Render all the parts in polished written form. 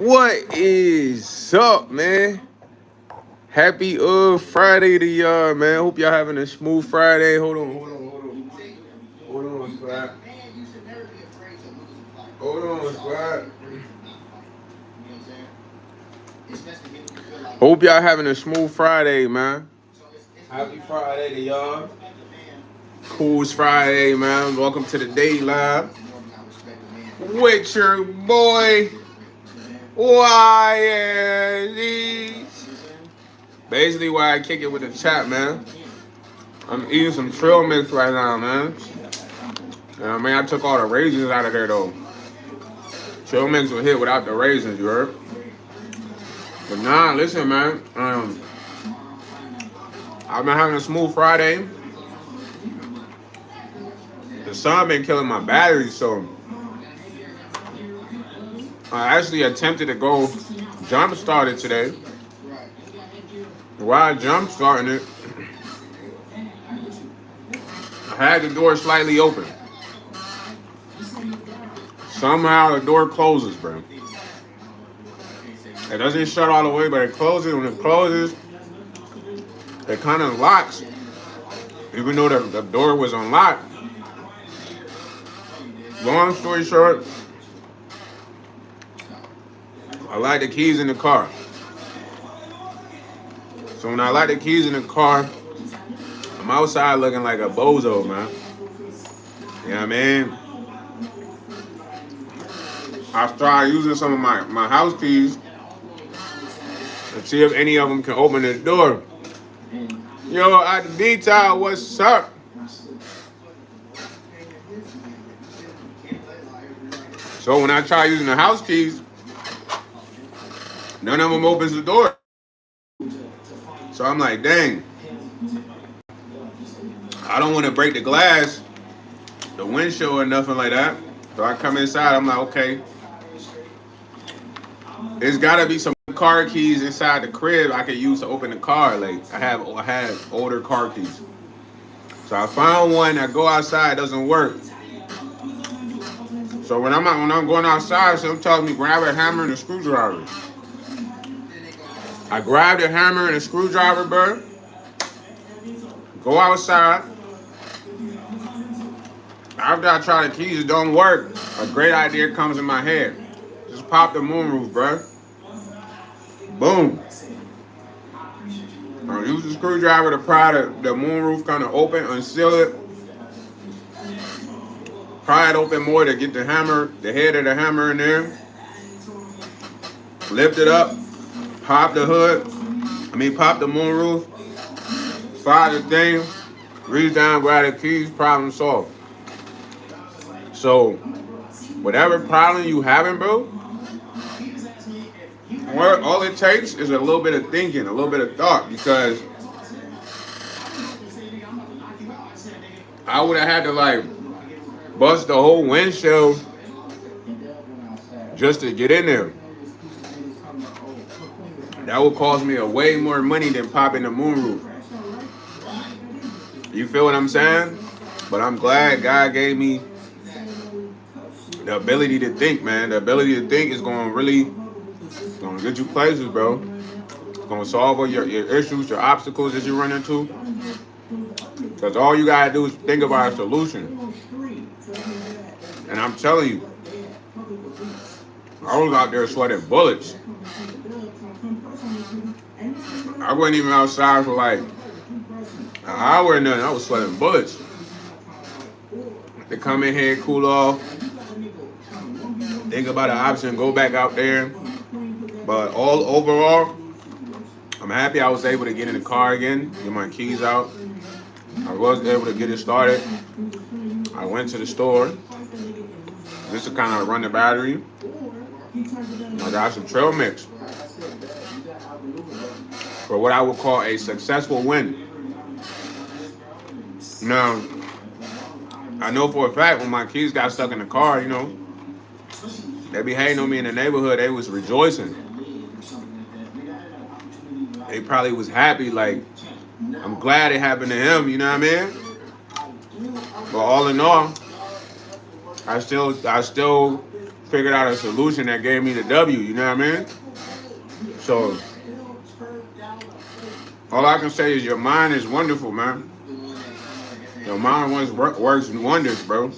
What is up, man? Happy Friday to y'all, man. Hope y'all having a smooth Friday. Hold on, squad. Hold on, squad. Hope y'all having a smooth Friday, man. Happy Friday to y'all. Cool's Friday, man. Welcome to the Day Live with your boy YsEats. Basically, why I kick it with the chat, man. I'm eating some trail mix right now, man. I took all the raisins out of there though. Trail mix will hit without the raisins, you heard? But nah, listen, man. I've been having a smooth Friday. The sun been killing my battery, so I actually attempted to go jump start it today. While jump starting it, I had the door slightly open. Somehow the door closes, bro. It doesn't shut all the way, but it closes. When it closes, it kind of locks. Even though the door was unlocked. Long story short, I like the keys in the car. So when I like the keys in the car, I'm outside looking like a bozo, man. You know what I mean? I started using some of my house keys and see if any of them can open the door. Yo, at the detail, what's up? So when I try using the house keys, none of them opens the door. So I'm like, dang. I don't want to break the glass, the windshield or nothing like that. So I come inside, I'm like, okay. There's gotta be some car keys inside the crib I could use to open the car. Like I have older car keys. So I found one. I go outside, it doesn't work. So when I'm going outside, someone tells me grab a hammer and a screwdriver. I grabbed a hammer and a screwdriver, bro. Go outside. After I try the keys, it don't work. A great idea comes in my head. Just pop the moonroof, bro. Boom. I use the screwdriver to pry the moonroof kind of open, unseal it. Pry it open more to get the head of the hammer in there. Lift it up. Pop the hood. Pop the moonroof. Fire the thing. Reach down, grab the keys. Problem solved. So, whatever problem you having, bro, all it takes is a little bit of thinking, a little bit of thought, because I would have had to like bust the whole windshield just to get in there. That would cost me a way more money than popping the moonroof. You feel what I'm saying? But I'm glad God gave me the ability to think, man. The ability to think is going to get you places, bro. It's going to solve all your issues, your obstacles that you run into. Because all you got to do is think about a solution. And I'm telling you, I was out there sweating bullets. I wasn't even outside for like an hour or nothing. I was sweating bullets. They come in here, cool off. Think about an option, go back out there. But all overall, I'm happy I was able to get in the car again, get my keys out. I was able to get it started. I went to the store just to kind of run the battery. I got some trail mix for what I would call a successful win. Now, I know for a fact when my keys got stuck in the car, they be hating on me in the neighborhood. They was rejoicing. They probably was happy, like, I'm glad it happened to him, you know what I mean? But all in all, I still figured out a solution that gave me the W, you know what I mean? So, all I can say is your mind is wonderful, man. Your mind works wonders, bro.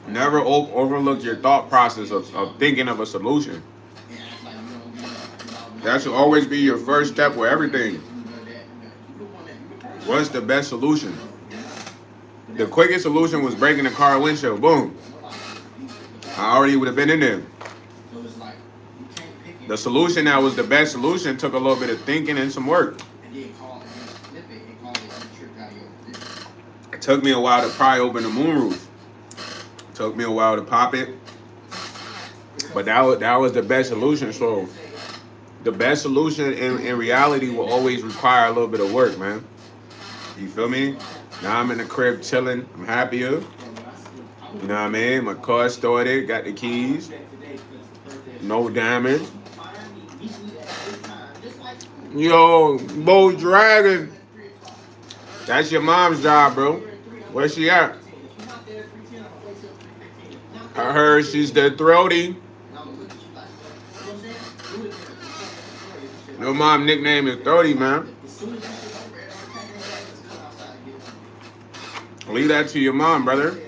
Never overlook your thought process of thinking of a solution. That should always be your first step with everything. What's the best solution? The quickest solution was breaking the car windshield. Boom. I already would have been in there. The solution that was the best solution took a little bit of thinking and some work. It took me a while to pry open the moonroof. It took me a while to pop it. But that was the best solution. So the best solution in reality will always require a little bit of work, man. You feel me? Now I'm in the crib chilling. I'm happier. You know what I mean? My car started. Got the keys. No damage. Yo, Bo Dragon. That's your mom's job, bro. Where's she at? I heard she's the throaty. Your mom nickname is Throaty, man. Leave that to your mom, brother.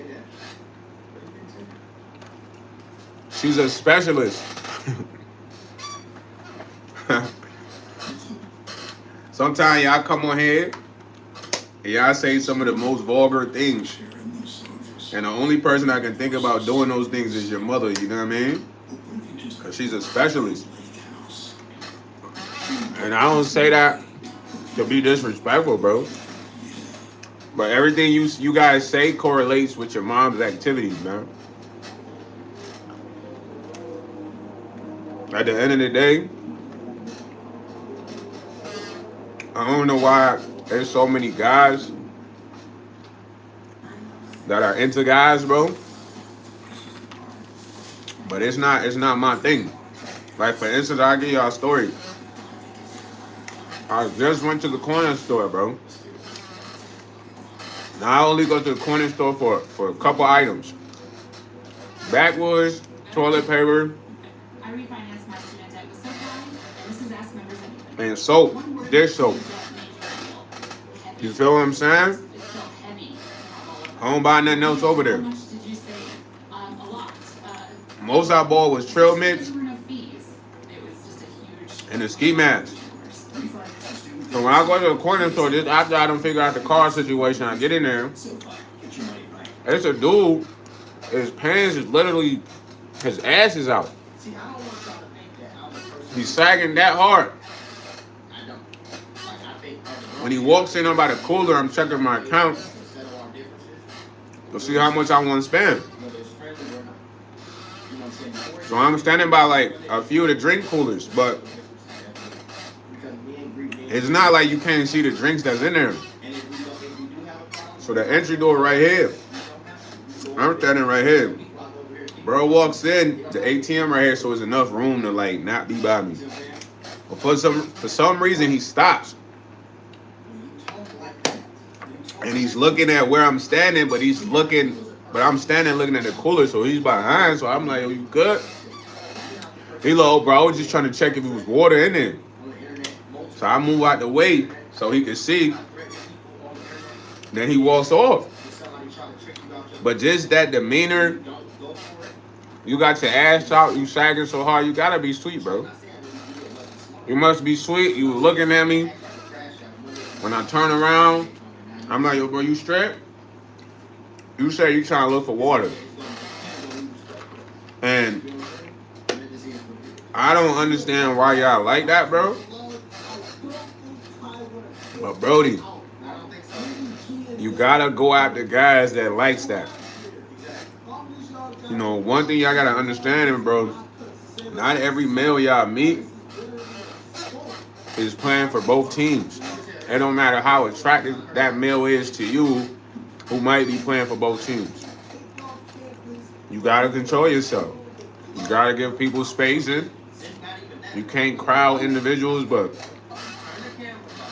She's a specialist. Sometimes y'all come on here and y'all say some of the most vulgar things. And the only person I can think about doing those things is your mother, you know what I mean? Because she's a specialist. And I don't say that to be disrespectful, bro. But everything you guys say correlates with your mom's activities, man. At the end of the day, I don't know why there's so many guys that are into guys, bro. But it's not my thing. Like, for instance, I'll give y'all a story. I just went to the corner store, bro. Now, I only go to the corner store for a couple items. Backwoods, toilet paper, and soap, dish soap. You feel what I'm saying? I don't buy nothing else over there. Most I bought was trail mix and the ski mask. So when I go to the corner store, just after I done figure out the car situation, I get in there. It's a dude. His pants is literally, his ass is out. He's sagging that hard. When he walks in, I'm by the cooler, I'm checking my account to see how much I want to spend. So I'm standing by like a few of the drink coolers, but it's not like you can't see the drinks that's in there. So the entry door right here. I'm standing right here. Bro walks in, the ATM right here, so there's enough room to like not be by me. But for some reason he stops. And he's looking at where I'm standing, but I'm standing looking at the cooler, so he's behind. So I'm like, "Oh, you good?" He like, "Oh, bro, I was just trying to check if it was water in there." So I move out the way so he can see. Then he walks off. But just that demeanor, you got your ass out, you sagging so hard, you gotta be sweet, bro. You must be sweet. You looking at me. When I turn around, I'm like, "Yo, bro, you straight?" You say you trying to look for water. And I don't understand why y'all like that, bro. But Brody, you gotta go after guys that likes that. You know, one thing y'all gotta understand, bro, not every male y'all meet is playing for both teams. It don't matter how attractive that male is to you who might be playing for both teams. You gotta control yourself. You gotta give people space in. You can't crowd individuals, but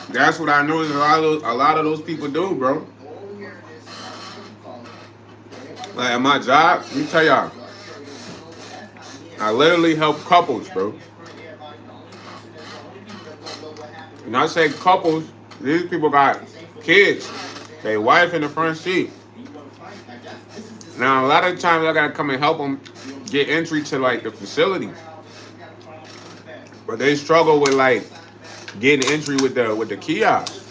that's what I noticed a lot of those people do, bro. Like at my job, let me tell y'all, I literally help couples, bro. When I say couples, these people got kids, their wife in the front seat. Now, a lot of times I gotta come and help them get entry to like the facility, but they struggle with like getting entry with the kiosk.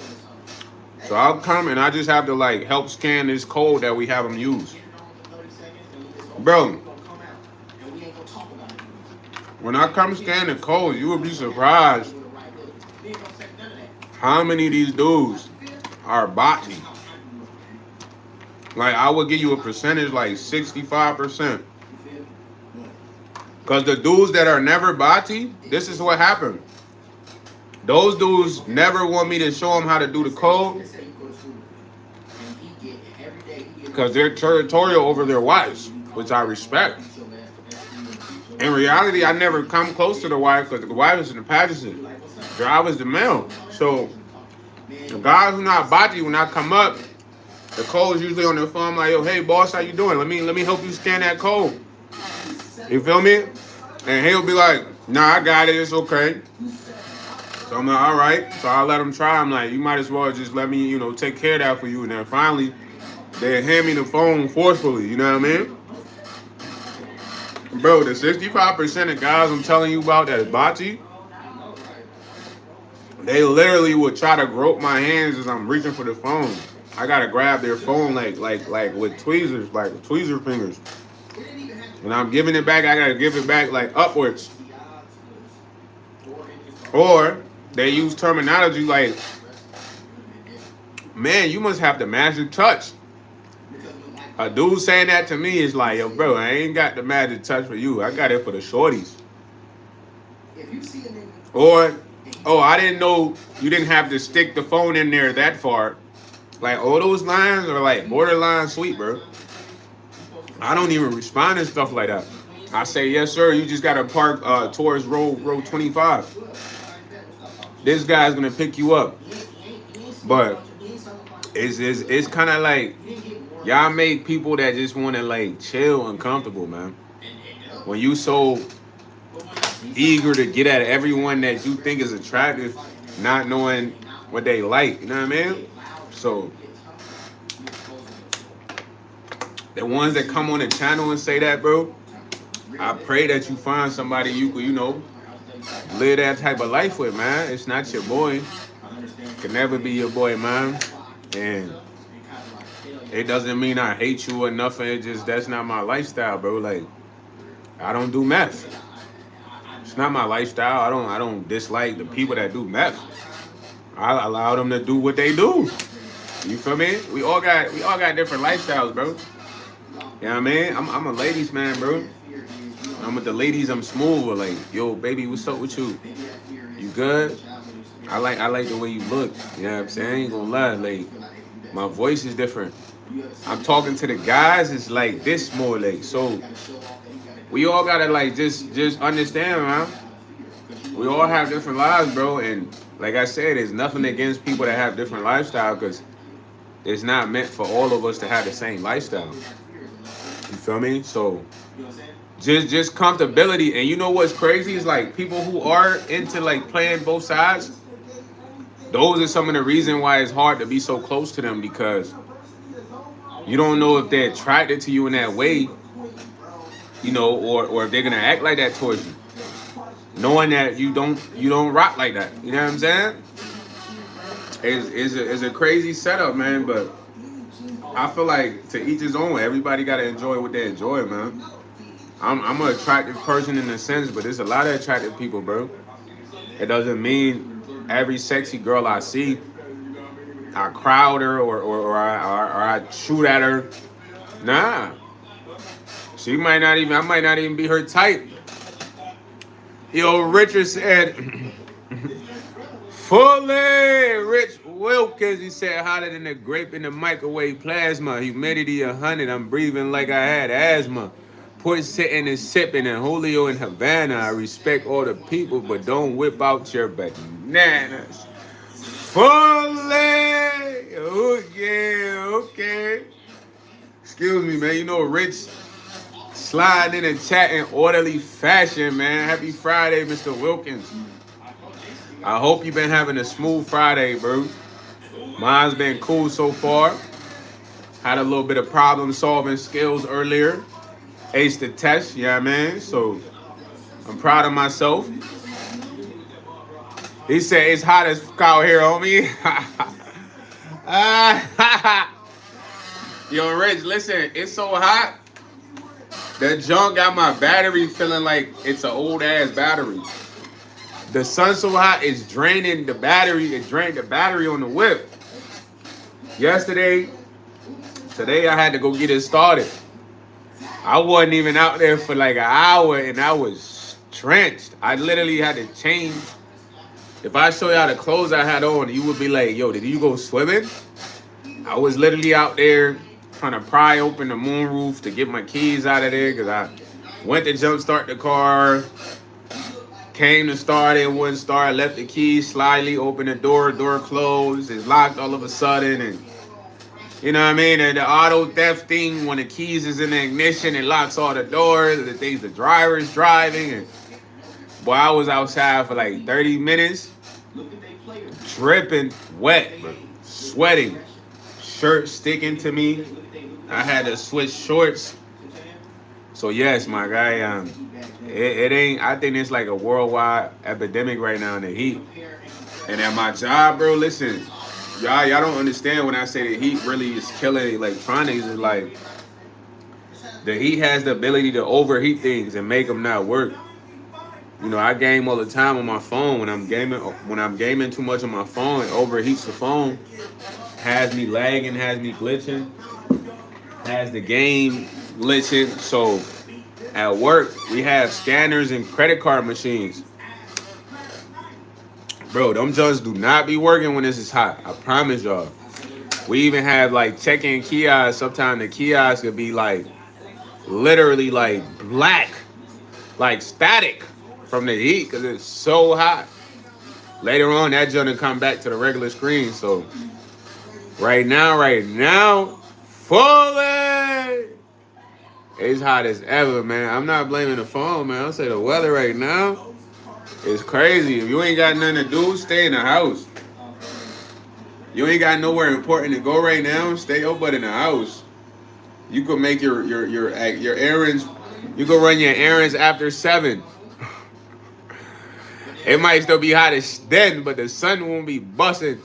So I'll come and I just have to like help scan this code that we have them use, bro. When I come scan the code, you will be surprised how many of these dudes are botchy. Like, I would give you a percentage like 65%. Because the dudes that are never botchy, this is what happened. Those dudes never want me to show them how to do the code because they're territorial over their wives, which I respect. In reality, I never come close to the wife because the wife is in the passenger. Driver's the male. So the guys who not botchy, when I come up, the code is usually on their phone. I'm like, yo, hey boss, how you doing? Let me help you scan that code. You feel me? And he'll be like, nah, I got it, it's okay. So I'm like, all right. So I let him try. I'm like, you might as well just let me, take care of that for you. And then finally, they hand me the phone forcefully. You know what I mean? Bro, the 65% of guys I'm telling you about that is bocce, they literally would try to grope my hands as I'm reaching for the phone. I gotta grab their phone like with tweezers, like tweezer fingers. When I'm giving it back, I gotta give it back like upwards. Or they use terminology like, man, you must have the magic touch. A dude saying that to me is like, yo, bro, I ain't got the magic touch for you. I got it for the shorties. Or, oh, I didn't know you didn't have to stick the phone in there that far. Like, all those lines are like borderline sweet, bro. I don't even respond to stuff like that. I say, yes, sir, you just got to park towards row 25. This guy's going to pick you up. But it's kind of like, y'all make people that just want to like chill uncomfortable, man. When you so eager to get at everyone that you think is attractive, not knowing what they like, you know what I mean? So the ones that come on the channel and say that, bro, I pray that you find somebody you could, live that type of life with, man. It's not your boy. Can never be your boy, man. And it doesn't mean I hate you or nothing. It just, that's not my lifestyle, bro. Like, I don't do meth. It's not my lifestyle. I don't dislike the people that do meth. I allow them to do what they do. You feel me? We all got different lifestyles, bro. You know what I mean? I'm a ladies man, bro. I'm with the ladies. I'm smooth. But like, yo, baby, what's up with you? You good? I like the way you look. You know what I'm saying? I ain't gonna lie. Like, my voice is different. I'm talking to the guys. It's like this more like so. We all gotta like just understand, man. We all have different lives, bro. And like I said, there's nothing against people that have different lifestyle because it's not meant for all of us to have the same lifestyle. You feel me? So just comfortability. And you know what's crazy is like people who are into like playing both sides. Those are some of the reasons why it's hard to be so close to them because you don't know if they're attracted to you in that way, or if they're gonna act like that towards you, knowing that you don't rock like that. You know what I'm saying? It's a crazy setup, man. But I feel like to each his own. Everybody gotta enjoy what they enjoy, man. I'm an attractive person in a sense, but there's a lot of attractive people, bro. It doesn't mean every sexy girl I see, I crowd her or I shoot at her. Nah. I might not even be her type. Yo, Richard said, fully Rich Wilkins, he said, hotter than a grape in the microwave plasma. Humidity 100, I'm breathing like I had asthma. Put sitting and sipping and Julio in Havana. I respect all the people, but don't whip out your bananas. Fully! Okay. Excuse me, man. Rich sliding in the chat in orderly fashion, man. Happy Friday, Mr. Wilkins. I hope you've been having a smooth Friday, bro. Mine's been cool so far. Had a little bit of problem solving skills earlier. Aced the test, yeah, man. So I'm proud of myself. He said it's hot as fuck out here, homie. Yo, Rich, listen, it's so hot. That junk got my battery feeling like it's an old ass battery. The sun's so hot, it's draining the battery. It drained the battery on the whip. Today I had to go get it started. I wasn't even out there for like an hour and I was drenched. I literally had to change. If I show y'all the clothes I had on, you would be like, yo, did you go swimming? I was literally out there trying to pry open the moonroof to get my keys out of there because I went to jump start the car, came to start it, wouldn't start, left the keys slightly, opened the door closed, it's locked all of a sudden, and you know what I mean? And the auto theft thing, when the keys is in the ignition, it locks all the doors, the things the driver is driving, and boy, I was outside for like 30 minutes, dripping wet, sweating, shirt sticking to me. I had to switch shorts. So yes, my guy, it ain't. I think it's like a worldwide epidemic right now in the heat. And at my job, bro, listen, y'all don't understand when I say the heat really is killing electronics. It's like the heat has the ability to overheat things and make them not work. You know, I game all the time on my phone. When I'm gaming too much on my phone, it overheats the phone, has me lagging, has me glitching, has the game glitching. So at work, we have scanners and credit card machines. Bro, them joints do not be working when this is hot. I promise y'all. We even have like check-in kiosks. Sometimes the kiosk could be like literally like black, like static from the heat because it's so hot. Later on, that joint will come back to the regular screen. So right now, fully, it's hot as ever, man. I'm not blaming the phone, man. I'll say the weather right now is crazy. If you ain't got nothing to do, stay in the house. You ain't got nowhere important to go right now, stay your butt in the house. You could make your errands. You could run your errands after 7. It might still be hot as then, but the sun won't be busting.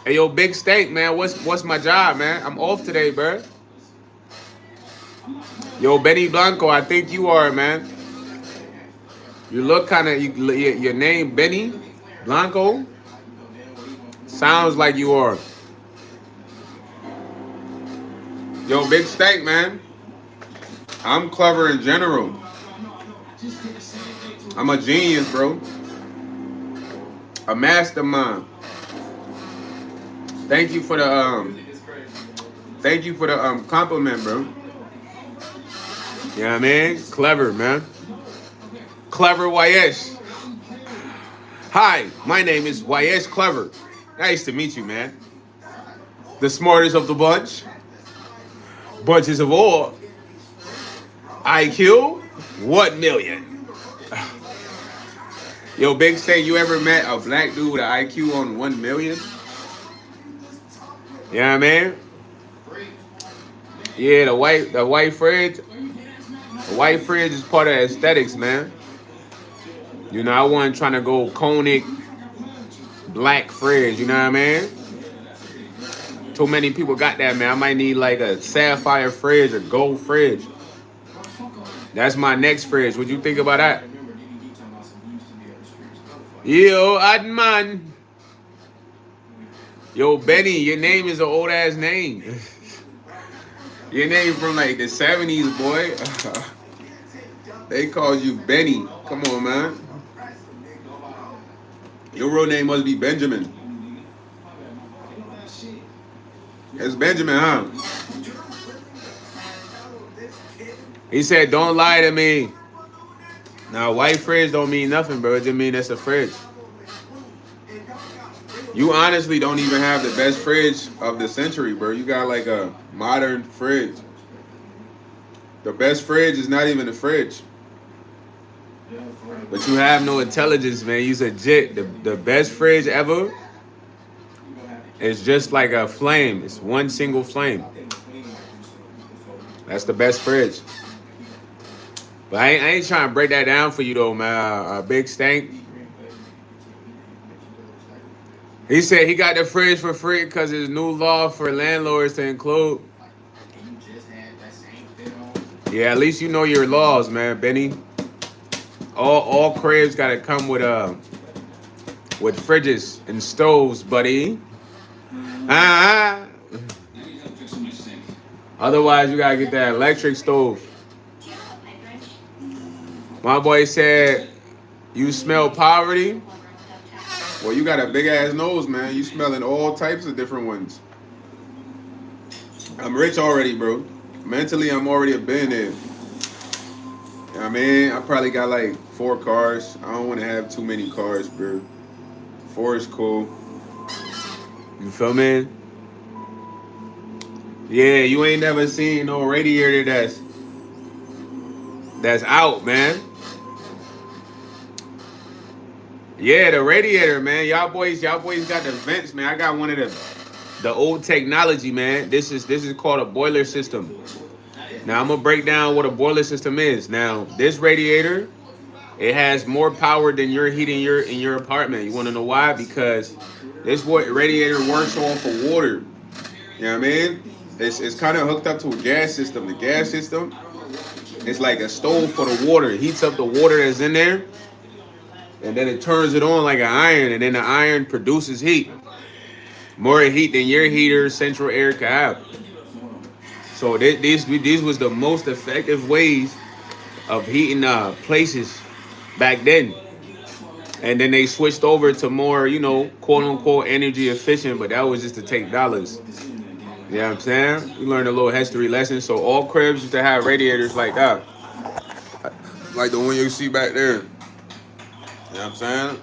Hey, yo, Big Steak, man, what's my job, man? I'm off today, bro. Yo, Benny Blanco, I think you are, man. You look kind of, your name, Benny Blanco, sounds like you are. Yo, Big Steak, man. I'm clever in general. I'm a genius, bro. A mastermind. Thank you for the compliment, bro. You know what I mean? Clever, man. Clever YS. Hi, my name is YS Clever. Nice to meet you, man. The smartest of the bunch. Bunches of all. IQ, 1 million. Yo, Big Steak, you ever met a black dude with an IQ on 1 million? You know what I mean? Yeah, the white fridge. The white fridge is part of aesthetics, man. You know, I wasn't trying to go conic black fridge, you know what I mean? Too many people got that, man. I might need like a sapphire fridge or gold fridge. That's my next fridge. What you think about that? Yo, Adman. Yo, Benny, your name is an old ass name. Your name from like the 70s, boy. They called you Benny. Come on, man. Your real name must be Benjamin. It's Benjamin, huh? He said, don't lie to me. Now, white fridge don't mean nothing, bro. It just mean that's a fridge. You honestly don't even have the best fridge of the century, bro. You got like a modern fridge. The best fridge is not even a fridge. But you have no intelligence, man. You's a jit. The best fridge ever is just like a flame. It's one single flame. That's the best fridge. But I ain't trying to break that down for you though, man. Big Stank. He said he got the fridge for free because there's new law for landlords to include. Yeah, at least you know your laws, man, Benny. All cribs gotta come with fridges and stoves, buddy. Ah. Otherwise, you gotta get that electric stove. My boy said, "You smell poverty." Well, you got a big ass nose, man. You smelling all types of different ones. I'm rich already, bro. Mentally, I'm already a billionaire. I mean, I probably got like 4 cars. I don't want to have too many cars, bro. 4 is cool. You feel me? Yeah, you ain't never seen no radiator that's out, man. Yeah, the radiator, man. Y'all boys got the vents, man. I got one of the old technology, man. This is called a boiler system. Now I'm gonna break down what a boiler system is. Now, this radiator, it has more power than your heat in your apartment. You wanna know why? Because this what radiator works off of water. You know what I mean? It's kind of hooked up to a gas system. The gas system is like a stove for the water. It heats up the water that's in there, and then it turns it on like an iron, and then the iron produces heat. More heat than your heater, central air can have. So these was the most effective ways of heating places back then. And then they switched over to more, quote unquote energy efficient, but that was just to take dollars. You know what I'm saying? You learned a little history lesson. So all cribs used to have radiators like that. Like the one you see back there. You know what I'm saying?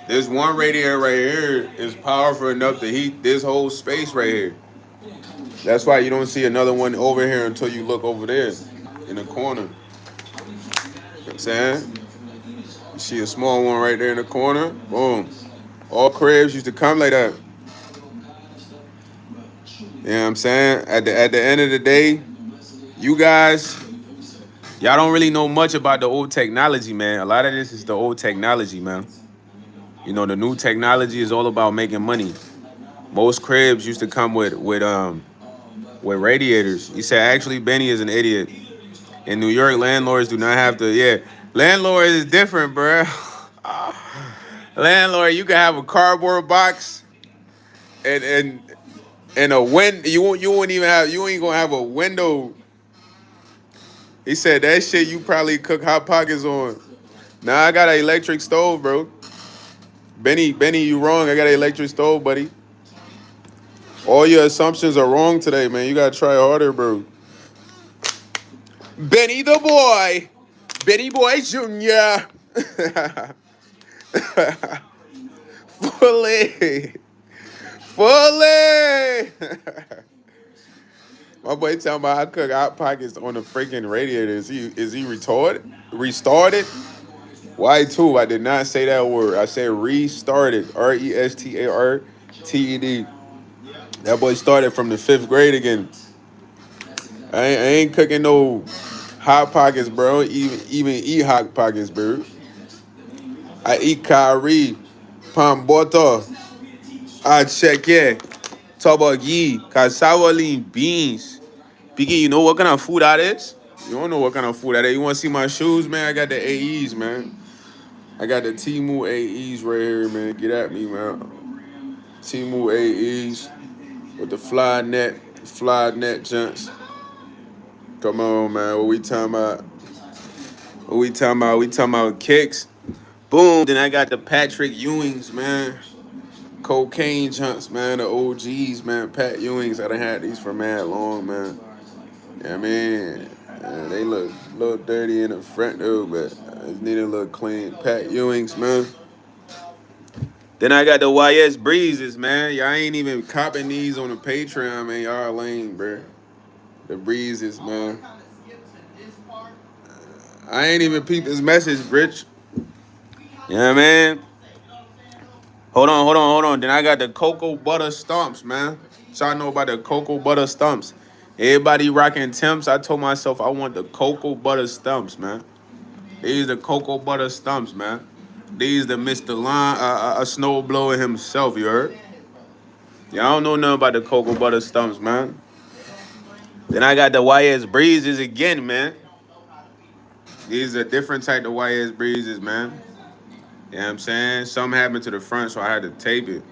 This one radiator right here is powerful enough to heat this whole space right here. That's why you don't see another one over here until you look over there in the corner. You know what I'm saying? You see a small one right there in the corner. Boom. All cribs used to come like that. You know what I'm saying? At the end of the day, you guys, y'all don't really know much about the old technology, man. A lot of this is the old technology, man. The new technology is all about making money. Most cribs used to come with radiators. He said actually Benny is an idiot. In New York, landlords do not have to. Yeah, landlord is different, bro. Landlord, you can have a cardboard box and a wind. You won't even have. You ain't gonna have a window. He said that shit you probably cook hot pockets on. Nah, I got an electric stove, bro. Benny, you wrong. I got an electric stove, buddy. All your assumptions are wrong today, man. You gotta try harder, bro. Benny the boy. Benny Boy Jr. Fully. Fully. My boy talking about I cook hot pockets on the freaking radiator. Is he retarded? Restarted? Why too? I did not say that word. I said restarted. RESTARTED. That boy started from the 5th grade again. I ain't cooking no hot pockets, bro. Even eat hot pockets, bro. I eat curry, pan butter. I check tabagi, cassava beans. Biggie, you know what kind of food that is? You don't know what kind of food that is. You want to see my shoes, man? I got the AEs, man. I got the Timu AEs right here, man. Get at me, man. Timu AEs with the fly net junks. Come on, man. What we talking about? We talking about kicks. Boom. Then I got the Patrick Ewings, man. Cocaine junks, man. The OGs, man. Pat Ewings. I done had these for mad long, man. Yeah, I mean, they look a little dirty in the front, though, but it need a little clean. Pat Ewings, man. Then I got the YS Breezes, man. Y'all ain't even copping these on the Patreon, man. Y'all lame, bro. The breezes, man. I ain't even peeped his message, Rich. You know what I mean? Hold on. Then I got the cocoa butter stumps, man. So I know about the cocoa butter stumps. Everybody rocking Tim's. I told myself I want the cocoa butter stumps, man. These the cocoa butter stumps, man. These the Mr. Lime, a snow blower himself, you heard? Y'all don't know nothing about the cocoa butter stumps, man. Then I got the YS breezes again, man. These are different type of YS breezes, man. You know what I'm saying? Something happened to the front, so I had to tape it.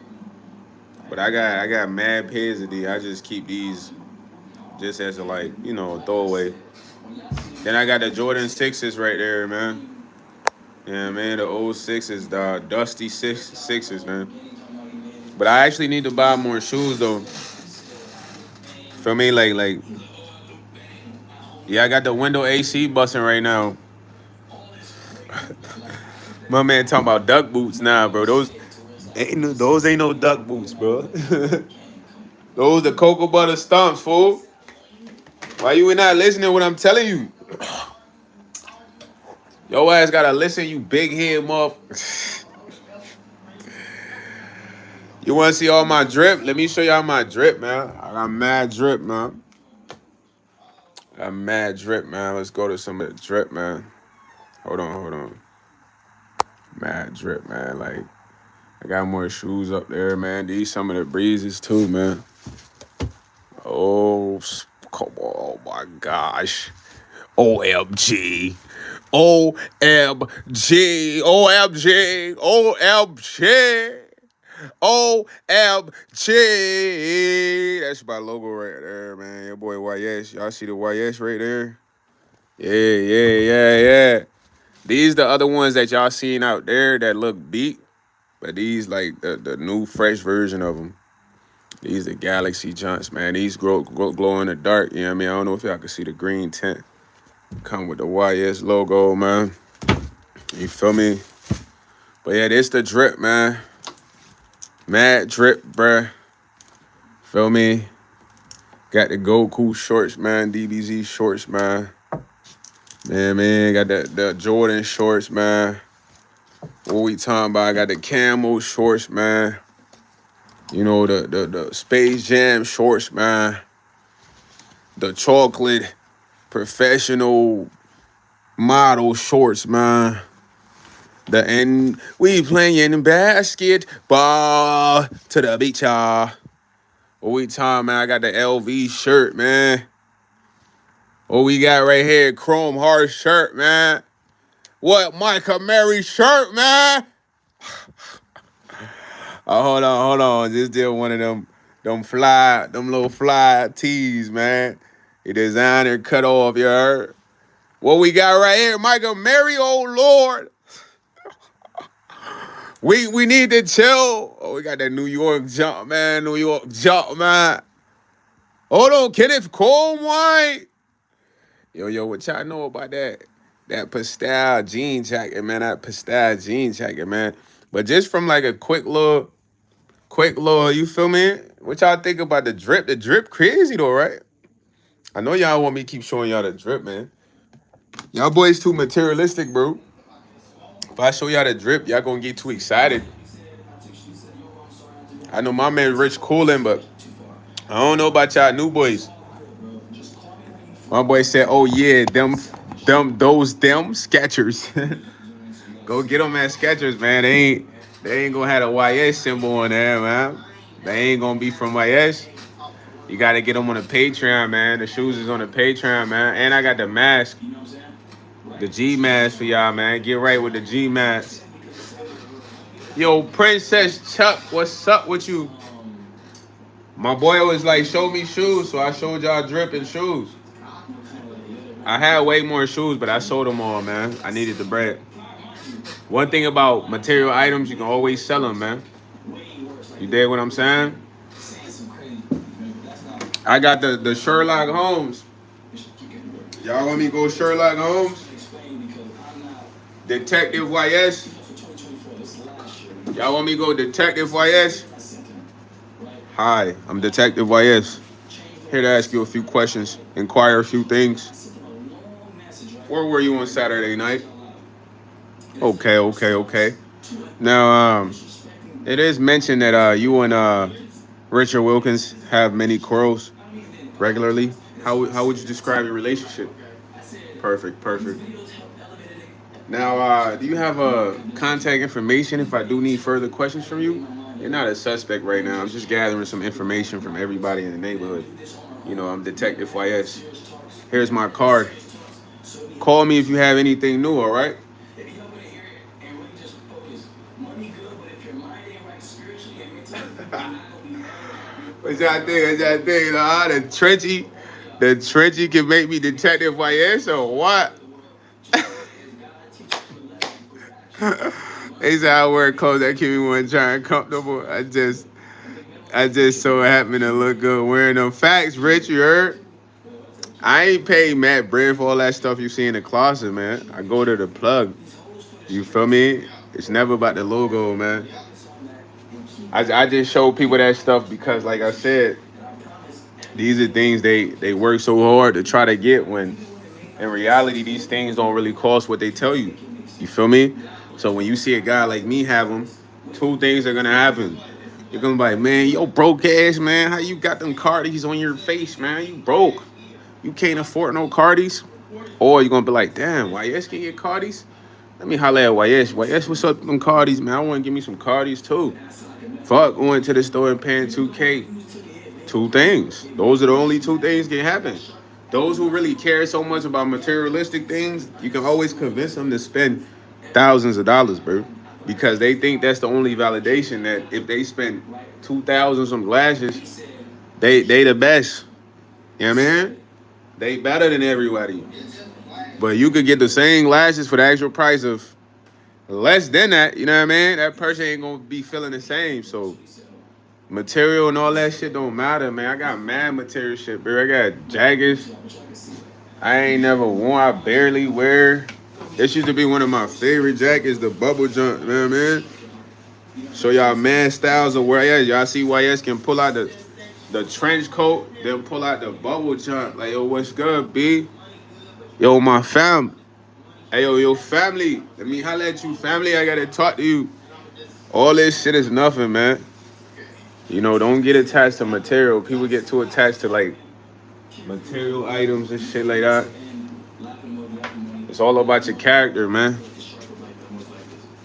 But I got mad pairs of these. I just keep these just as a throwaway. Then I got the Jordan 6s right there, man. Yeah, man, the old 6s, the dusty sixes, man. But I actually need to buy more shoes though. For me, yeah, I got the window AC busting right now. My man talking about duck boots now, bro. Those ain't no duck boots, bro. Those the cocoa butter stumps, fool. Why you not listening to what I'm telling you? Your ass gotta listen, you big head muff. You wanna see all my drip? Let me show y'all my drip, man. I got mad drip, man. Let's go to some of the drip, man. Hold on. Mad drip, man. Like, I got more shoes up there, man. These some of the breezes too, man. Oh, come on, oh my gosh. OMG. OMG. OMG. OMG. OMG. That's my logo right there, man. Your boy YS. Y'all see the YS right there? Yeah. These the other ones that y'all seen out there that look beat. But these like the new fresh version of them. These the Galaxy Junks, man. These glow in the dark. You know what I mean? I don't know if y'all can see the green tint. Come with the YS logo, man. You feel me? But yeah, this the drip, man. Mad drip, bruh. Feel me? Got the Goku shorts, man. DBZ shorts, man. Man. Got the Jordan shorts, man. What we talking about? I got the camo shorts, man. You know, the Space Jam shorts, man. The chocolate professional model shorts, man. And we playing basketball to the beach, y'all. What we talking, man? I got the LV shirt, man. What we got right here? Chrome Heart shirt, man. What? Micah Mary shirt, man. Oh, hold on. Just did one of them little fly tees, man. The designer cut off, you heard? What we got right here? Micah Mary, oh Lord. We need to chill. Oh, we got that New York jump, man. Hold on, Kenneth Coleman. Yo, what y'all know about that? That pastel jean jacket, man. But just from like a quick little, you feel me? What y'all think about the drip? The drip crazy though, right? I know y'all want me to keep showing y'all the drip, man. Y'all boys too materialistic, bro. If I show y'all the drip, y'all gonna get too excited. I know my man Rich coolin', but I don't know about y'all new boys. My boy said, "Oh yeah, them Skechers. Go get them at Skechers, man. They ain't gonna have a YS symbol on there, man. They ain't gonna be from YS. You gotta get them on the Patreon, man. The shoes is on the Patreon, man. And I got the mask, the G mask for y'all, man. Get right with the G mask. Yo, Princess Chuck, what's up with you? My boy was like, show me shoes, so I showed y'all dripping shoes. I had way more shoes, but I sold them all, man. I needed the bread. One thing about material items, you can always sell them, man. You dig what I'm saying? I got the Sherlock Holmes. Y'all want me to go Sherlock Holmes? Detective YS? Y'all want me to go Detective YS? Hi, I'm Detective YS. Here to ask you a few questions, inquire a few things. Where were you on Saturday night? Okay, okay, okay. Now, it is mentioned that you and Richard Wilkins have many quarrels regularly. How would you describe your relationship? Perfect, perfect. Now, do you have contact information if I do need further questions from you? You're not a suspect right now. I'm just gathering some information from everybody in the neighborhood. You know, I'm Detective YS. Here's my card. Call me if you have anything new, all right? What y'all think? What y'all think? The trenchy can make me Detective YS or what? They say I wear clothes that keep me one trying comfortable. I just so happen to look good wearing them. Facts, Rich, you heard? I ain't paid Matt Bread for all that stuff you see in the closet, man. I go to the plug. You feel me? It's never about the logo, man. I just show people that stuff because, like I said, these are things they work so hard to try to get when in reality these things don't really cost what they tell you. You feel me? So when you see a guy like me have them, two things are gonna happen. You're gonna be like, man, yo, broke ass, man. How you got them Cardis on your face, man? You broke. You can't afford no Cardis. Or you're gonna be like, damn, YS can get Cardis? Let me holler at YS. YS, what's up with them Cardis, man? I wanna give me some Cardis too. Fuck going to the store and paying 2K. Two things. Those are the only two things can happen. Those who really care so much about materialistic things, you can always convince them to spend thousands of dollars, bro. Because they think that's the only validation that if they spend 2,000 some lashes, they the best. You know what I mean? They better than everybody. But you could get the same lashes for the actual price of less than that, you know what I mean? That person ain't gonna be feeling the same. So material and all that shit don't matter, man. I got mad material shit, bro. I got jackets I ain't never worn. I barely wear. This used to be one of my favorite jackets, the bubble jump, you know what I mean? So y'all mad styles of where y'all see YS can pull out the trench coat, then pull out the bubble jump. Like, yo, what's good, B? Yo, my fam. Hey, yo, family. Let me holler at you, family. I gotta talk to you. All this shit is nothing, man. You know, don't get attached to material. People get too attached to like material items and shit like that. It's all about your character, man.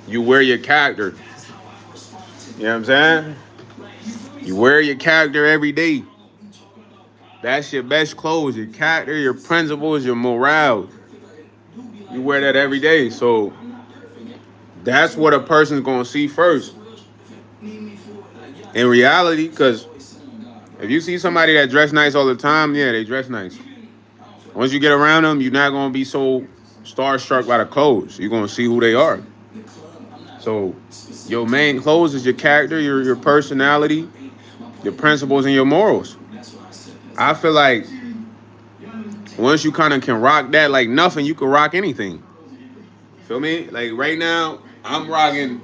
You wear your character. You know what I'm saying? You wear your character every day. That's your best clothes, your character, your principles, your morale. You wear that every day. So that's what a person's gonna see first. In reality, because if you see somebody that dress nice all the time, yeah, they dress nice. Once you get around them, you're not gonna be so starstruck by the clothes. You're gonna see who they are. So your main clothes is your character, your personality, your principles, and your morals. I feel like once you kind of can rock that like nothing, you can rock anything. Feel me? Like right now, I'm rocking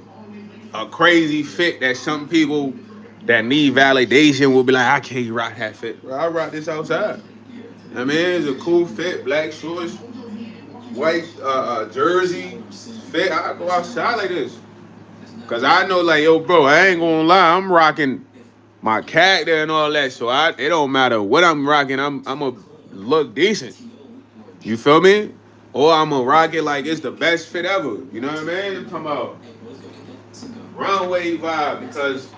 a crazy fit that some people that need validation will be like, I can't rock that fit. Bro, I rock this outside. I mean, it's a cool fit, black shorts, white jersey fit. I go outside like this. Cause I know like, yo, bro, I ain't gonna lie, I'm rocking my character and all that. So it don't matter what I'm rocking, I'm a look decent. You feel me? Or I'm gonna rock it like it's the best fit ever. You know what I mean? I'm talking about runway vibe because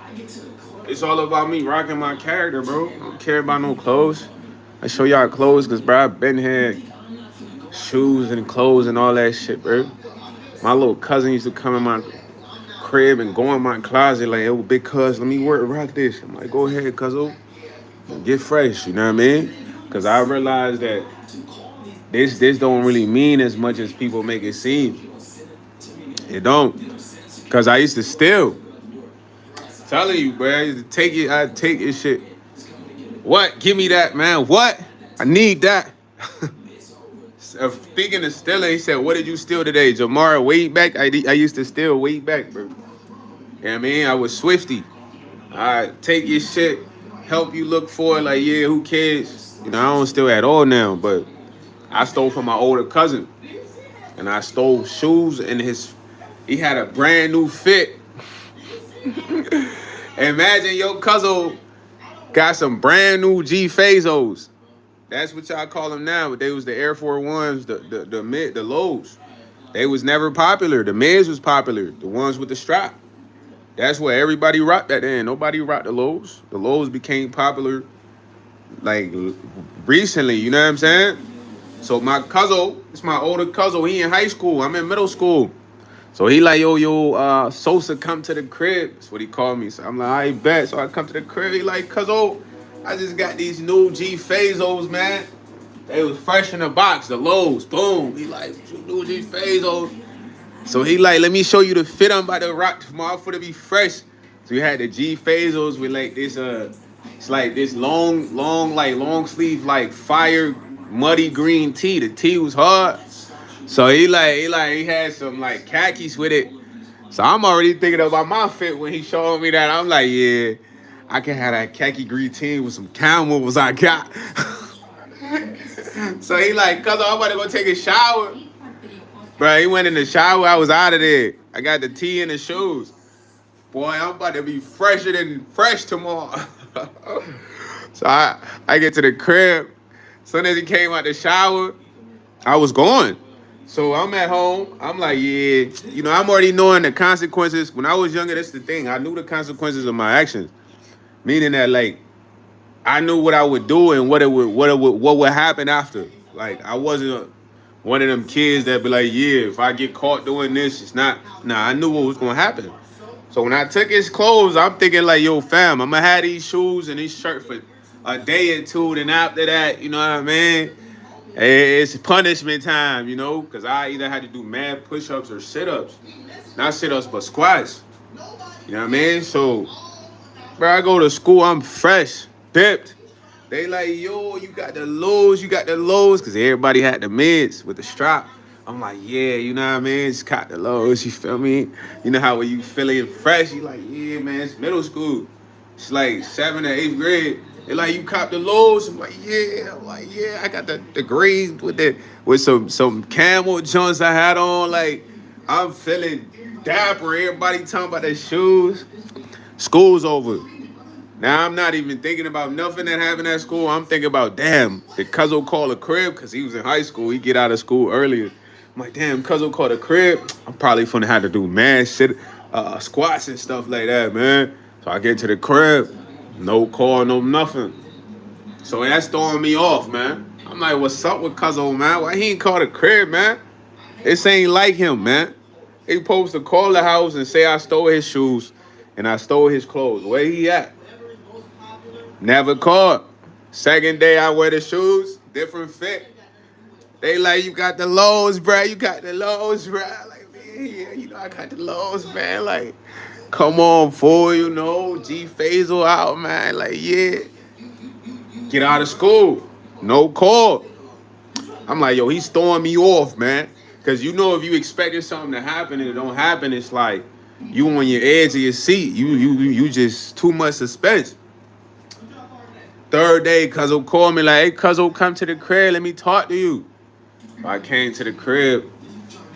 it's all about me rocking my character, bro. I don't care about no clothes. I show y'all clothes because, bro, I've been had shoes and clothes and all that shit, bro. My little cousin used to come in my crib and go in my closet like, yo, big cuz, let me rock this. I'm like, go ahead, cuz, get fresh, you know what I mean? Because I realized that this don't really mean as much as people make it seem. It don't. Because I used to steal. Telling you, bro, I used to take it, I'd take it shit. What? Give me that, man. What? I need that. Speaking of stealing, he said, what did you steal today? Jamar, way back? I used to steal way back, bro. You know what I mean? I was Swifty. I take your shit. help you look for it. Like, yeah, who cares? You know, I don't steal at all now, but I stole from my older cousin, and I stole shoes, and he had a brand new fit. Imagine your cousin got some brand new G Fazos. That's what y'all call them now, but they was the Air Force Ones, the mid, the lows. They was never popular. The mids was popular. The ones with the strap. That's what everybody rocked that in. Nobody rocked the lows. The lows became popular like recently. You know what I'm saying? So my cousin, it's my older cousin. He in high school. I'm in middle school. So he like, yo, Sosa, come to the crib. That's what he called me. So I'm like, I bet. So I come to the crib. He like, cuzzo, I just got these new G Fazos, man. They was fresh in the box, the lows. Boom. He like, new G Fazos. So he like, let me show you the fit I'm about to rock tomorrow for to be fresh. So we had the G Fazos with like this, it's like this long sleeve, like fire muddy green tee. The tee was hard. So he had some like khakis with it. So I'm already thinking about my fit when he showed me that. I'm like, yeah, I can have that khaki green tee with some camels I got. So he like, cuz I'm about to go take a shower. Bro, he went in the shower. I was out of there. I got the tee and the shoes. Boy, I'm about to be fresher than fresh tomorrow. So I get to the crib. Soon as he came out the shower, I was going. So I'm at home. I'm like, yeah, you know, I'm already knowing the consequences. When I was younger, that's the thing. I knew the consequences of my actions. Meaning that, like, I knew what I would do and what would happen after. Like, I wasn't one of them kids that be like, yeah, if I get caught doing this, it's not. Nah, I knew what was gonna happen. So when I took his clothes, I'm thinking like, yo, fam, I'm gonna have these shoes and this shirt for a day or two. Then after that, you know what I mean? It's punishment time, you know, because I either had to do mad push-ups or sit-ups. Not sit-ups, but squats. You know what I mean? So, bro, I go to school, I'm fresh, dipped. They like, yo, you got the lows, because everybody had the mids with the strap. I'm like, yeah, you know what I mean? Just got the lows, you feel me? You know how when you feeling fresh, you like, yeah, man, it's middle school. It's like 7th or 8th grade. They like, you cop the lows. I'm like, yeah. I'm like, yeah, I got the green with some camel joints I had on. Like, I'm feeling dapper. Everybody talking about their shoes. School's over. Now I'm not even thinking about nothing that happened at school. I'm thinking about, damn, did Cuzzo call a crib? Because he was in high school. He get out of school earlier. I'm like, damn, Cuzzo called a crib. I'm probably finna have to do mad shit, squats and stuff like that, man. So I get to the crib. No call, no nothing. So that's throwing me off, man. I'm like, what's up with Cuzzo, man? Why he ain't call the crib, man? This ain't like him, man. He supposed to call the house and say I stole his shoes and I stole his clothes. Where he at? Never called. Second day I wear the shoes, different fit. They like, you got the lows, bruh. You got the lows, bruh. Like, man, yeah, you know I got the lows, man. Like, come on, fool, you know. G Faisal out, man. Like, yeah. Get out of school. No call. I'm like, yo, he's throwing me off, man. Because you know if you expected something to happen and it don't happen, it's like you on your edge of your seat. You just too much suspense. Third day, Cuzzo called me like, hey, Cuzzo, come to the crib. Let me talk to you. I came to the crib.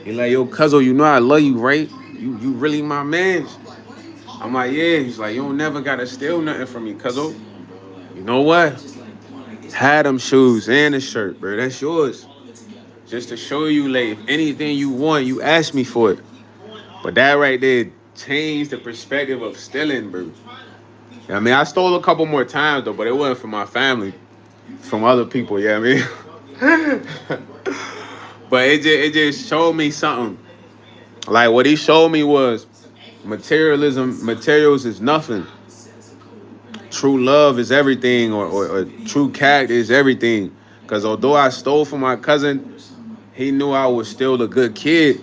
He like, yo, Cuzzo, you know I love you, right? You really my man. I'm like, yeah. He's like, you don't never gotta steal nothing from me, Cuzzo. You know what? Had them shoes and the shirt, bro. That's yours. Just to show you, like, if anything you want, you ask me for it. But that right there changed the perspective of stealing, bro. I mean, I stole a couple more times, though, but it wasn't from my family. From other people, yeah, I mean. But it just showed me something. Like, what he showed me was materials is nothing. True love is everything, or true character is everything. Because although I stole from my cousin, he knew I was still a good kid.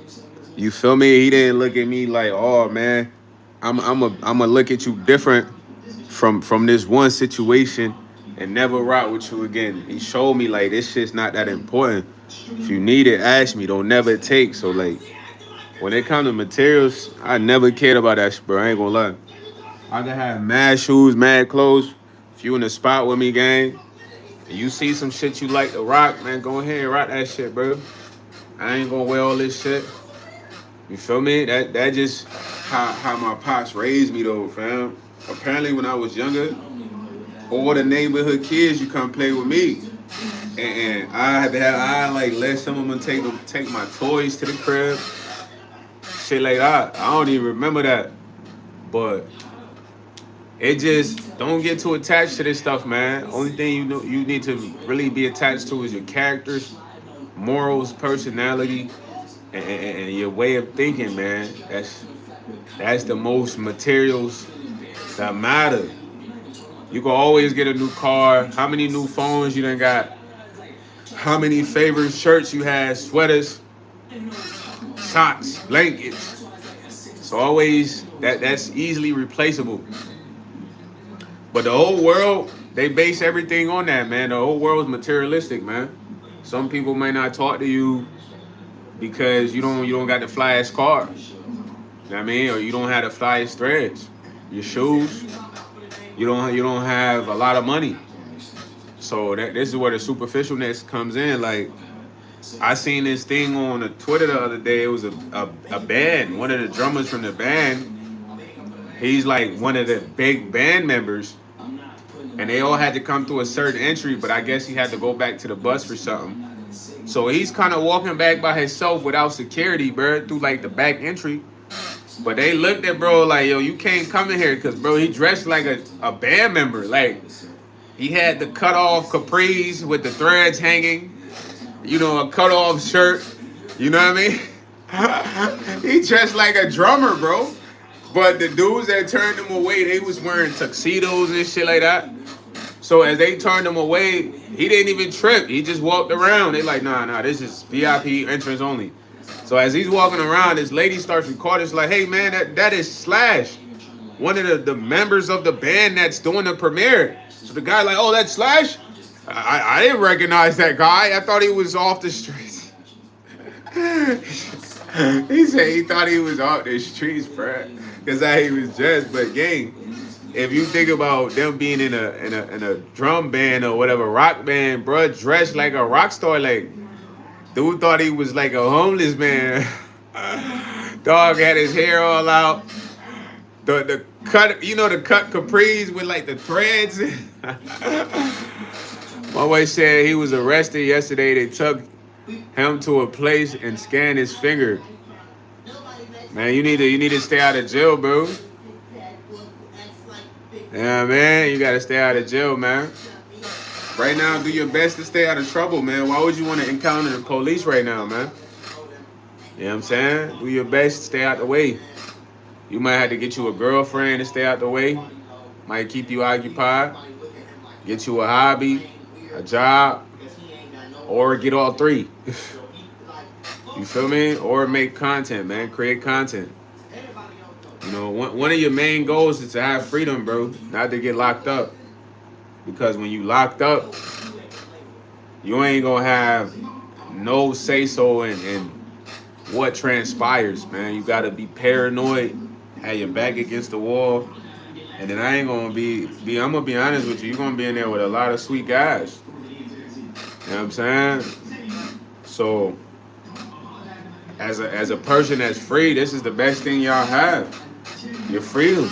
You feel me? He didn't look at me like, oh, man, I'm a look at you different from this one situation and never rock with you again. He showed me, like, this shit's not that important. If you need it, ask me. Don't never take. So, like, when it comes to materials, I never cared about that shit, bro. I ain't gonna lie. I can have mad shoes, mad clothes. If you in the spot with me, gang, and you see some shit you like to rock, man, go ahead and rock that shit, bro. I ain't gonna wear all this shit. You feel me? That just how my pops raised me though, fam. Apparently when I was younger, all the neighborhood kids you come play with me. And I like let some of them take my toys to the crib. Shit like that. I don't even remember that. But it just don't get too attached to this stuff, man. Only thing you need to really be attached to is your characters, morals, personality, and your way of thinking, man. That's the most materials that matter. You can always get a new car. How many new phones you done got? How many favorite shirts you had, sweaters, socks, blankets. So always that's easily replaceable. But the whole world, they base everything on that, man. The whole world's materialistic, man. Some people may not talk to you because you don't got the flyest car. You know what I mean? Or you don't have the flyest threads. Your shoes. You don't have a lot of money. So this is where the superficialness comes in. Like, I seen this thing on the Twitter the other day. It was a band. One of the drummers from the band, he's like one of the big band members. And they all had to come through a certain entry, but I guess he had to go back to the bus for something. So he's kind of walking back by himself without security, bro, through like the back entry. But they looked at bro like, yo, you can't come in here because, bro, he dressed like a band member. Like, he had the cut off capris with the threads hanging, a cut off shirt. You know what I mean? He dressed like a drummer, bro. But the dudes that turned him away, they was wearing tuxedos and shit like that. So as they turned him away, he didn't even trip. He just walked around. They like, nah, this is VIP entrance only. So as he's walking around, this lady starts recording. She's like, hey, man, that is Slash, one of the members of the band that's doing the premiere. So the guy like, oh, that's Slash? I didn't recognize that guy. I thought he was off the streets. He said he thought he was off the streets, bro, because how he was dressed. But gang, if you think about them being in a drum band or whatever, rock band, bro, dressed like a rock star, like, dude thought he was like a homeless man. Dog had his hair all out. The cut, the cut capris with like the threads. My wife said he was arrested yesterday. They took him to a place and scanned his finger. Man, you need to stay out of jail, bro. Yeah, man, you gotta stay out of jail, man. Right now, do your best to stay out of trouble, man. Why would you want to encounter the police right now, man? You know what I'm saying? Do your best to stay out the way. You might have to get you a girlfriend to stay out the way. Might keep you occupied. Get you a hobby, a job, or get all three. You feel me? Or make content, man. Create content. One of your main goals is to have freedom, bro. Not to get locked up. Because when you locked up, you ain't gonna have no say-so in what transpires, man. You gotta be paranoid, have your back against the wall. And then I ain't gonna I'm gonna be honest with you, you're gonna be in there with a lot of sweet guys. You know what I'm saying? So, as a person that's free, this is the best thing y'all have. Your freedom.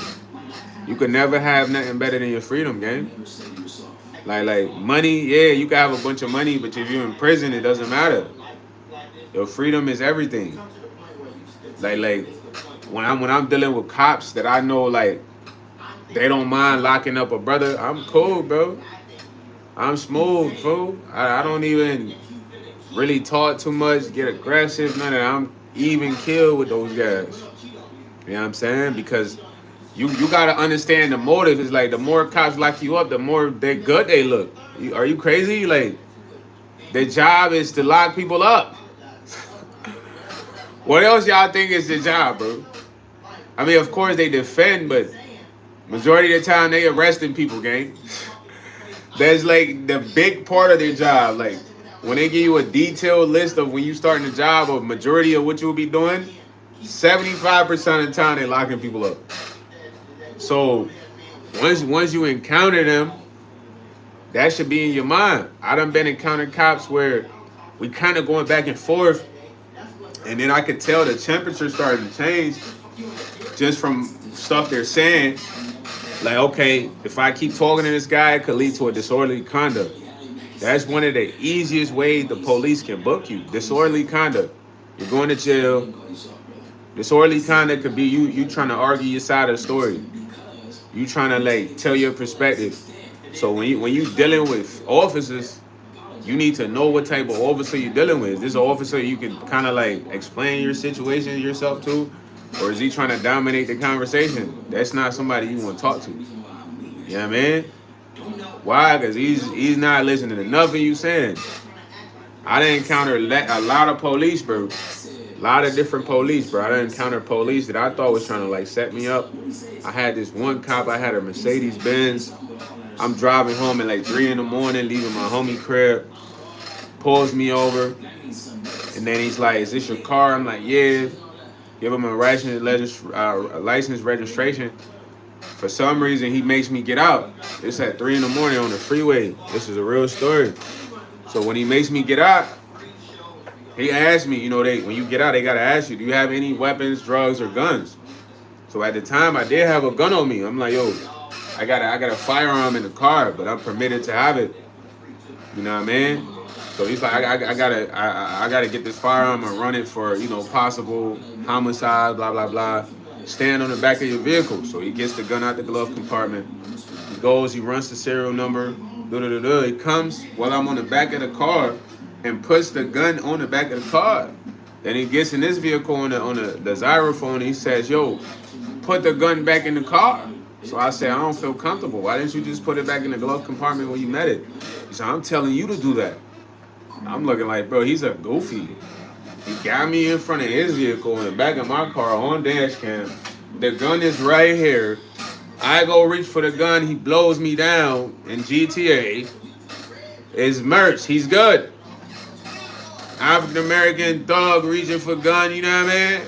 You could never have nothing better than your freedom, gang. Like money, yeah, you can have a bunch of money, but if you're in prison, it doesn't matter. Your freedom is everything. Like when I'm dealing with cops that I know, like, they don't mind locking up a brother, I'm cool, bro. I'm smooth, fool. I don't even really talk too much, get aggressive, none of that. I'm even killed with those guys. You know what I'm saying? Because you gotta understand the motive. Is like the more cops lock you up, the more good they look. Are you crazy? Like, their job is to lock people up. What else y'all think is their job, bro? I mean, of course they defend, but majority of the time they arresting people, gang. That's like the big part of their job. Like, when they give you a detailed list of when you starting the job, or majority of what you'll be doing, 75% of the time they're locking people up. So once you encounter them, That should be in your mind. I done been encountered cops where we kind of going back and forth, and then I could tell the temperature started to change just from stuff they're saying. Like, okay, if I keep talking to this guy, it could lead to a disorderly conduct. That's one of the easiest ways the police can book you. Disorderly conduct. You're going to jail. Disorderly conduct could be you trying to argue your side of the story. You trying to like tell your perspective. So when you dealing with officers, you need to know what type of officer you're dealing with. Is this an officer you can kind of like explain your situation yourself to? Or is he trying to dominate the conversation? That's not somebody you want to talk to. You know what I mean? Why? Because he's not listening to nothing you saying. I done encountered a lot of police, bro. A lot of different police, bro. I done encountered police that I thought was trying to like set me up. I had this one cop, I had a Mercedes Benz. I'm driving home at like 3 in the morning, leaving my homie crib. Pulls me over. And then he's like, is this your car? I'm like, yeah. Give him a license registration. For some reason, he makes me get out. It's at 3 in the morning on the freeway. This is a real story. So when he makes me get out, he asked me, you know, when you get out, they got to ask you, do you have any weapons, drugs, or guns? So at the time, I did have a gun on me. I'm like, yo, I got a firearm in the car, but I'm permitted to have it. You know what I mean? So he's like, I gotta get this firearm and run it for, you know, possible homicide, blah, blah, blah. Stand on the back of your vehicle. So he gets the gun out the glove compartment. He goes, he runs the serial number. He comes while I'm on the back of the car and puts the gun on the back of the car. Then he gets in this vehicle on the xylophone and he says, yo, put the gun back in the car. So I said, I don't feel comfortable. Why didn't you just put it back in the glove compartment when you met it? He said, I'm telling you to do that. I'm looking like, bro, he's a goofy. He got me in front of his vehicle in the back of my car on dash cam. The gun is right here. I go reach for the gun. He blows me down in GTA. It's merch. He's good. African-American thug reaching for gun, you know what I mean?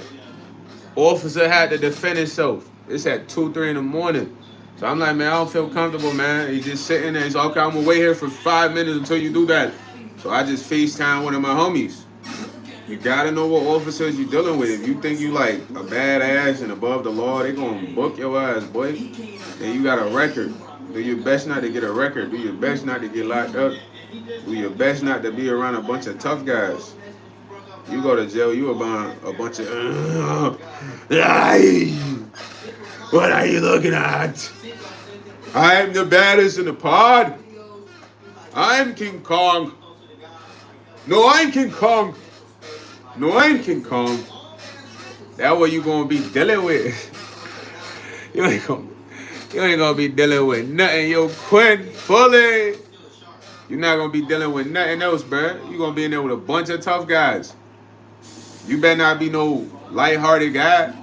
Officer had to defend himself. It's at 2, 3 in the morning. So I'm like, man, I don't feel comfortable, man. He's just sitting there. He's like, okay, I'm going to wait here for 5 minutes until you do that. So I just FaceTime one of my homies. You got to know what officers you're dealing with. If you think you like a badass and above the law, they going to book your ass, boy. And you got a record. Do your best not to get a record. Do your best not to get locked up. Do your best not to be around a bunch of tough guys. You go to jail, you around a bunch of... What are you looking at? I'm the baddest in the pod. I'm King Kong. No, I'm King Kong. No, I'm King Kong. That's what you gonna be dealing with. You ain't gonna be dealing with nothing. Yo, Quinn Fully. You're not gonna be dealing with nothing else, bro. You're gonna be in there with a bunch of tough guys. You better not be no lighthearted guy.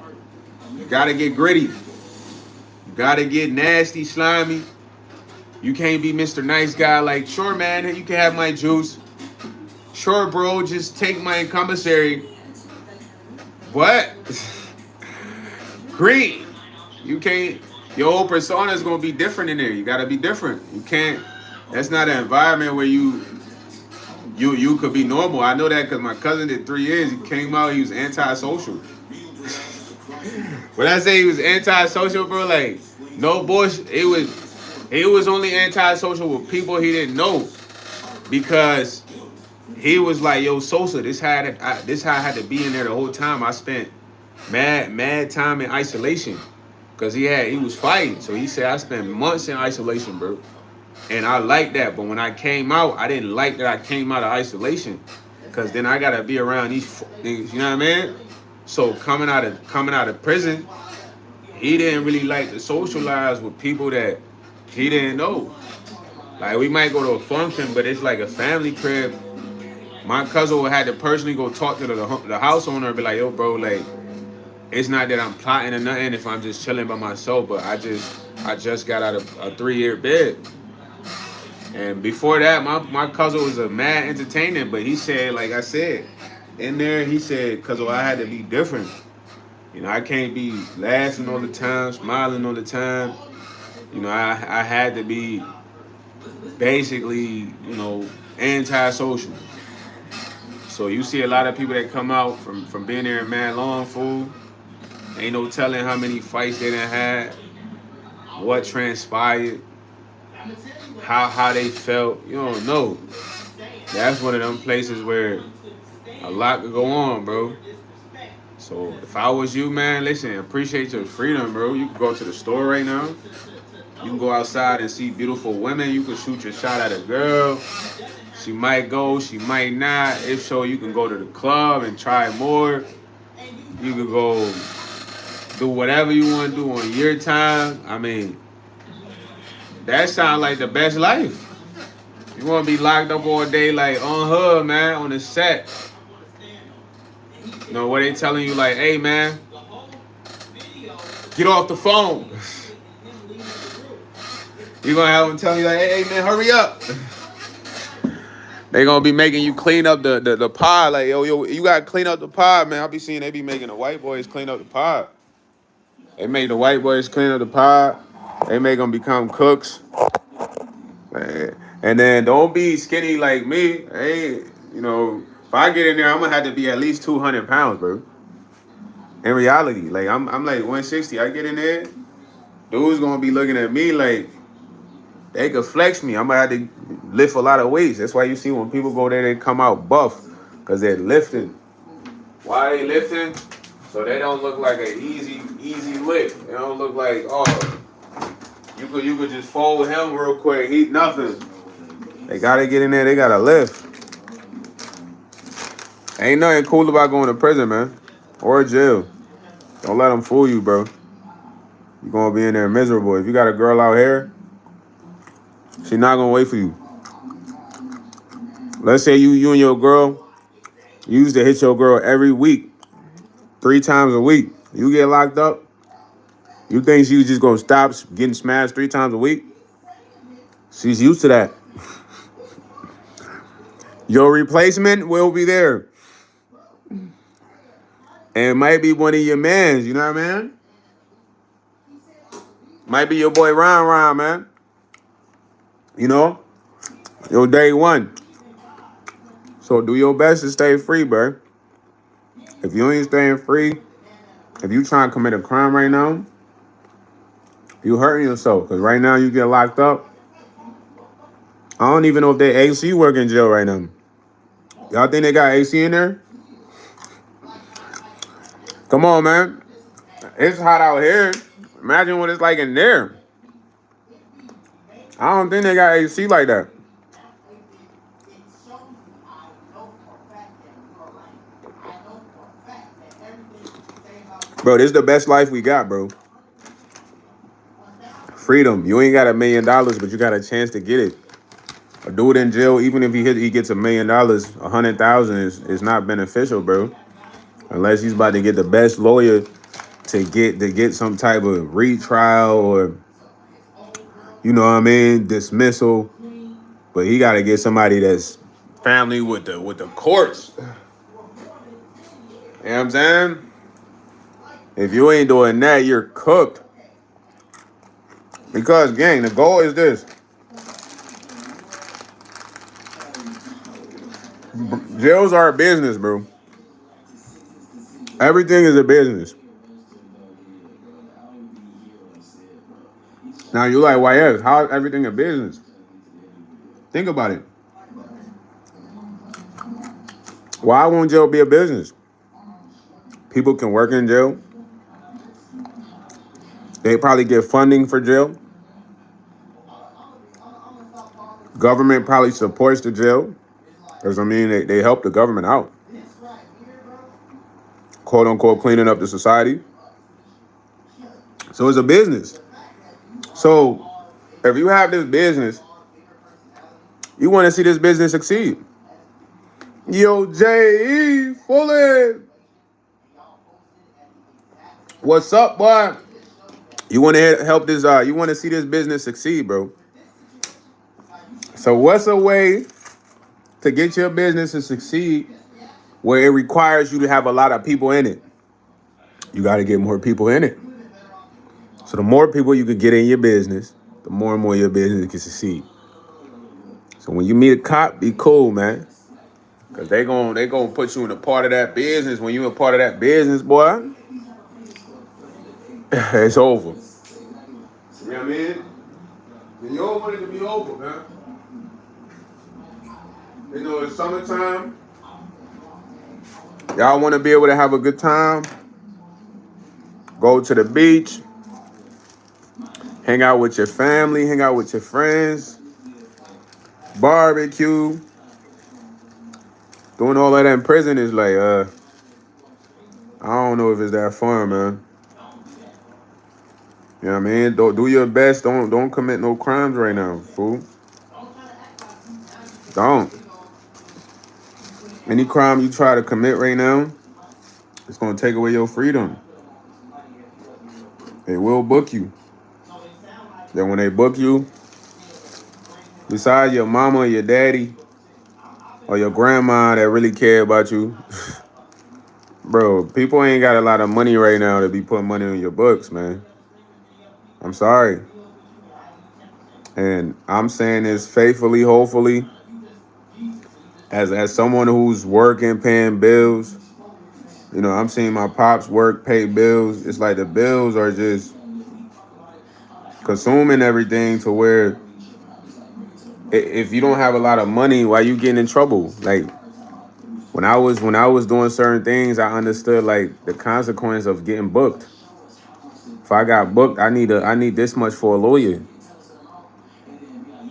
You gotta get gritty. You gotta get nasty, slimy. You can't be Mr. Nice Guy like, sure, man, you can have my juice. Sure, bro, just take my commissary. What? Green. You can't. Your whole persona is gonna be different in there. You gotta be different. You can't. That's not an environment where you could be normal. I know that because my cousin did 3 years. He came out. He was antisocial. When I say he was antisocial, bro, like no bullshit. He was only antisocial with people he didn't know because he was like, yo, Sosa, this how I had to be in there the whole time. I spent mad time in isolation because he was fighting. So he said I spent months in isolation, bro. And I like that. But when I came out, I didn't like that I came out of isolation because then I got to be around these things, you know what I mean? So coming out of prison, he didn't really like to socialize with people that he didn't know. Like, we might go to a function, but it's like a family crib. My cousin would have to personally go talk to the house owner and be like, yo, bro, like, it's not that I'm plotting or nothing if I'm just chilling by myself, but I just got out of a 3-year bed. And before that, my cousin was a mad entertainer, but he said, like I said, in there, he said, cause I had to be different. You know, I can't be laughing all the time, smiling all the time. You know, I had to be basically, antisocial. So you see a lot of people that come out from being there in mad long, fool. Ain't no telling how many fights they done had, what transpired, how they felt. You don't know. That's one of them places where a lot could go on, bro. So if I was you, man, listen, appreciate your freedom, bro. You can go to the store right now. You can go outside and see beautiful women. You can shoot your shot at a girl. She might go, she might not. If so, you can go to the club and try more. You could go do whatever you want to do on your time. I mean, that sounds like the best life. You want to be locked up all day, like on her, man, on the set. What they telling you, like, hey, man, get off the phone. You gonna have them telling you, like, hey, man, hurry up. They gonna be making you clean up the pod. Like, yo, you gotta clean up the pod, man. I be seeing they be making the white boys clean up the pod. They make the white boys clean up the pod. They make them become cooks. Man. And then don't be skinny like me. Hey, if I get in there, I'm gonna have to be at least 200 pounds, bro. In reality, like I'm like 160. I get in there, dude's gonna be looking at me like they could flex me. I'm gonna have to lift a lot of weights. That's why you see when people go there, they come out buff because they're lifting. Why they lifting? So they don't look like an easy lift. They don't look like, oh, you could just fold him real quick. He nothing. They gotta get in there. They gotta lift. Ain't nothing cool about going to prison, man, or jail. Don't let them fool you, bro. You're gonna be in there miserable. If you got a girl out here, she not gonna wait for you. Let's say you and your girl, you used to hit your girl every week, 3 times a week. You get locked up. You think she's just gonna stop getting smashed 3 times a week? She's used to that. Your replacement will be there. And it might be one of your mans, you know what I mean? Might be your boy Ron, man. Your day one. So do your best to stay free, bro. If you ain't staying free, if you trying to commit a crime right now, you hurting yourself. Because right now you get locked up. I don't even know if they AC work in jail right now. Y'all think they got AC in there? Come on, man. It's hot out here. Imagine what it's like in there. I don't think they got AC like that. Bro, this is the best life we got, bro. Freedom. You ain't got $1 million, but you got a chance to get it. A dude in jail, even if he gets $1 million, 100,000 is not beneficial, bro. Unless he's about to get the best lawyer to get some type of retrial or, you know what I mean, dismissal. But he got to get somebody that's family with the courts. You know what I'm saying? If you ain't doing that, you're cooked. Because, gang, the goal is this. Jails are a business, bro. Everything is a business. Now, you're like, YS, how is everything a business? Think about it. Why won't jail be a business? People can work in jail. They probably get funding for jail. Government probably supports the jail. Because, they help the government out. Quote, unquote, cleaning up the society. So it's a business. So if you have this business, you want to see this business succeed. Yo, J.E. Fully. What's up, boy? You want to help this, you want to see this business succeed, bro. So what's a way to get your business to succeed where it requires you to have a lot of people in it? You got to get more people in it. So the more people you can get in your business, the more and more your business can succeed. So when you meet a cop, be cool, man. Cause they gonna put you in a part of that business. When you a part of that business, boy, it's over. You know what I mean? And you don't want it to be over, man. You know, it's summertime. Y'all want to be able to have a good time. Go to the beach. Hang out with your family. Hang out with your friends. Barbecue. Doing all of that in prison is like, I don't know if it's that fun, man. You know what I mean? Don't do your best. Don't commit no crimes right now, fool. Don't. Any crime you try to commit right now, it's gonna take away your freedom. They will book you. Then when they book you, besides your mama or your daddy or your grandma that really care about you, bro, people ain't got a lot of money right now to be putting money on your books, man. I'm sorry. And I'm saying this faithfully, hopefully, as someone who's working, paying bills. You know, I'm seeing my pops work, pay bills. It's like the bills are just consuming everything to where if you don't have a lot of money, why you getting in trouble? Like when I was doing certain things, I understood like the consequence of getting booked. If I got booked, I need this much for a lawyer.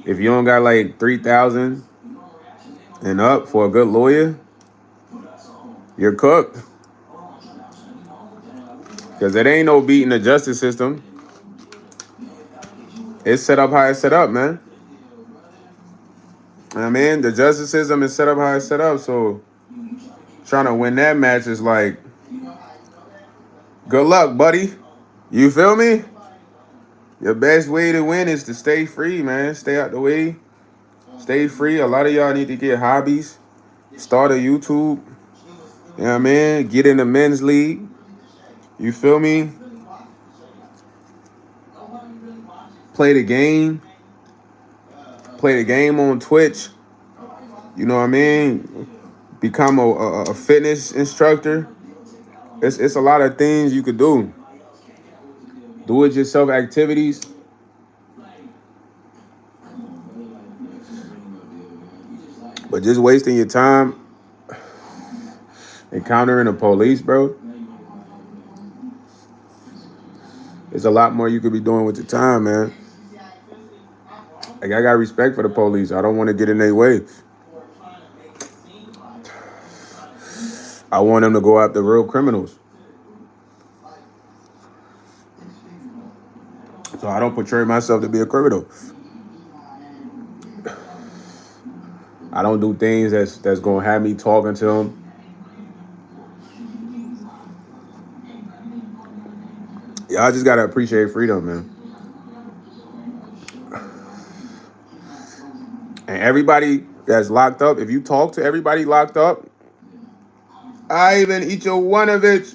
If you don't got like 3,000 and up for a good lawyer, you're cooked. Because it ain't no beating the justice system. It's set up how it's set up, man. I mean, the justice system is set up how it's set up. So trying to win that match is like, good luck, buddy. You feel me? Your best way to win is to stay free, man. Stay out the way. Stay free. A lot of y'all need to get hobbies. Start a YouTube. You know what I mean? Get in the men's league. You feel me? Play the game. Play the game on Twitch. You know what I mean? Become a fitness instructor. It's a lot of things you could do. Do it yourself activities. But just wasting your time encountering the police, bro. There's a lot more you could be doing with your time, man. Like, I got respect for the police. I don't want to get in their way. I want them to go after real criminals. So I don't portray myself to be a criminal. I don't do things that's gonna have me talking to them. Y'all just gotta appreciate freedom, man. And everybody that's locked up, if you talk to everybody locked up, Ivan Ivanovich,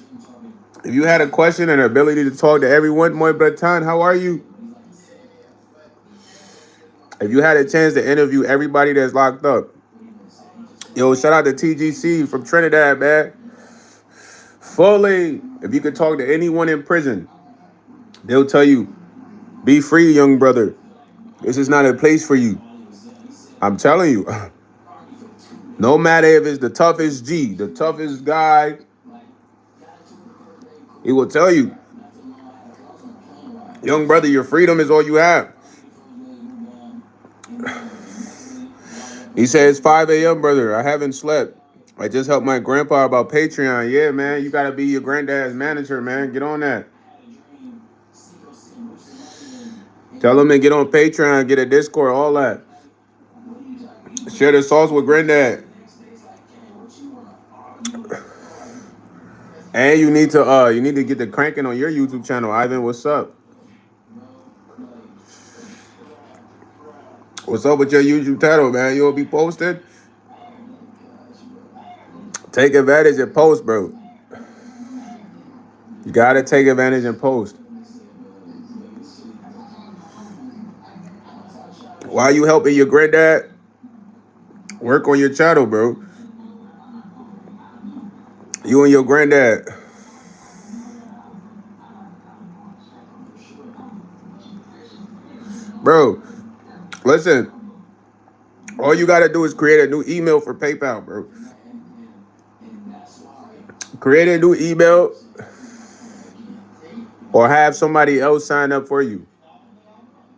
if you had a question and ability to talk to everyone, Moy Breton, how are you? If you had a chance to interview everybody that's locked up, yo, shout out to TGC from Trinidad, man. Fully, if you could talk to anyone in prison, they'll tell you, be free, young brother. This is not a place for you. I'm telling you. No matter if it's the toughest G, the toughest guy, he will tell you, young brother, your freedom is all you have. He says 5 a.m., brother. I haven't slept. I just helped my grandpa about Patreon. Yeah, man, you got to be your granddad's manager, man. Get on that. Tell him to get on Patreon, get a Discord, all that. Share the sauce with granddad. And you need to get the cranking on your YouTube channel. Ivan, what's up? What's up with your YouTube channel, man? You'll be posted. Take advantage and post, bro. You gotta take advantage and post. Why you helping your granddad? Work on your channel, bro. You and your granddad. Bro, listen. All you gotta do is create a new email for PayPal, bro. Create a new email or have somebody else sign up for you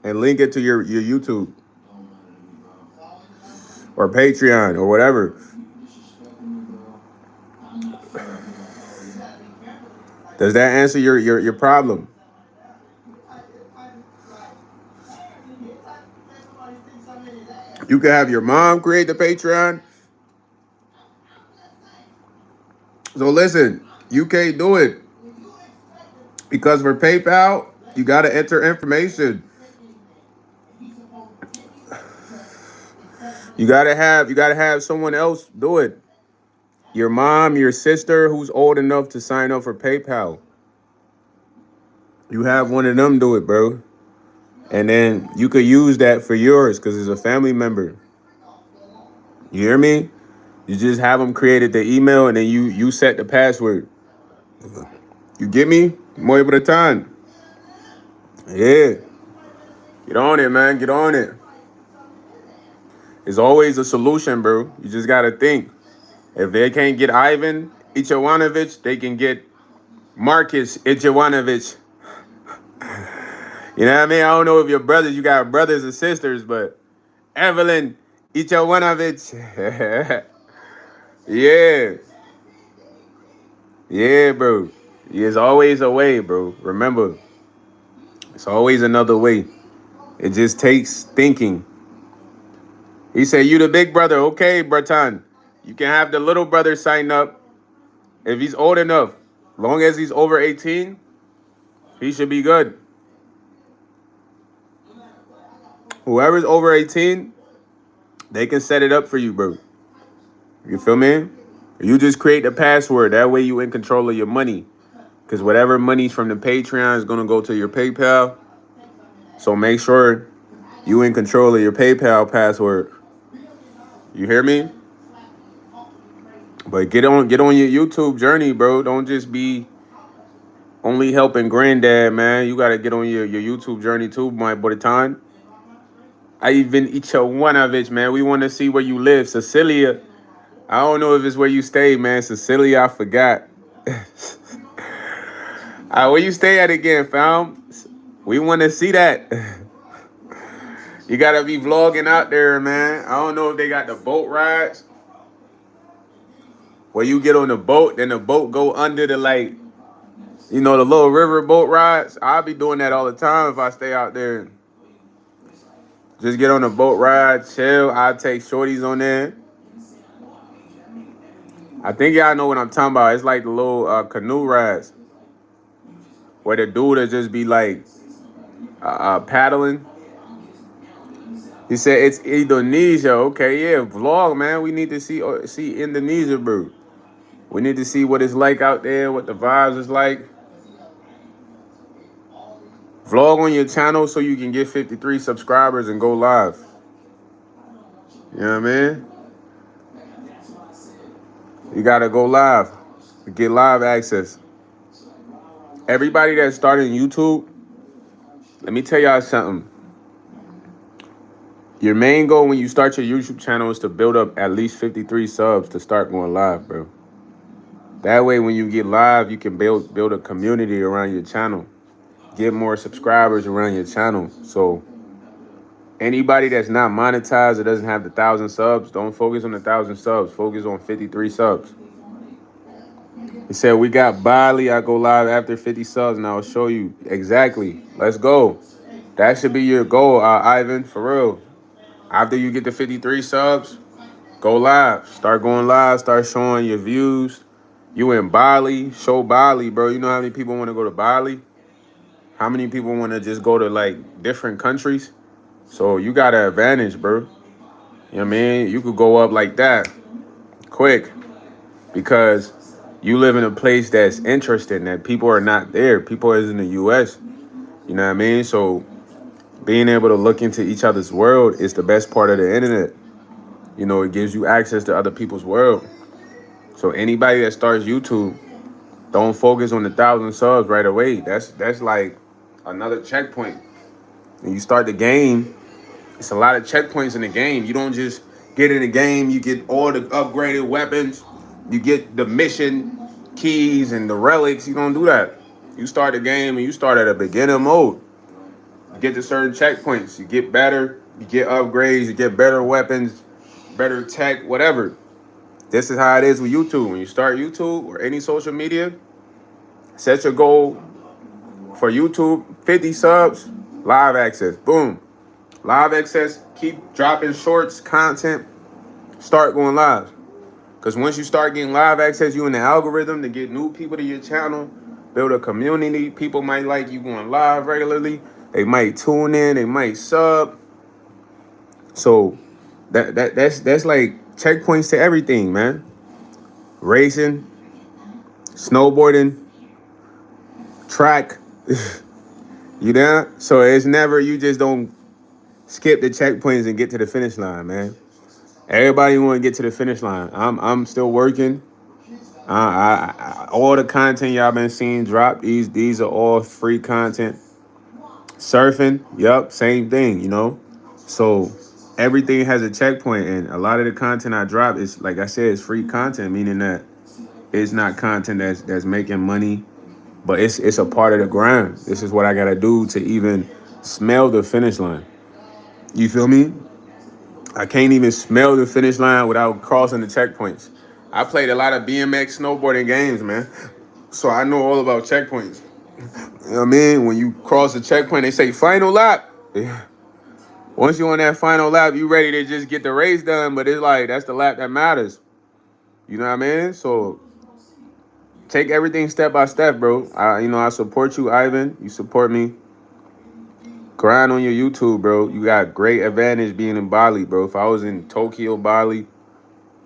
and link it to your YouTube or Patreon or whatever. Does that answer your problem? You can have your mom create the Patreon. So listen, you can't do it because for PayPal, you gotta enter information. You gotta have someone else do it. Your mom, your sister who's old enough to sign up for PayPal. You have one of them do it, bro. And then you could use that for yours because it's a family member. You hear me? You just have them created the email and then you set the password. You get me? More able to time. Yeah. Get on it, man. Get on it. There's always a solution, bro. You just gotta think. If they can't get Ivan Ichwanovich, they can get Marcus Ichwanovich. You know what I mean? I don't know if your brothers, you got brothers and sisters, but Evelyn Ichwanovich. Yeah. Yeah, bro. There's always a way, bro. Remember, it's always another way. It just takes thinking. He said, you the big brother. Okay, Bratan. You can have the little brother sign up if he's old enough. Long as he's over 18, he should be good. Whoever's over 18, they can set it up for you, bro. You feel me? You just create the password. That way you in control of your money. Because whatever money's from the Patreon is going to go to your PayPal. So make sure you in control of your PayPal password. You hear me? But get on your YouTube journey, bro. Don't just be only helping granddad, man. You got to get on your YouTube journey too, my boy. Time. I even eat your one of it, man. We want to see where you live. Cecilia. I don't know if it's where you stay, man. Cecilia, I forgot. Where you stay at again, fam? We want to see that. You got to be vlogging out there, man. I don't know if they got the boat rides. Where you get on the boat, then the boat go under the, like, you know, the little river boat rides. I'll be doing that all the time if I stay out there. Just get on the boat ride, chill. I'll take shorties on there. I think y'all know what I'm talking about. It's like the little canoe rides. Where the dude will just be like paddling. He said it's Indonesia. Okay, yeah, vlog, man. We need to see Indonesia, bro. We need to see what it's like out there, what the vibes is like. Vlog on your channel so you can get 53 subscribers and go live. You know what I mean? You gotta go live to get live access. Everybody that's starting YouTube, let me tell y'all something. Your main goal when you start your YouTube channel is to build up at least 53 subs to start going live, bro. That way, when you get live, you can build a community around your channel. Get more subscribers around your channel. So anybody that's not monetized or doesn't have the 1,000 subs, don't focus on the 1,000 subs. Focus on 53 subs. He said, we got Bali. I go live after 50 subs, and I'll show you exactly. Let's go. That should be your goal, Ivan, for real. After you get the 53 subs, go live. Start going live. Start showing your views. You in Bali. Show Bali, bro. You know how many people want to go to Bali? How many people want to just go to, like, different countries? So you got an advantage, bro. You know what I mean? You could go up like that quick because you live in a place that's interesting, that people are not there. People is in the U.S. You know what I mean? So being able to look into each other's world is the best part of the internet. You know, it gives you access to other people's world. So anybody that starts YouTube, don't focus on the 1,000 subs right away. That's like another checkpoint. When you start the game, it's a lot of checkpoints in the game. You don't just get in the game, you get all the upgraded weapons, you get the mission keys and the relics. You don't do that. You start the game and you start at a beginner mode. You get to certain checkpoints, you get better, you get upgrades, you get better weapons, better tech, whatever. This is how it is with YouTube. When you start YouTube or any social media, set your goal for YouTube, 50 subs, live access. Boom. Live access, keep dropping shorts, content, start going live. Because once you start getting live access, you in the algorithm to get new people to your channel, build a community. People might like you going live regularly. They might tune in, they might sub. So that's like checkpoints to everything, man. Racing, snowboarding, track. You there? So it's never, you just don't skip the checkpoints and get to the finish line, man. Everybody want to get to the finish line. I'm still working. All the content y'all been seeing drop. These are all free content. Surfing, yep, same thing. You know, so everything has a checkpoint, and a lot of the content I drop is, like I said, it's free content, meaning that it's not content that's making money, but it's a part of the grind. This is what I gotta do to even smell the finish line. You feel me? I can't even smell the finish line without crossing the checkpoints. I played a lot of BMX snowboarding games, man. So I know all about checkpoints. You know what I mean? When you cross the checkpoint, they say final lap. Once you're on that final lap, you ready to just get the race done. But it's like, that's the lap that matters. You know what I mean? So take everything step by step, bro. I support you, Ivan. You support me. Grind on your YouTube, bro. You got great advantage being in Bali, bro. If I was in Tokyo, Bali,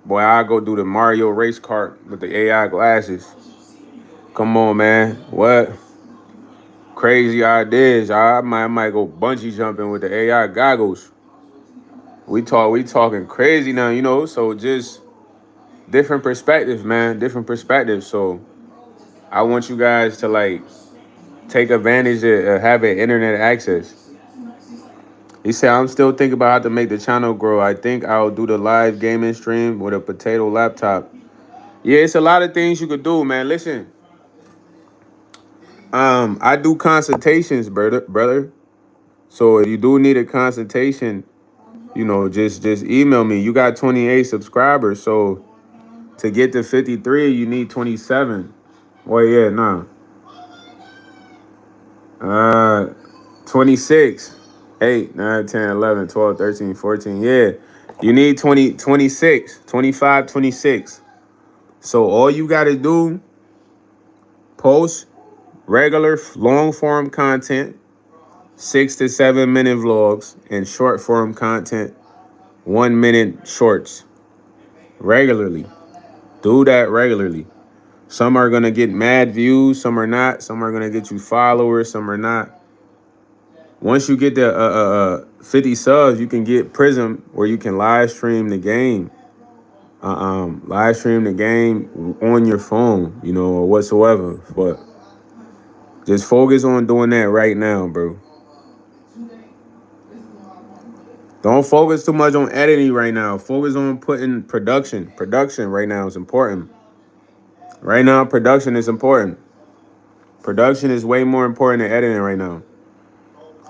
boy, I go do the Mario race kart with the AI glasses. Come on, man. What? Crazy ideas. I might go bungee jumping with the AI goggles. We talking crazy now, you know. So just different perspectives, man. Different perspectives. So I want you guys to like take advantage of having internet access. He said, I'm still thinking about how to make the channel grow. I think I'll do the live gaming stream with a potato laptop. Yeah, it's a lot of things you could do, man. Listen, I do consultations, brother. So if you do need a consultation, just email me. You got 28 subscribers, so to get to 53, you need 27. Well, yeah, no. 26, 8, 9, 10, 11, 12, 13, 14. Yeah, you need 20, 26, 25, 26. So all you got to do, post regular long form content, 6 to 7 minute vlogs, and short form content, 1 minute shorts regularly. Do that regularly. Some are going to get mad views, some are not. Some are going to get you followers, some are not. Once you get the 50 subs, you can get Prism where you can live stream the game. Live stream the game on your phone, or whatsoever. But just focus on doing that right now, bro. Don't focus too much on editing right now. Focus on putting production. Production right now is important. Right now, production is important. Production is way more important than editing right now.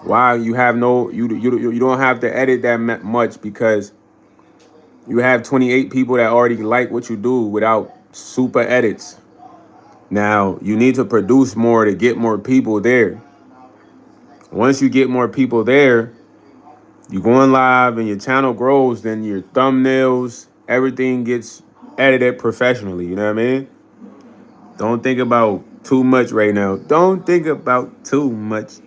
Why? You don't have to edit that much because you have 28 people that already like what you do without super edits. Now, you need to produce more to get more people there. Once you get more people there, you going live and your channel grows, then your thumbnails, everything gets edited professionally. You know what I mean? Don't think about too much right now. Don't think about too much.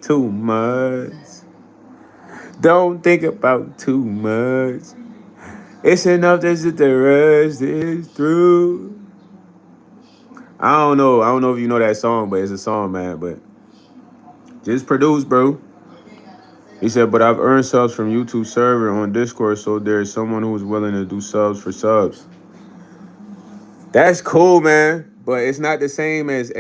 Don't think about too much. It's enough that the rest is through. I don't know. I don't know if you know that song, but it's a song, man. But just produce, bro. He said, but I've earned subs from YouTube server on Discord, so there's someone who's willing to do subs for subs. That's cool, man. But it's not the same as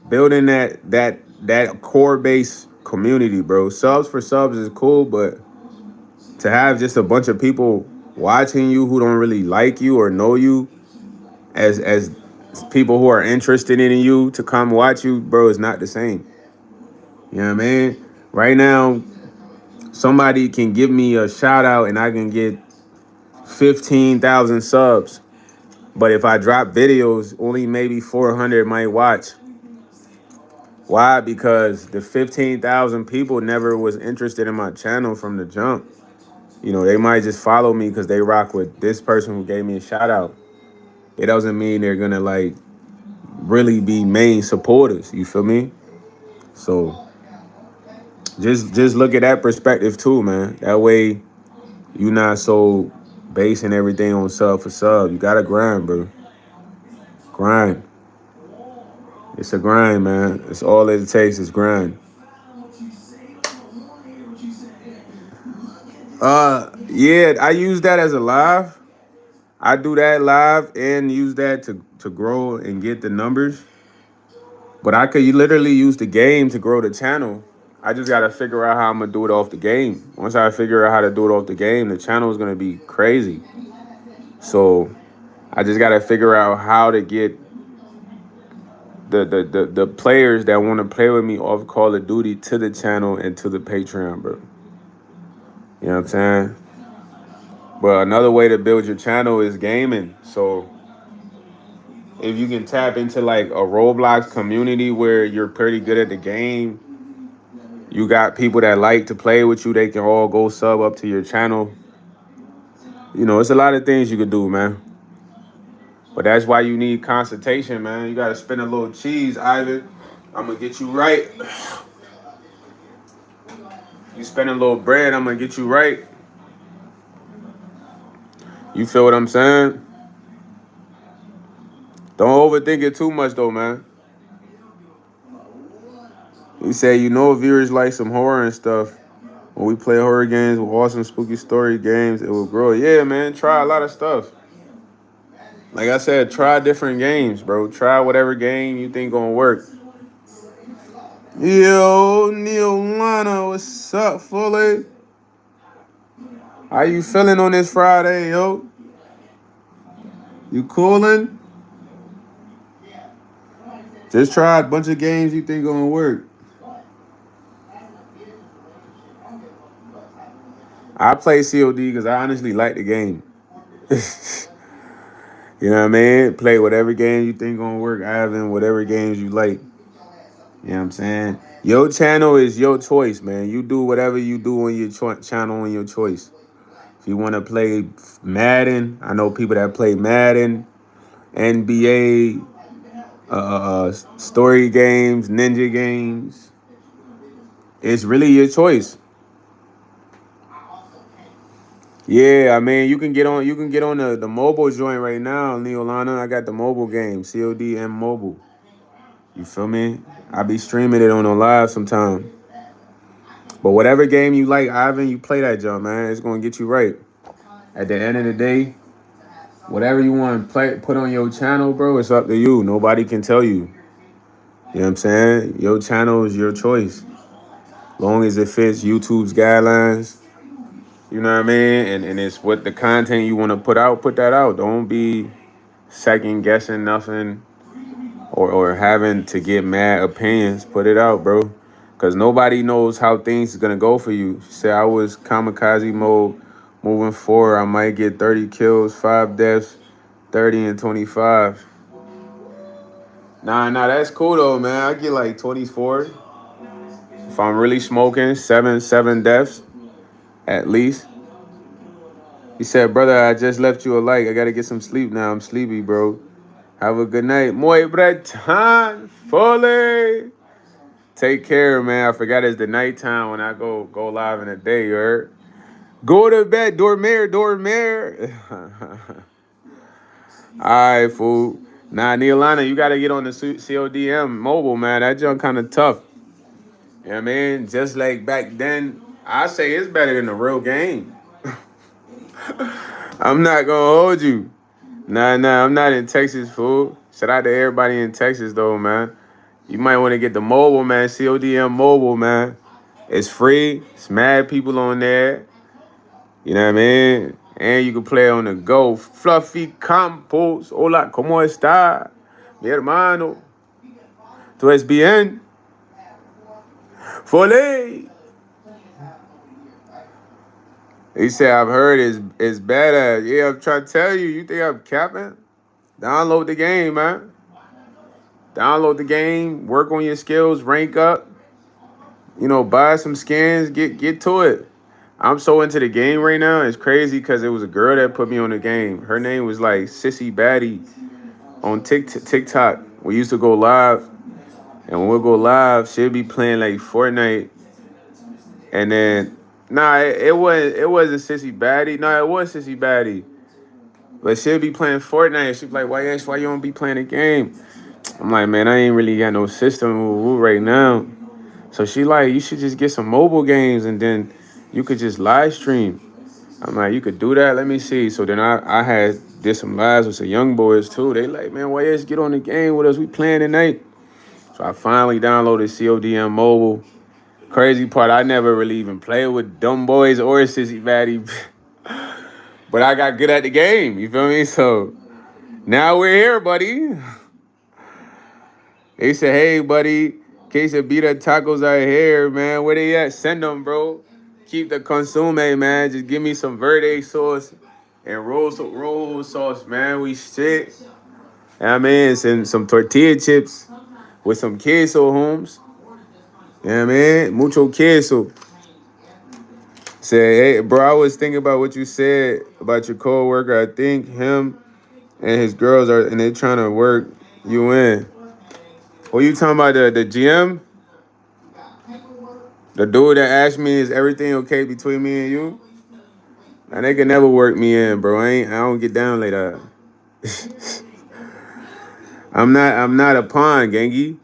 building that core base community, bro. Subs for subs is cool, but to have just a bunch of people watching you who don't really like you or know you as people who are interested in you to come watch you, bro, is not the same. You know what I mean? Right now, somebody can give me a shout out and I can get 15,000 subs. But if I drop videos, only maybe 400 might watch. Why? Because the 15,000 people never was interested in my channel from the jump. You know, they might just follow me because they rock with this person who gave me a shout out. It doesn't mean they're gonna like really be main supporters. You feel me? So just look at that perspective too, man. That way you not so basing everything on sub for sub. You gotta grind, bro. Grind. It's a grind, man. It's all it takes is grind. Yeah, I use that as a live. I do that live and use that to grow and get the numbers. But I could literally use the game to grow the channel. I just gotta figure out how I'm gonna do it off the game. Once I figure out how to do it off the game, the channel is gonna be crazy. So I just gotta figure out how to get the players that want to play with me off Call of Duty to the channel and to the Patreon, bro. You know what I'm saying? But another way to build your channel is gaming. So if you can tap into like a Roblox community where you're pretty good at the game, you got people that like to play with you, they can all go sub up to your channel. You know, it's a lot of things you could do, man. But that's why you need consultation, man. You got to spend a little cheese, Ivan. I'm going to get you right. You spend a little bread, I'm going to get you right. You feel what I'm saying? Don't overthink it too much, though, man. You say, you know, viewers like some horror and stuff. When we play horror games with awesome spooky story games, it will grow. Yeah, man, try a lot of stuff. Like I said, try different games, bro. Try whatever game you think gonna work. Yo, Neil Lana, what's up, Fully? How you feeling on this Friday, yo? You coolin'? Just try a bunch of games you think gonna work. I play COD because I honestly like the game. You know what I mean? Play whatever game you think gonna work, Ivan, whatever games you like. You know what I'm saying? Your channel is your choice, man. You do whatever you do on your channel on your choice. If you want to play Madden, I know people that play Madden, NBA, story games, ninja games. It's really your choice. Yeah, I mean, you can get on the mobile joint right now, Neolana. I got the mobile game, COD and mobile. You feel me? I be streaming it on a live sometime. But whatever game you like, Ivan, you play that jump, man. It's gonna get you right. At the end of the day, whatever you want to play, put on your channel, bro, it's up to you. Nobody can tell you. You know what I'm saying? Your channel is your choice. Long as it fits YouTube's guidelines. You know what I mean? And it's what the content you want to put out, put that out. Don't be second guessing nothing or having to get mad opinions. Put it out, bro. Because nobody knows how things are going to go for you. She said, I was kamikaze mode moving forward. I might get 30 kills, 5 deaths, 30 and 25. Nah, that's cool, though, man. I get like 24. If I'm really smoking, seven deaths at least. He said, brother, I just left you a like. I got to get some sleep now. I'm sleepy, bro. Have a good night. Muy bretan, fully. Take care, man. I forgot it's the nighttime when I go live in the day, you heard? Go to bed, dormir. All right, fool. Nah, Neilana, you got to get on the CODM mobile, man. That junk kind of tough. You know what I mean? Just like back then, I say it's better than the real game. I'm not gonna hold you. Nah, I'm not in Texas, fool. Shout out to everybody in Texas, though, man. You might want to get the mobile, man. CODM mobile, man. It's free. It's mad people on there. You know what I mean? And you can play on the go. Fluffy Campos. Hola, ¿cómo está? Mi hermano. ¿Tú es bien? Foley. He said, I've heard it's better. Yeah, I'm trying to tell you. You think I'm capping? Download the game, man. Download the game. Work on your skills. Rank up. Buy some skins. Get to it. I'm so into the game right now. It's crazy because it was a girl that put me on the game. Her name was like Sissy Batty on TikTok. We used to go live. And when we go live, she'll be playing like Fortnite. And then, it wasn't Sissy Batty. No, it was Sissy Batty. But she'll be playing Fortnite. She'll be like, why you don't be playing the game? I'm like, man, I ain't really got no system right now. So she like, you should just get some mobile games and then you could just live stream. I'm like, you could do that? Let me see. So then I did some lives with some young boys too. They like, man, YS, get on the game with us. We playing tonight. So I finally downloaded CODM mobile. Crazy part, I never really even played with dumb boys or Sissy Batty. But I got good at the game. You feel me? So now we're here, buddy. They said, hey, buddy, quesadilla tacos are here, man. Where they at? Send them, bro. Keep the consume, man. Just give me some verde sauce and roll sauce, man. We shit. I mean, and some tortilla chips with some queso, Holmes. Yeah, man. Mucho queso. Say, hey, bro, I was thinking about what you said about your coworker. I think him and his girls and they trying to work you in. What you talking about, the GM? The dude that asked me, is everything okay between me and you? And they can never work me in, bro. I don't get down like that. I'm not a pawn, gangy.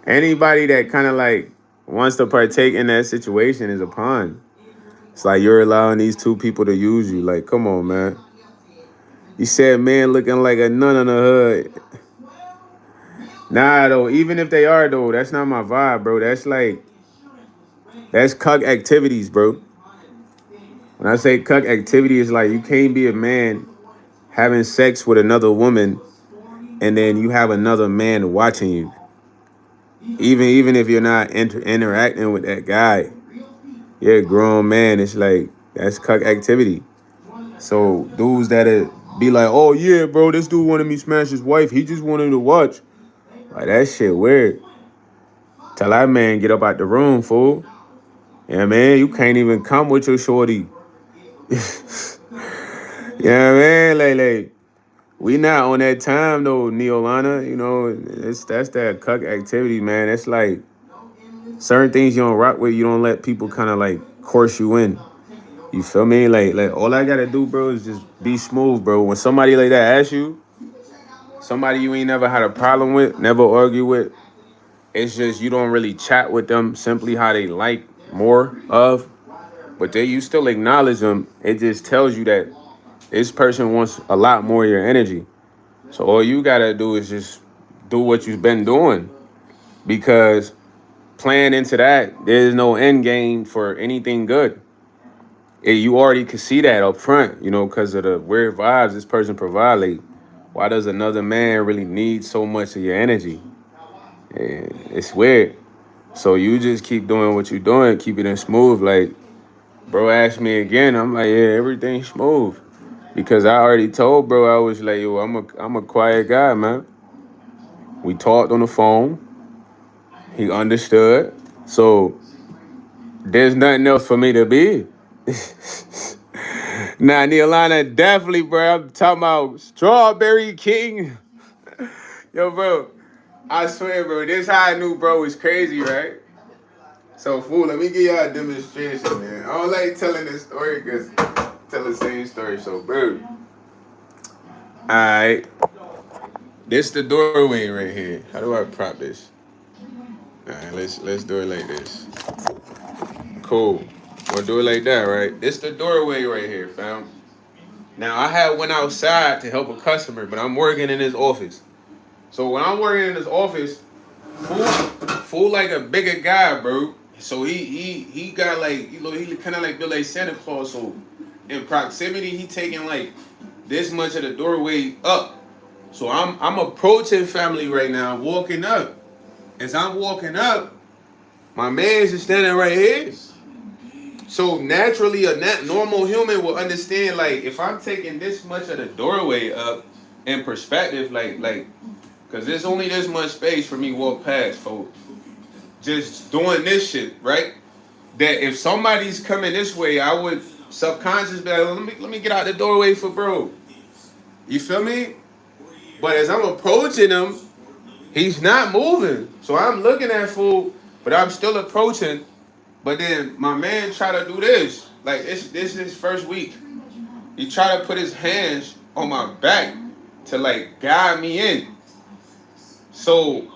Anybody that kind of like wants to partake in that situation is a pawn. It's like you're allowing these two people to use you. Like, come on, man. You said man looking like a nun in the hood. Nah, though, even if they are, though, that's not my vibe, bro. That's cuck activities, bro. When I say cuck activity, it's like you can't be a man having sex with another woman and then you have another man watching you. Even if you're not interacting with that guy, you're a grown man. It's like, that's cuck activity. So dudes that'll be like, oh, yeah, bro, this dude wanted me to smash his wife. He just wanted to watch. Like, that shit weird. Tell that man get up out the room, fool. Yeah, man, you can't even come with your shorty. Yeah, man, like we not on that time though, Neolana. That's that cuck activity, man. It's like certain things you don't rock with, you don't let people kind of like course you in. You feel me? Like all I gotta do, bro, is just be smooth, bro. When somebody like that asks you, somebody you ain't never had a problem with, never argue with, it's just you don't really chat with them simply how they like more of, but you still acknowledge them. It just tells you that this person wants a lot more of your energy. So all you gotta do is just do what you've been doing, because playing into that, there's no end game for anything good. You already could see that up front, because of the weird vibes this person provides. Like, why does another man really need so much of your energy? It's weird. So you just keep doing what you're doing, keep it in smooth. Like, bro asked me again, I'm like, yeah, everything's smooth. Because I already told bro, I was like, yo, I'm a quiet guy, man. We talked on the phone. He understood. So there's nothing else for me to be. Nah, Neolana, definitely, bro. I'm talking about Strawberry King. Yo, bro, I swear, bro, this how I knew bro was crazy, right? So, fool, let me give y'all a demonstration, man. I don't like telling this story because I tell the same story. So, bro, all right, this the doorway right here. How do I prop this? All right, let's do it like this. Cool. We'll do it like that, right? This the doorway right here, fam. Now I had went outside to help a customer, but I'm working in his office. So when I'm working in his office, fool, fool like a bigger guy, bro. So he got like he kind of like built like Santa Claus. So in proximity, he taking like this much of the doorway up. So I'm approaching family right now, walking up. As I'm walking up, my man's just standing right here. So naturally, a normal human will understand like if I'm taking this much of the doorway up in perspective, because there's only this much space for me to walk past, folks. Just doing this shit, right? That if somebody's coming this way, I would subconsciously be like, let me get out the doorway for bro. You feel me? But as I'm approaching him, he's not moving. So I'm looking at fool, but I'm still approaching. But then my man try to do this. Like this is his first week. He try to put his hands on my back to like guide me in. So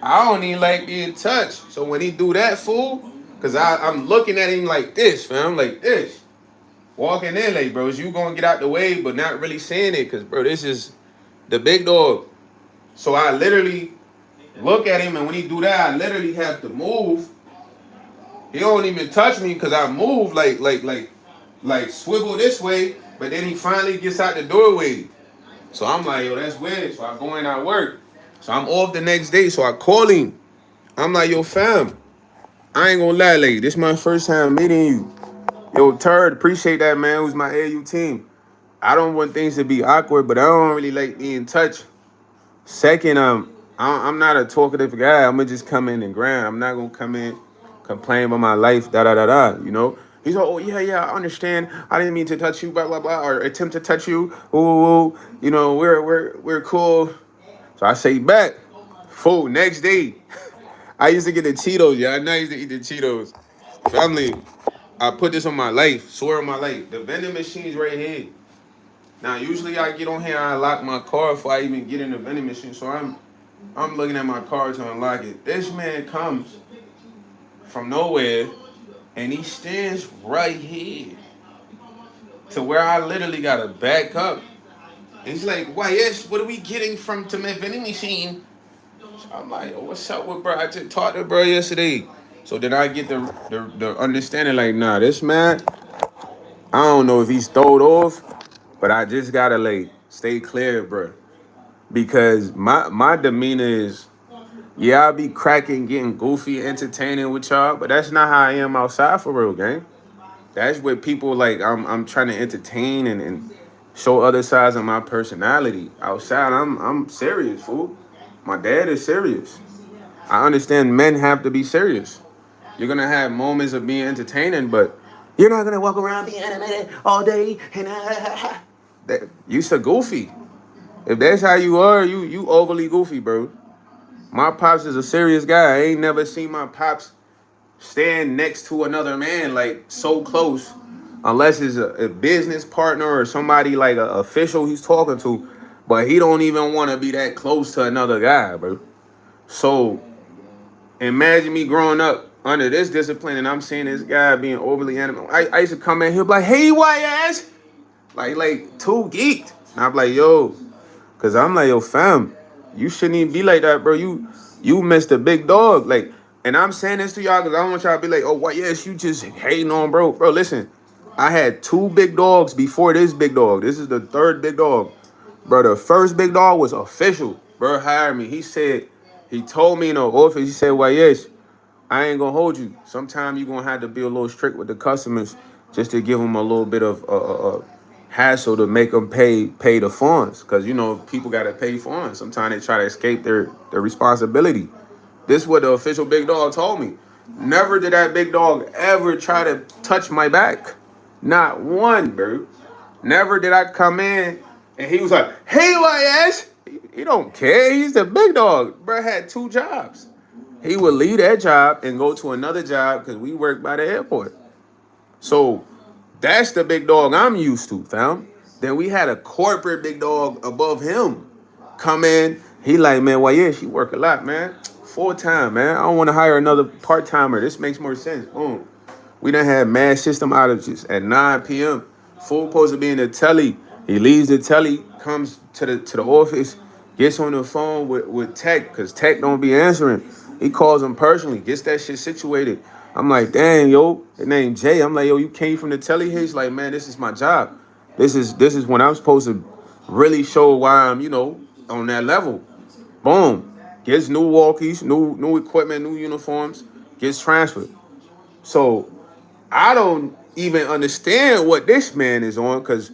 I don't even like being touched. So when he do that, fool, cause I'm looking at him like this, fam, like this. Walking in like, bro, you gonna get out the way, but not really saying it, cause bro, this is the big dog. So I literally look at him, and when he do that, I literally have to move. He don't even touch me because I move like swivel this way, but then he finally gets out the doorway. So I'm like, yo, that's weird. So I go in, I work. So I'm off the next day. So I call him. I'm like, yo, fam, I ain't gonna lie, like, this my first time meeting you. Yo, Turd, appreciate that, man. Who's my AU team. I don't want things to be awkward, but I don't really like being touched. Second, I'm not a talkative guy. I'm gonna just come in and grind. I'm not gonna come in, complain about my life, da da da da. You know. He's like, oh yeah, I understand. I didn't mean to touch you, blah blah blah, or attempt to touch you. Ooh, you know, we're cool. So I say back, fool. Next day, I used to get the Cheetos. Yeah, I know I used to eat the Cheetos. Family, I put this on my life. Swear on my life. The vending machine's right here. Now, usually I get on here, I lock my car before I even get in the vending machine. So I'm looking at my car to unlock it. This man comes from nowhere and he stands right here to where I literally gotta back up. And he's like, why yes, what are we getting from to my vending machine? So I'm like, oh, what's up with bro? I just talked to bro yesterday. So then I get the understanding like, nah, this man, I don't know if he's throwed off, but I just gotta like stay clear, bro. Because my demeanor is, yeah, I'll be cracking, getting goofy, entertaining with y'all, but that's not how I am outside for real, gang. That's what people like. I'm trying to entertain and show other sides of my personality. Outside, I'm serious, fool. My dad is serious. I understand men have to be serious. You're gonna have moments of being entertaining, but you're not gonna walk around being animated all day and that you so goofy. If that's how you are, you overly goofy, bro. My pops is a serious guy. I ain't never seen my pops stand next to another man like so close, unless it's a business partner or somebody like an official he's talking to. But he don't even want to be that close to another guy, bro. So imagine me growing up under this discipline and I'm seeing this guy being overly animal. I used to come in here be like, hey, YS, like too geeked. And I'm like, yo, cause I'm like, yo, fam, you shouldn't even be like that, bro. You missed a big dog. Like, and I'm saying this to y'all because I don't want y'all to be like, oh, what? Yes, you just hating on, bro. Bro, listen, I had two big dogs before this big dog. This is the third big dog. Bro, the first big dog was official. Bro hired me. He told me in the office, he said, well, yes, I ain't gonna hold you. Sometimes you're gonna have to be a little strict with the customers just to give them a little bit of hassle to make them pay the funds, because you know people gotta pay funds. Sometimes they try to escape their responsibility. This is what the official big dog told me. Never did that big dog ever try to touch my back. Not one, bro. Never did I come in and he was like, hey, YS. He don't care. He's the big dog. Bro had two jobs. He would leave that job and go to another job because we work by the airport. So that's the big dog I'm used to, fam. Then we had a corporate big dog above him come in. He like, man, well, yeah, she work a lot, man. full time, man. I don't want to hire another part timer. This makes more sense. Boom. We done had mass system outages at 9 p.m. Fool supposed to be in the telly. He leaves the telly, comes to the office, gets on the phone with Tech, because Tech don't be answering. He calls him personally, gets that shit situated. I'm like, dang, yo, his name Jay. I'm like, yo, you came from the telly here? He's like, man, this is my job. This is when I'm supposed to really show why I'm, on that level. Boom. Gets new walkies, new equipment, new uniforms, gets transferred. So I don't even understand what this man is on, because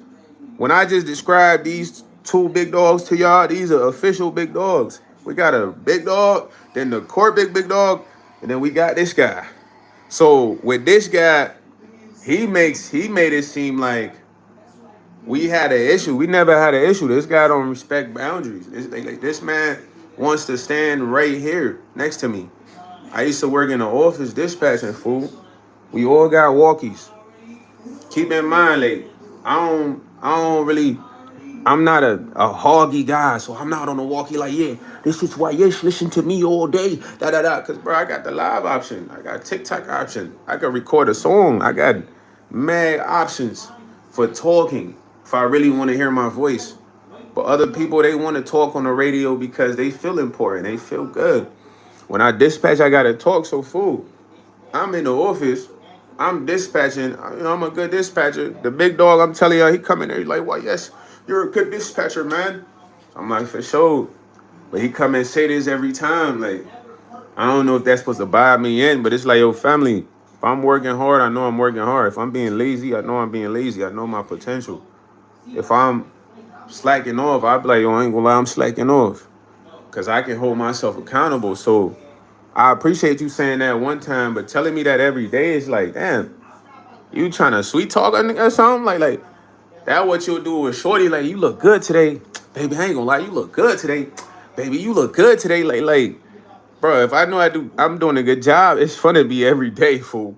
when I just described these two big dogs to y'all, these are official big dogs. We got a big dog, then the court big dog, and then we got this guy. So with this guy, he made it seem like we had an issue. We never had an issue. This guy don't respect boundaries. This man wants to stand right here next to me. I used to work in the office dispatching, fool. We all got walkies. Keep in mind, like, I don't really, I'm not a hoggy guy, so I'm not on the walkie like, yeah, this is why yes, listen to me all day, da. Cause bro, I got the live option, I got TikTok option, I can record a song, I got mad options for talking if I really want to hear my voice. But other people, they want to talk on the radio because they feel important, they feel good. When I dispatch, I gotta talk. So fool, I'm in the office. I'm dispatching. I'm a good dispatcher. The big dog, I'm telling you, he come in there. He's like, "Well, yes, you're a good dispatcher, man." I'm like, for sure. But he come and say this every time. Like, I don't know if that's supposed to buy me in, but it's like, yo, family. If I'm working hard, I know I'm working hard. If I'm being lazy, I know I'm being lazy. I know my potential. If I'm slacking off, I be like, yo, I ain't gonna lie, I'm slacking off, cause I can hold myself accountable. So I appreciate you saying that one time, but telling me that every day is like, damn, you trying to sweet talk or something? Like that what you'll do with Shorty, like, you look good today. Baby, I ain't gonna lie, you look good today. Baby, you look good today. Like, bro, if I know I'm doing a good job, it's fun to be every day, fool.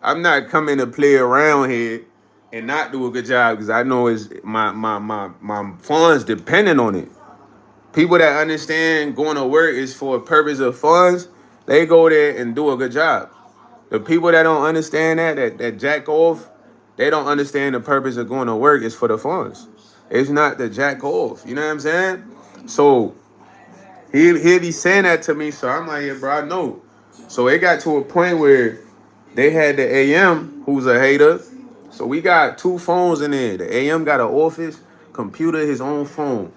I'm not coming to play around here and not do a good job because I know it's my funds depending on it. People that understand going to work is for a purpose of funds, they go there and do a good job. The people that don't understand that jack off, they don't understand the purpose of going to work is for the funds. It's not the jack off. You know what I'm saying? So he'll be saying that to me. So I'm like, yeah, bro, I know. So it got to a point where they had the AM, who's a hater. So we got two phones in there. The AM got an office computer, his own phone.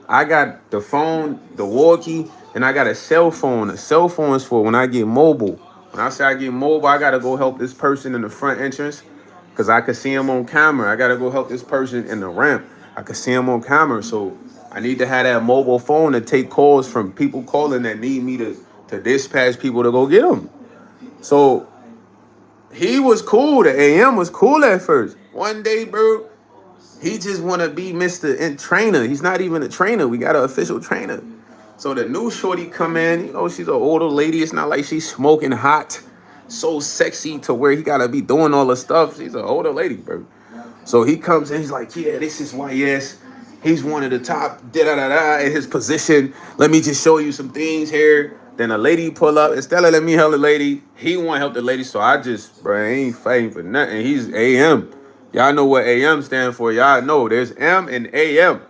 I got the phone, the walkie, and I got a cell phone. A cell phone is for when I get mobile. When I say I get mobile, I gotta go help this person in the front entrance because I could see him on camera. I gotta go help this person in the ramp. I could see him on camera. So I need to have that mobile phone to take calls from people calling that need me to dispatch people to go get them. So he was cool. The AM was cool at first. One day, bro, he just want to be Mr. Trainer. He's not even a trainer. We got an official trainer. So the new shorty come in, she's an older lady. It's not like she's smoking hot, so sexy to where he got to be doing all the stuff. She's an older lady, bro. So he comes in, he's like, yeah, this is YS. He's one of the top da-da-da-da in his position. Let me just show you some things here. Then a lady pull up. Instead of let me help the lady, he want to help the lady. So I just, bro, I ain't fighting for nothing. He's AM. Y'all know what AM stand for. Y'all know there's M and AM.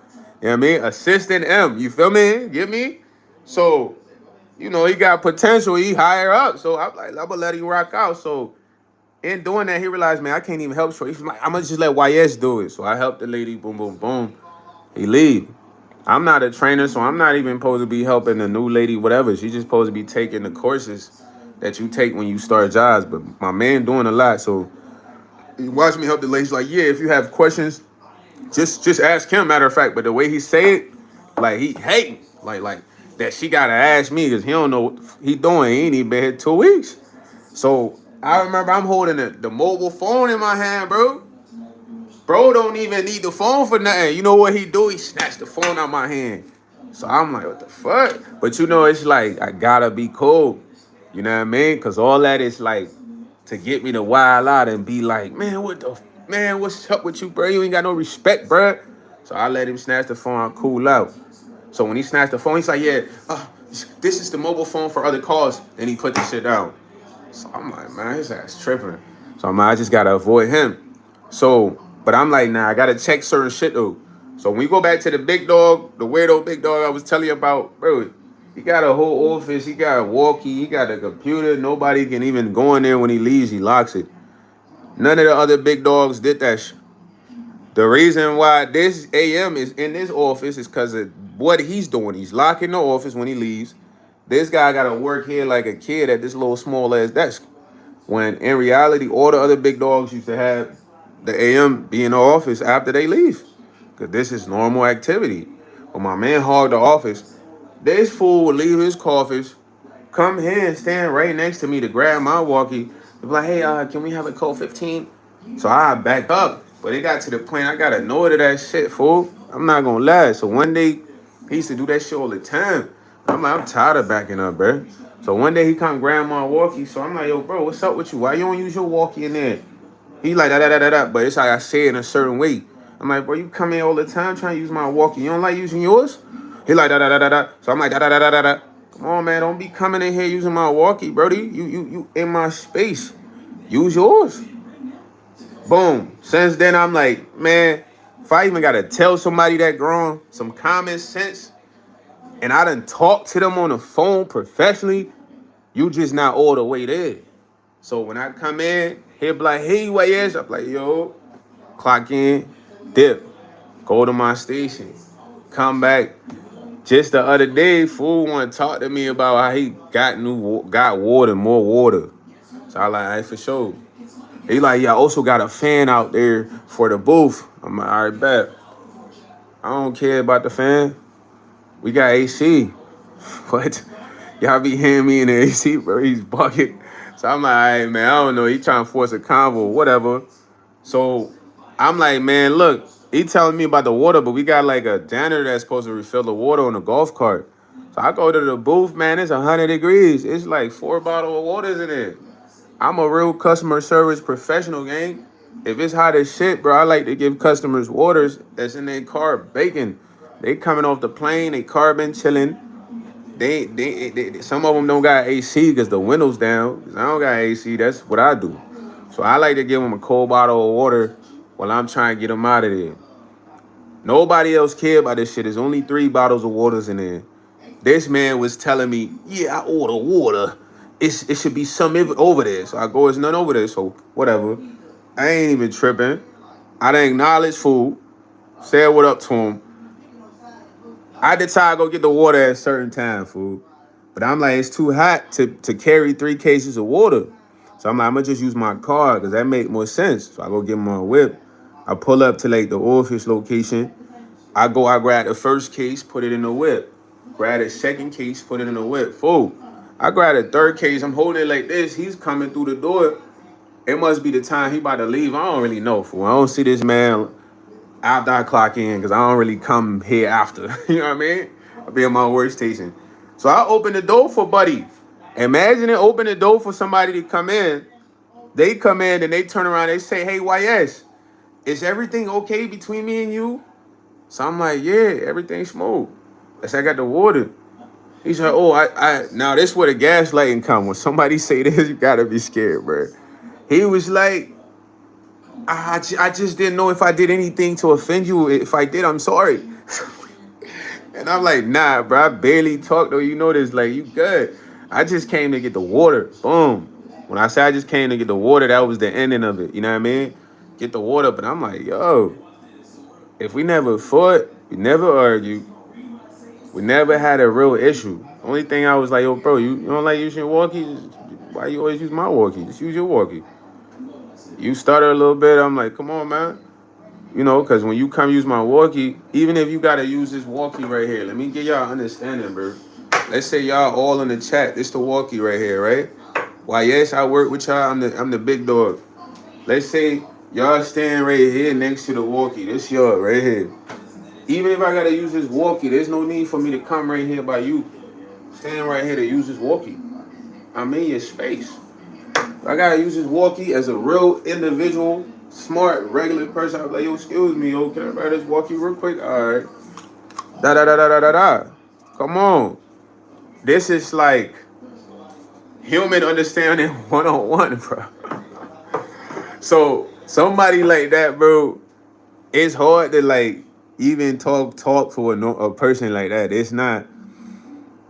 You know what I mean? Assistant M. You feel me? Get me? So, he got potential. He higher up. So I'm like, I'm going to let him rock out. So in doing that, he realized, man, I can't even help Shorty. He's like, I'm going to just let YS do it. So I helped the lady. Boom, boom, boom. He leave. I'm not a trainer, so I'm not even supposed to be helping the new lady, whatever. She's just supposed to be taking the courses that you take when you start jobs. But my man doing a lot. So he watched me help the lady. He's like, yeah, if you have questions, just ask him, matter of fact. But the way he say it, like he hate, like that she gotta ask me because he don't know what he doing. He ain't even been here 2 weeks. So I remember I'm holding the mobile phone in my hand, bro. Bro don't even need the phone for nothing. You know what he do? He snatched the phone out my hand. So I'm like, what the fuck? But it's like, I gotta be cool. You know what I mean? Because all that is like to get me to wild out and be like, man, what's up with you, bro? You ain't got no respect, bro. So I let him snatch the phone and cool out. So when he snatched the phone, he's like, yeah, This is the mobile phone for other calls. And he put the shit down. So I'm like, man, his ass tripping. So I'm like, I just gotta avoid him. So, but I'm like, nah, I gotta check certain shit though. So when we go back to the big dog, the weirdo big dog I was telling you about, bro, he got a whole office, he got a walkie, he got a computer. Nobody can even go in there when he leaves, he locks it. None of the other big dogs did that shit. The reason why this AM is in this office is because of what he's doing. He's locking the office when he leaves. This guy got to work here like a kid at this little small ass desk. When in reality, all the other big dogs used to have the AM be in the office after they leave. Because this is normal activity. When my man hogged the office, this fool would leave his office, come here and stand right next to me to grab my walkie. Be like, hey, can we have a code 15? So I back up. But it got to the point I got annoyed of that shit, fool. I'm not gonna lie. So one day, he used to do that shit all the time. I'm like, I'm tired of backing up, bro. So one day he come grab my walkie. So I'm like, yo, bro, what's up with you? Why you don't use your walkie in there? He like da. But it's like I say it in a certain way. I'm like, bro, you come in all the time trying to use my walkie. You don't like using yours? He like da. So I'm like da. Come on, man, don't be coming in here using my walkie, brody. You in my space. Use yours. Boom. Since then, I'm like, man, if I even gotta tell somebody that grown some common sense, and I done talk to them on the phone professionally, you just not all the way there. So when I come in, he'll be like, hey, what is? I'm like, yo, clock in, dip, go to my station, come back. Just the other day, fool want to talk to me about how he got water, more water. So I like, all right, for sure. He like, yeah, I also got a fan out there for the booth. I'm like, all right, bet. I don't care about the fan. We got AC. But y'all be hearing me in the AC, bro. He's bucket. So I'm like, all right, man, I don't know. He trying to force a convo, whatever. So I'm like, man, look, he telling me about the water, but we got like a janitor that's supposed to refill the water on the golf cart. So I go to the booth, man, it's 100 degrees. It's like 4 bottles of water in there. I'm a real customer service professional, gang. If it's hot as shit, bro, I like to give customers waters that's in their car baking. They coming off the plane, they car been chilling. They some of them don't got AC because the windows down. 'Cause I don't got AC. That's what I do. So I like to give them a cold bottle of water while I'm trying to get them out of there. Nobody else care about this shit. There's only 3 bottles of waters in there. This man was telling me, yeah, I order water. It should be some over there. So I go, it's none over there. So whatever. I ain't even tripping. I done acknowledge food. Said what up to him. I decide to go get the water at a certain time, fool. But I'm like, it's too hot to carry 3 cases of water. So I'm like, I'm gonna just use my car because that make more sense. So I go get my whip. I pull up to like the office location. I grab the first case, put it in the whip. Grab the second case, put it in the whip. Fool. I grab the third case. I'm holding it like this. He's coming through the door. It must be the time he about to leave. I don't really know, fool. I don't see this man after I clock in because I don't really come here after. You know what I mean? I'll be at my workstation. So I open the door for Buddy. Imagine it open the door for somebody to come in. They come in and they turn around. They say, hey, YS, is everything okay between me and you? So I'm like, yeah, everything's smooth. I said, I got the water. He said, oh, I now this where the gaslighting come. When somebody say this, you gotta be scared, bro. He was like, I just didn't know if I did anything to offend you. If I did, I'm sorry. And I'm like, nah, bro, I barely talk though. You know this, like, you good. I just came to get the water. Boom. When I say I just came to get the water, that was the ending of it. You know what I mean? Get the water. But I'm like, yo, if we never fought, we never argued, we never had a real issue. Only thing I was like, yo, bro, you don't like using your walkie? Why you always use my walkie? Just use your walkie. You stutter a little bit. I'm like, come on, man. You know, because when you come use my walkie, even if you got to use this walkie right here, let me get y'all understanding, bro. Let's say y'all all in the chat. This the walkie right here, right? Why, yes, I work with y'all. I'm the big dog. Let's say y'all stand right here next to the walkie. This y'all right here. Even if I got to use this walkie, there's no need for me to come right here by you. Stand right here to use this walkie. I'm in your space. I gotta use this walkie as a real individual, smart, regular person. I'm like, yo, excuse me, yo, can I buy this walkie real quick? All right. Da. Come on. This is like human understanding 101, bro. So somebody like that, bro, it's hard to like even talk to a person like that. It's not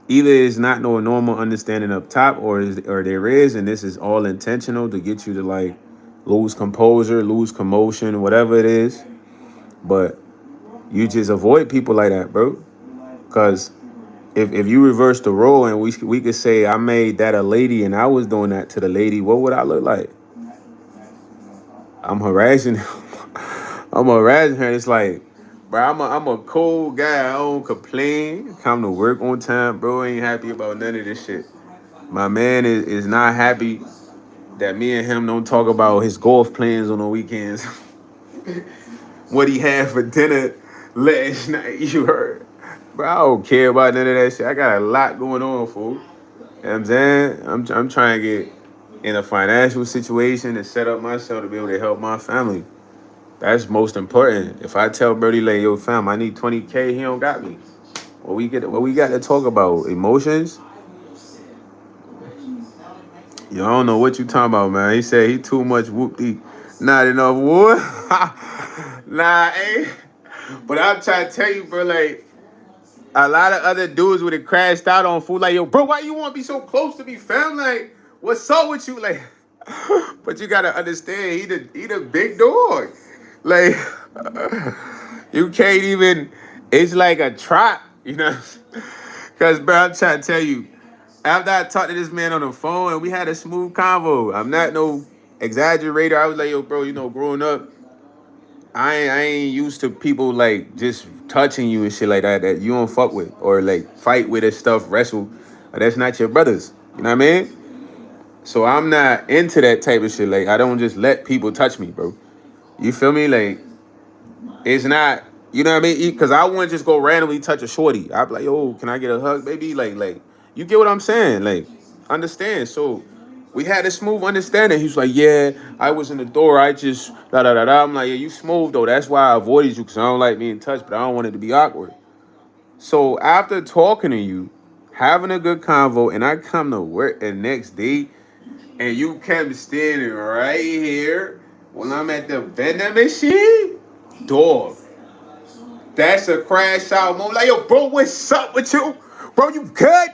either it's not no normal understanding up top, or there is, and this is all intentional to get you to like lose composure, lose commotion, whatever it is. But you just avoid people like that, bro. Cause if you reverse the role and we could say I made that a lady and I was doing that to the lady, what would I look like? I'm harassing I'm harassing her. It's like, bro, I'm a cool guy. I don't complain. Come to work on time, bro. Ain't happy about none of this shit. My man is not happy that me and him don't talk about his golf plans on the weekends. What he had for dinner last night, you heard. Bro, I don't care about none of that shit. I got a lot going on, fool. You know what I'm saying? I'm trying to get in a financial situation and set up myself to be able to help my family. That's most important. If I tell Birdie like, yo, fam, I need 20K, he don't got me. What we got to talk about? Emotions? You don't know what you talking about, man. He said he too much whoopty. Not enough wood. Nah, eh? But I'm trying to tell you, bro, like, a lot of other dudes would have crashed out on food. Like, yo, bro, why you want to be so close to me, fam? Like, what's up with you? Like, but you gotta understand, he the big dog. Like, you can't even. It's like a trap, you know. Cause, bro, I'm trying to tell you. After I talked to this man on the phone and we had a smooth convo, I'm not no exaggerator. I was like, yo, bro, growing up, I ain't used to people like just touching you and shit like that you don't fuck with or like fight with and stuff, wrestle. That's not your brothers. You know what I mean? So I'm not into that type of shit. Like I don't just let people touch me, bro. You feel me? Like it's not, you know what I mean? Because I wouldn't just go randomly touch a shorty. I'd be like, yo, can I get a hug, baby? Like, you get what I'm saying? Like, understand. So we had a smooth understanding. He was like, yeah, I was in the door. I just, da da da da. I'm like, yeah, you smooth, though. That's why I avoided you, because I don't like being touched, but I don't want it to be awkward. So after talking to you, having a good convo, and I come to work the next day, and you kept standing right here when I'm at the vending machine, dog. That's a crash out moment. Like, yo, bro, what's up with you? Bro, you good?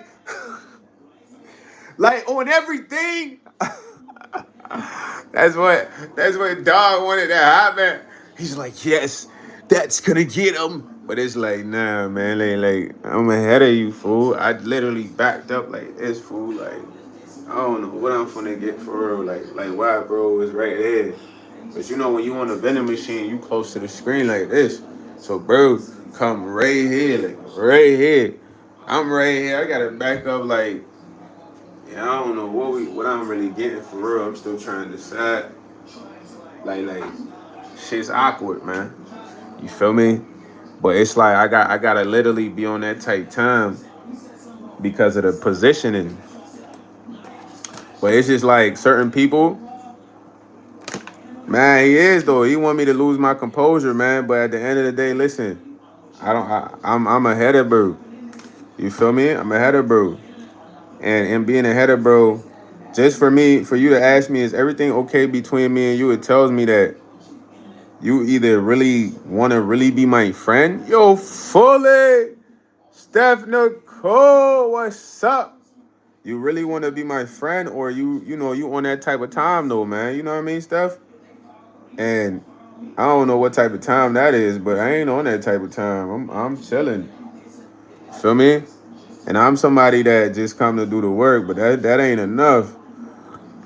Like on everything. That's what dog wanted to happen. He's like, yes, that's gonna get him. But it's like, nah, man, like I'm ahead of you, fool. I literally backed up like this, fool. Like, I don't know what I'm finna get for real. Like why, bro, is right there. But when you on a vending machine, you close to the screen like this. So, bro, come right here, like right here. I'm right here. I gotta back up, like, yeah, I don't know what I'm really getting for real. I'm still trying to decide. Like, shit's awkward, man. You feel me? But it's like I gotta literally be on that tight time because of the positioning. But it's just like certain people, man. He is though. He want me to lose my composure, man. But at the end of the day, listen, I don't. I'm a header bro. You feel me? I'm a header bro, and being a header bro, just for you to ask me, is everything okay between me and you? It tells me that you either really want to really be my friend, yo, fully, Steph Nicole, what's up? You really want to be my friend, or you on that type of time though, man? You know what I mean, Steph? And I don't know what type of time that is, but I ain't on that type of time. I'm chilling. Feel me? And I'm somebody that just come to do the work, but that ain't enough.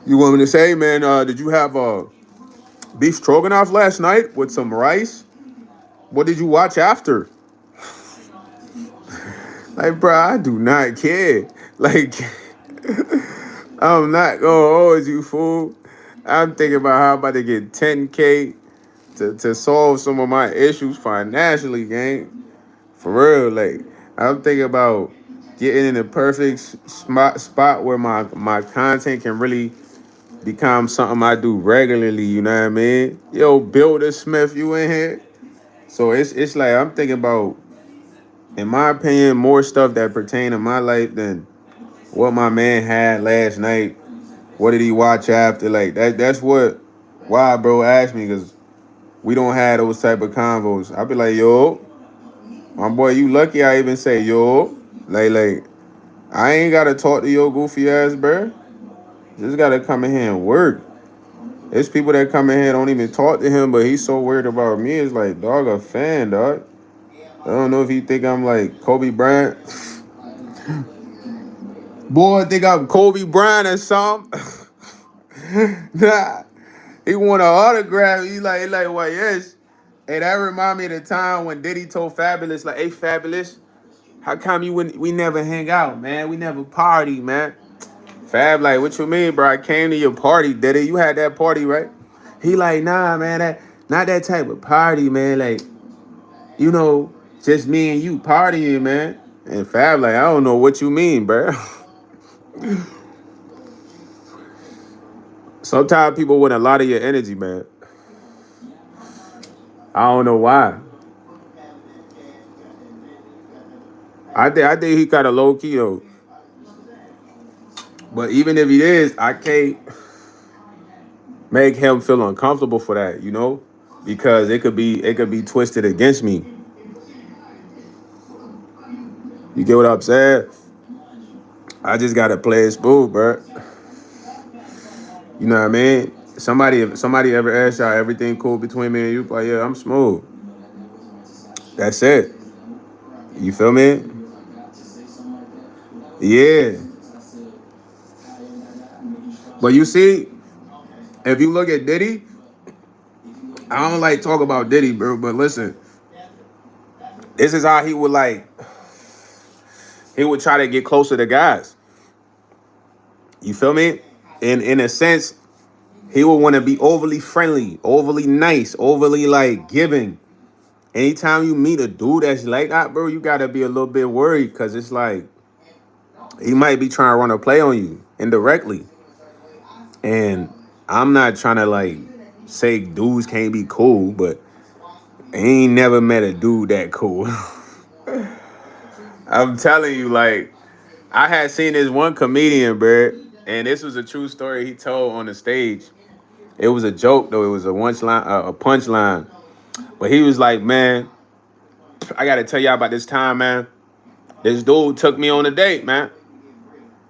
You want me to say, man? Did you have beef stroganoff last night with some rice? What did you watch after? Like, bro, I do not care. Like, I'm not gonna hold you, fool. I'm thinking about how I'm about to get 10K to solve some of my issues financially, gang. For real, like I'm thinking about getting in the perfect spot where my content can really become something I do regularly. You know what I mean? Yo, Builder Smith, you in here? So it's like I'm thinking about, in my opinion, more stuff that pertain to my life than what my man had last night. What did he watch after? Like that's what why bro asked me because we don't have those type of convos. I be like, yo, my boy, you lucky I even say yo. Like I ain't gotta talk to your goofy ass, bro. Just gotta come in here and work. There's people that come in here don't even talk to him, but he's so worried about me. It's like, dog, a fan, dog. I don't know if he think I'm like Kobe Bryant. Boy, I think I'm Kobe Bryant or something. Nah, he want an autograph. He like, well, yes. Hey, that remind me of the time when Diddy told Fabulous, like, hey, Fabulous, how come we never hang out, man? We never party, man. Fab, like, what you mean, bro? I came to your party, Diddy. You had that party, right? He like, nah, man, that not that type of party, man. Like, you know, just me and you partying, man. And Fab, like, I don't know what you mean, bro. Sometimes people want a lot of your energy, man. I don't know why. I think he kind of low key though. But even if he is, I can't make him feel uncomfortable for that, you know, because it could be twisted against me. You get what I'm saying? I just gotta play it smooth, bro. You know what I mean? If somebody ever asked y'all everything cool between me and you, like yeah, I'm smooth. That's it. You feel me? Yeah. But you see, if you look at Diddy, I don't like talk about Diddy, bro. But listen, this is how he would try to get closer to guys. You feel me? In a sense, he would want to be overly friendly, overly nice, overly like giving. Anytime you meet a dude that's like that, bro, you gotta be a little bit worried because it's like he might be trying to run a play on you indirectly. And I'm not trying to like say dudes can't be cool, but I ain't never met a dude that cool. I'm telling you, like, I had seen this one comedian, bro, and this was a true story he told on the stage. It was a joke though. It was a punchline. But he was like, "Man, I got to tell y'all about this time, man. This dude took me on a date, man."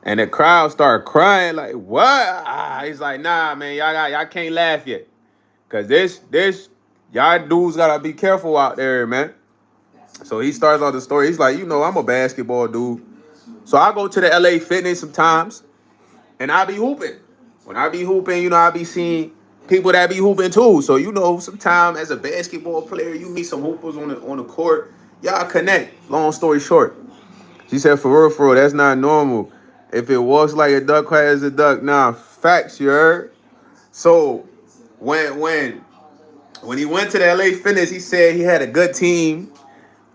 And the crowd started crying, like, "What?" He's like, "Nah, man, y'all can't laugh yet, cause this y'all dudes gotta be careful out there, man." So he starts on the story. He's like, I'm a basketball dude, so I go to the LA Fitness sometimes, and I be hooping. When I be hooping, I be seeing people that be hooping too. So sometimes as a basketball player, you meet some hoopers on the court. Y'all connect. Long story short, she said, for real, that's not normal. If it walks like a duck, quack as a duck. Nah, facts, you heard? So when he went to the LA Fitness, he said he had a good team.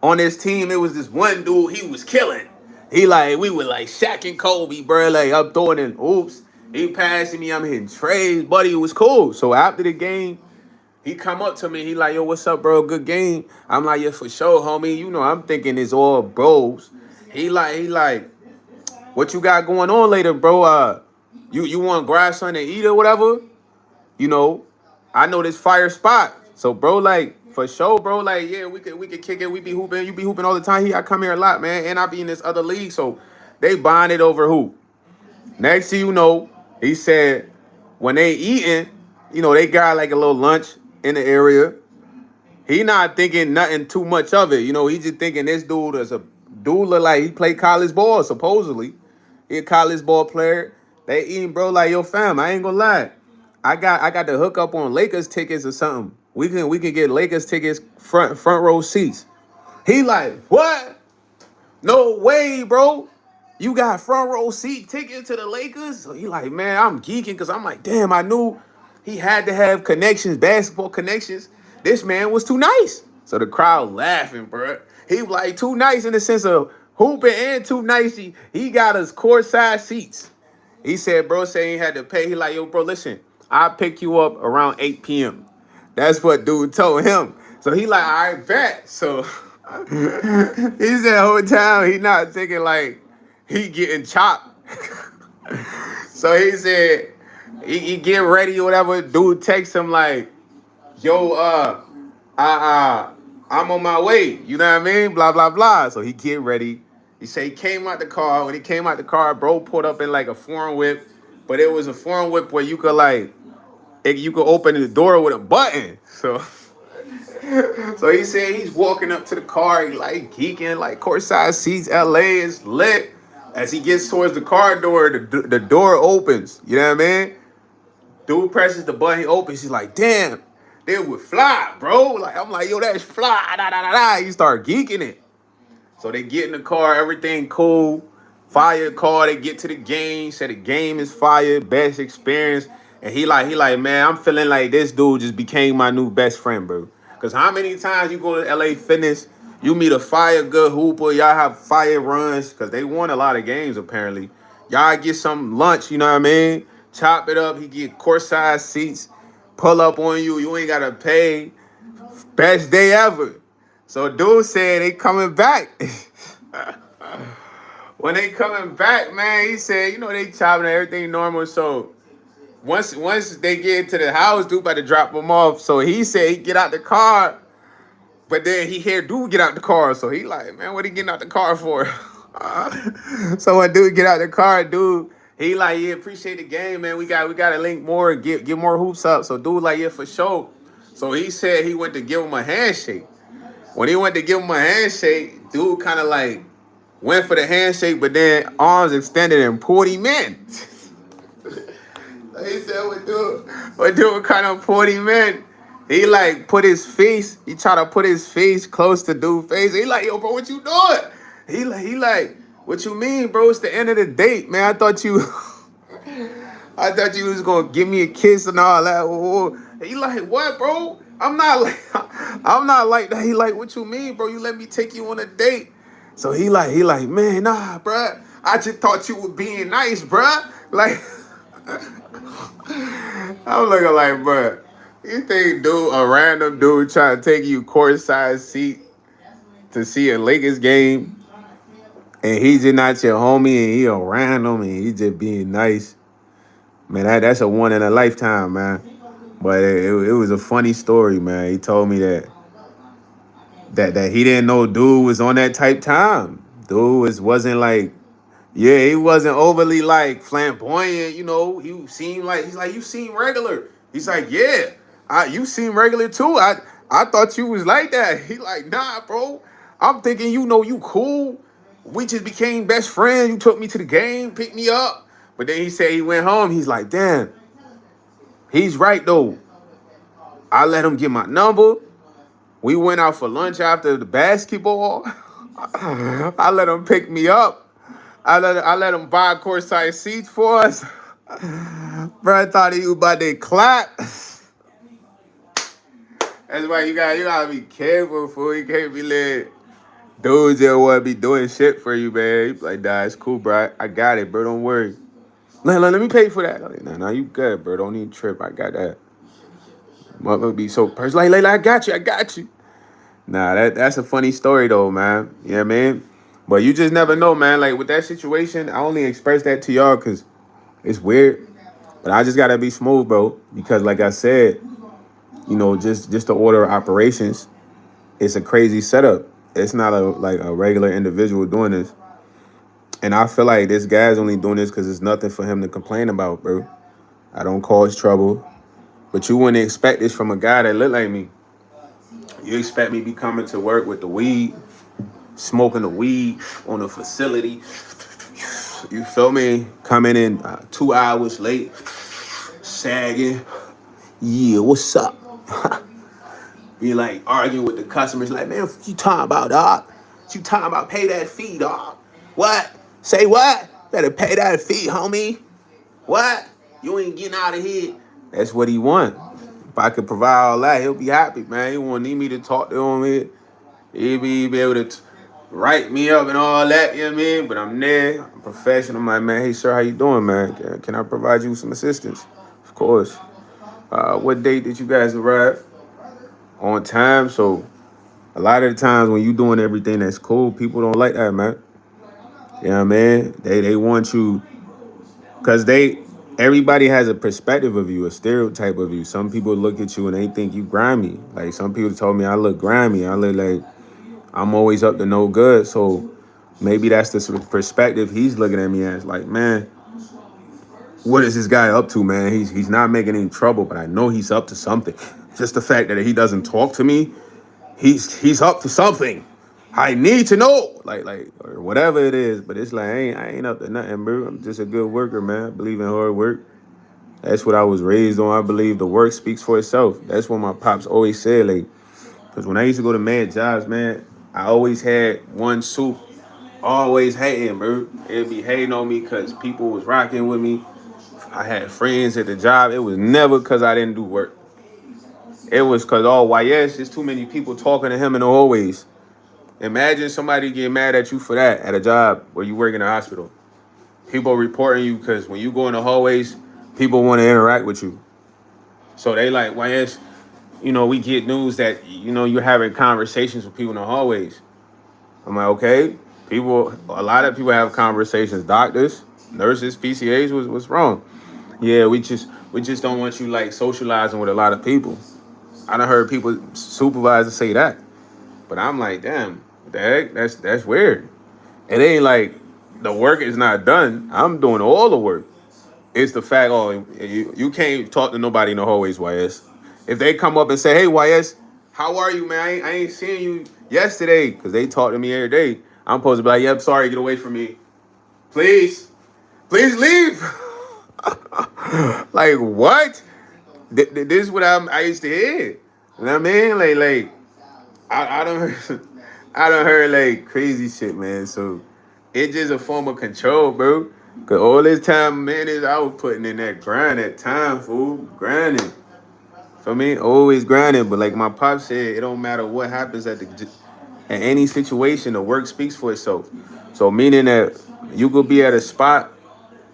On his team, it was this one dude he was killing. We were like Shaq and Kobe, bro. Like I'm throwing in oops. He passing me, I'm hitting trays, buddy. It was cool. So after the game, he come up to me. He like, yo, what's up, bro? Good game. I'm like, yeah, for sure, homie. I'm thinking it's all bros. He like, what you got going on later, bro? You want grab something to eat or whatever? You know, I know this fire spot. So, bro, like, for sure, bro, like, yeah, we could kick it. We be hooping. You be hooping all the time. I come here a lot, man. And I be in this other league. So they bonded over hoop. Next thing you know, he said when they eating, they got like a little lunch in the area. He not thinking nothing too much of it. He just thinking this dude is a dude look like he play college ball, supposedly. He a college ball player. They eating, bro, like, yo, fam, I ain't gonna lie. I got to hook up on Lakers tickets or something. We can get Lakers tickets front row seats. He like, what? No way, bro. You got front row seat tickets to the Lakers? So he like, man, I'm geeking because I'm like, damn, I knew he had to have connections, basketball connections. This man was too nice. So the crowd laughing, bro. He was like too nice in the sense of hooping and too nice. He got us courtside seats. He said, bro, say he had to pay. He like, yo, bro, listen, I'll pick you up around 8 p.m. That's what dude told him. So he like, all right, bet. So he said whole time he not thinking like he getting chopped. So he said, he get ready or whatever. Dude texts him like, yo, I'm on my way. You know what I mean? Blah, blah, blah. So he get ready. He say he came out the car. When he came out the car, bro pulled up in like a foreign whip. But it was a foreign whip where you could like, you could open the door with a button. So so he said he's walking up to the car, he like geeking, like courtside seats, LA is lit. As he gets towards the car door, the door opens. You know what I mean? Dude presses the button, he opens. He's like, damn, they would fly, bro. Like I'm like, yo, that's fly. Da, da, da, da. You start geeking it. So they get in the car, everything cool. Fire car, they get to the game. Say the game is fire, best experience. And he like, man, I'm feeling like this dude just became my new best friend, bro. Cause how many times you go to LA Fitness, you meet a fire good hooper, y'all have fire runs, cause they won a lot of games apparently. Y'all get some lunch, you know what I mean? Chop it up, he get courtside seats, pull up on you, you ain't gotta pay. Best day ever. So dude said they coming back. When they coming back, man, he said, you know, they chopping everything normal. So once they get to the house, dude about to drop them off. So he said he get out the car, but then he hear dude get out the car. So he like, man, what he getting out the car for? So when dude get out the car, dude, he like, yeah, appreciate the game, man. We gotta link more and get more hoops up. So dude like, yeah, for sure. So he said he went to give him a handshake. When he went to give him a handshake, dude kind of like went for the handshake, but then arms extended and pulled him in. He said, what dude kind of pulled him in. He like put his face, he tried to put his face close to dude's face. He like, yo, bro, what you doing? He like, what you mean, bro? It's the end of the date, man. I thought you was gonna give me a kiss and all that. He like, what, bro? I'm not like that. He like, what you mean, bro? You let me take you on a date. So he like, man, nah, bruh. I just thought you were being nice, bruh. Like, I'm looking like, bruh, you think a random dude trying to take you courtside seat to see a Lakers game, and he just not your homie, and he a random, and he just being nice. Man, that's a one in a lifetime, man. But it was a funny story, man. He told me that he didn't know dude was on that type time. Dude wasn't like, yeah, he wasn't overly like flamboyant, you know. He's like, you seem regular. He's like, yeah, you seem regular too. I thought you was like that. He like, nah, bro. I'm thinking, you cool. We just became best friends. You took me to the game, picked me up. But then he said he went home. He's like, damn, he's right though. I let him get my number. We went out for lunch after the basketball. I let him pick me up. I let him buy courtside seats for us. Bro, I thought he was about to clap. That's why you gotta be careful, fool. You can't be let dudes that want to be doing shit for you, man. You be like, nah, it's cool, bro. I got it, bro. Don't worry. Let me pay for that. Like, nah, you good, bro. Don't need trip. I got that. Motherfucker be so personal. Like, I got you. Nah, that's a funny story though, man. You know what I mean? But you just never know, man. Like with that situation, I only express that to y'all because it's weird. But I just gotta be smooth, bro. Because like I said, just the order of operations, it's a crazy setup. It's not a regular individual doing this. And I feel like this guy's only doing this because there's nothing for him to complain about, bro. I don't cause trouble. But you wouldn't expect this from a guy that look like me. You expect me to be coming to work with the weed, smoking the weed on the facility. You feel me? Coming in 2 hours late, sagging. Yeah, what's up? Be like arguing with the customers, like, man, what you talking about, dog? What you talking about? Pay that fee, dog. What? Say what? Better pay that fee, homie. What? You ain't getting out of here. That's what he want. If I could provide all that, he'll be happy, man. He won't need me to talk to him. He'll be able to write me up and all that, you know what I mean? But I'm there, I'm professional. I'm like, man, hey, sir, how you doing, man? Can I provide you some assistance? Of course. What date did you guys arrive? On time. So a lot of the times when you doing everything that's cool, people don't like that, man. You know what I mean? They want you Because everybody has a perspective of you, a stereotype of you. Some people look at you and they think you grimy. Like some people told me I look grimy. I look like I'm always up to no good. So maybe that's the perspective he's looking at me as. Like, man, what is this guy up to, man? He's not making any trouble, but I know he's up to something. Just the fact that he doesn't talk to me, he's up to something. I need to know, like or whatever it is. But it's like I ain't up to nothing, bro. I'm just a good worker, man. I believe in hard work. That's what I was raised on. I believe the work speaks for itself. That's what my pops always said. Like, because when I used to go to mad jobs, man, I always had one soup, always hating, bro. It'd be hating on me because people was rocking with me. I had friends at the job. It was never because I didn't do work. It was because, oh, YS, there's too many people talking to him in the hallways. Imagine somebody getting mad at you for that at a job where you work in a hospital. People reporting you because when you go in the hallways, people want to interact with you. So they like, YS, we get news that, you're having conversations with people in the hallways. I'm like, okay, a lot of people have conversations. Doctors, nurses, PCAs, what's wrong? Yeah, we just don't want you like socializing with a lot of people. I done heard people supervisors say that, but I'm like, damn, what the heck? That's weird. It ain't like the work is not done. I'm doing all the work. It's the fact, oh, you can't talk to nobody in the hallways, YS. If they come up and say, hey, YS, how are you, man? I ain't seeing you yesterday, because they talk to me every day. I'm supposed to be like, yep, sorry, get away from me. Please leave. Like, what? This is what I used to hear. You know what I mean? Like I don't heard, I don't heard like crazy shit, man. So it's just a form of control, bro. Cause all this time, man, I was putting in that grind, that time, fool, grinding. For me, always grinding. But like my pop said, it don't matter what happens at any situation. The work speaks for itself. So meaning that you could be at a spot,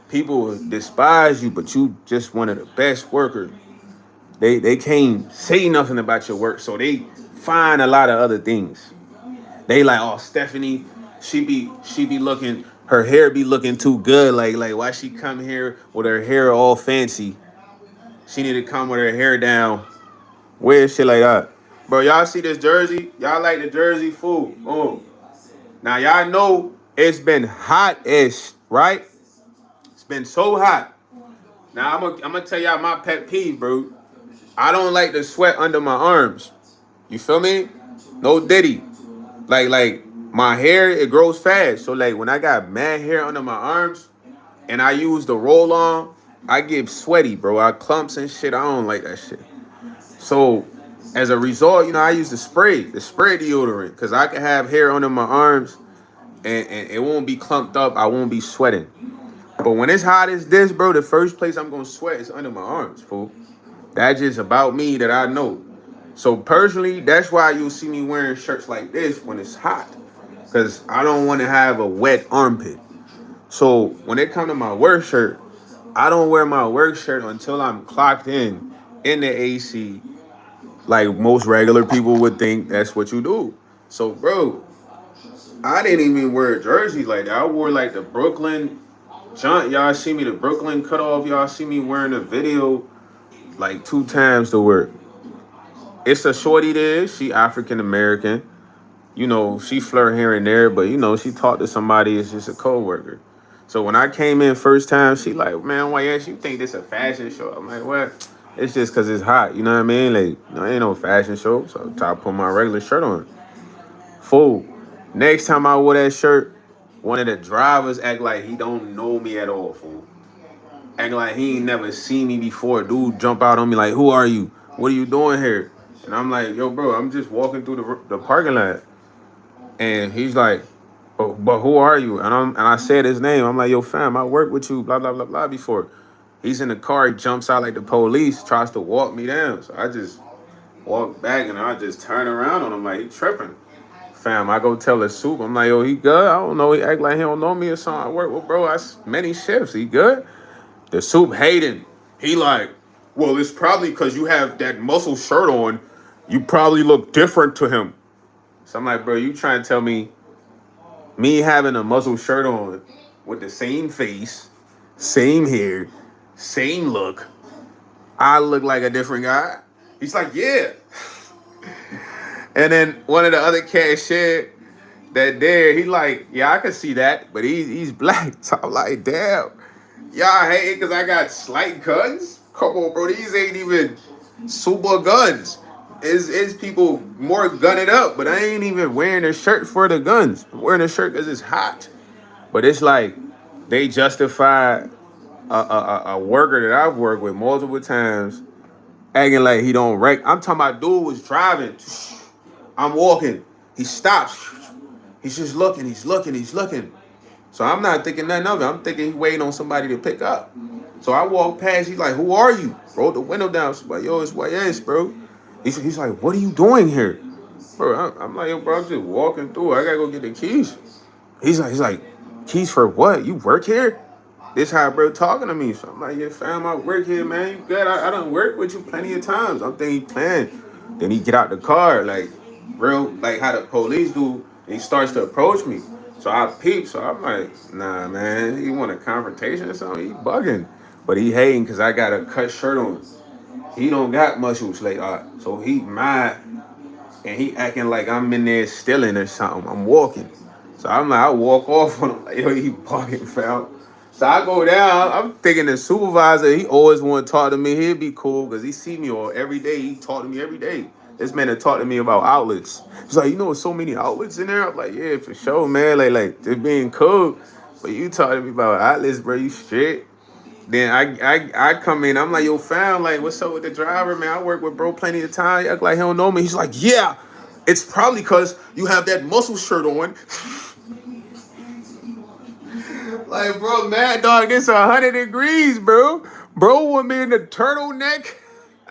people despise you, but you just one of the best workers. They can't say nothing about your work, so they find a lot of other things. They like, oh, Stephanie, she be looking, her hair be looking too good. Like why she come here with her hair all fancy? She need to come with her hair down. Weird shit like that. Bro, y'all see this jersey? Y'all like the jersey? Fool. Boom. Now y'all know it's been hot-ish, right? It's been so hot. Now I'm gonna tell y'all my pet peeve, bro. I don't like the sweat under my arms. You feel me? No diddy. Like my hair, it grows fast. So like when I got mad hair under my arms and I use the roll on, I get sweaty, bro. I clumps and shit. I don't like that shit. So as a result, I use the spray deodorant, because I can have hair under my arms and it won't be clumped up. I won't be sweating. But when it's hot as this, bro, the first place I'm gonna sweat is under my arms, fool. That's just about me that I know. So personally, that's why you'll see me wearing shirts like this when it's hot, because I don't want to have a wet armpit. So when it comes to my work shirt, I don't wear my work shirt until I'm clocked in the AC. Like most regular people would think that's what you do. So, bro, I didn't even wear jerseys like that. I wore like the Brooklyn junk. Y'all see me the Brooklyn cutoff. Y'all see me wearing a video like 2 times to work. It's a shorty there. She African American. She flirt here and there, but she talked to somebody. It's just a coworker. So when I came in first time, she like, man, why you think this a fashion show? I'm like, what? It's just cause it's hot. You know what I mean? Like, ain't no fashion show. So I put my regular shirt on. Fool. Next time I wore that shirt, one of the drivers act like he don't know me at all, fool. Act like he ain't never seen me before. Dude jump out on me like, who are you? What are you doing here? And I'm like, yo, bro, I'm just walking through the parking lot. And he's like, oh, but who are you? And I said his name. I'm like, yo, fam, I worked with you, blah, blah, blah, blah, before. He's in the car, he jumps out like the police, tries to walk me down. So I just walk back and I just turn around on him like he tripping. Fam, I go tell the soup. I'm like, yo, he good? I don't know. He act like he don't know me or something. I work with bro. Many shifts. He good? The soup hating. He like, well, it's probably because you have that muscle shirt on. You probably look different to him. So I'm like, bro, you trying to tell me having a muscle shirt on with the same face, same hair, same look. I look like a different guy. He's like, yeah. And then one of the other cats shared that there, he like, yeah, I can see that, but he's black. So I'm like, damn, y'all hate it because I got slight guns? Come on, bro, these ain't even super guns. Is people more gunning up, but I ain't even wearing a shirt for the guns. I'm wearing a shirt because it's hot. But it's like they justify a worker that I've worked with multiple times acting like he don't wreck. I'm talking about dude was driving. I'm walking. He stops. He's just looking. He's looking. He's looking. So I'm not thinking nothing of it. I'm thinking he's waiting on somebody to pick up. So I walk past. He's like, "Who are you?" Rolled the window down. So like, "Yo, it's YS, bro." He's like, "What are you doing here, bro?" I'm like, "Yo, bro, I'm just walking through. I gotta go get the keys." He's like, "Keys for what? You work here?" This how bro talking to me. So I'm like, "Yeah, fam, I work here, man. You good? I done work with you plenty of times." I'm thinking he playing. Then he get out the car, like real, like how the police do. And he starts to approach me. So I peep. So I'm like, nah, man. He want a confrontation or something? He bugging. But he hating because I got a cut shirt on. He don't got muscles like so he mad and he acting like I'm in there stealing or something. I'm walking. So I'm like, I walk off on him like, yo, he bugging, fam. So I go down. I'm thinking the supervisor, he always want to talk to me. He'd be cool because he see me all every day. He talk to me every day. This man had talked to me about outlets. He's like, so many outlets in there. I'm like, yeah, for sure, man. Like just being cool. But you talking to me about outlets, bro? You straight? Then I come in. I'm like, yo, fam, like, what's up with the driver, man? I work with bro plenty of time. He act like he don't know me. He's like, yeah, it's probably because you have that muscle shirt on. Like, bro, mad dog, it's 100 degrees, bro. Bro want me in the turtleneck,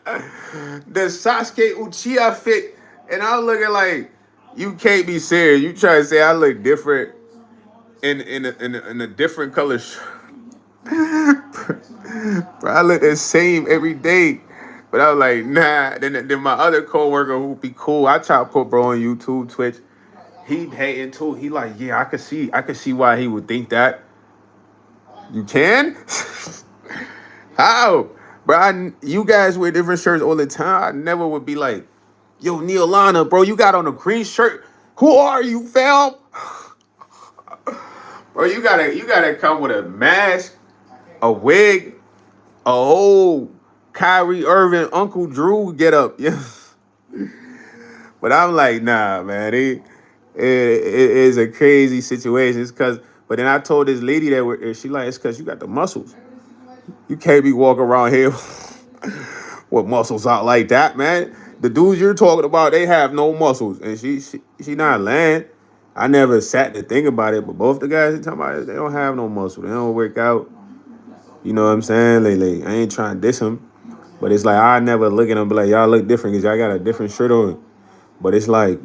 the Sasuke Uchiha fit, and I'm looking like, you can't be serious. You try to say I look different in a different color shirt. Bro, I look the same every day. But I was like, nah. Then my other coworker who be cool, I try to put bro on YouTube, Twitch. He hating too. He like, yeah, I could see why he would think that. You can? How? Bro, you guys wear different shirts all the time. I never would be like, yo, Neolana, bro, you got on a green shirt. Who are you, fam? Bro, you gotta come with a mask, a wig, a whole Kyrie Irving, Uncle Drew get up. Yeah. But I'm like, nah, man. It is a crazy situation. It's cause, but then I told this lady she like, it's cause you got the muscles. You can't be walking around here with muscles out like that, man. The dudes you're talking about, they have no muscles. And she not lying. I never sat to think about it, but both the guys you're talking about, they don't have no muscle. They don't work out. You know what I'm saying? Like I ain't trying to diss them. But it's like I never look at them and be like, y'all look different because y'all got a different shirt on. But it's like,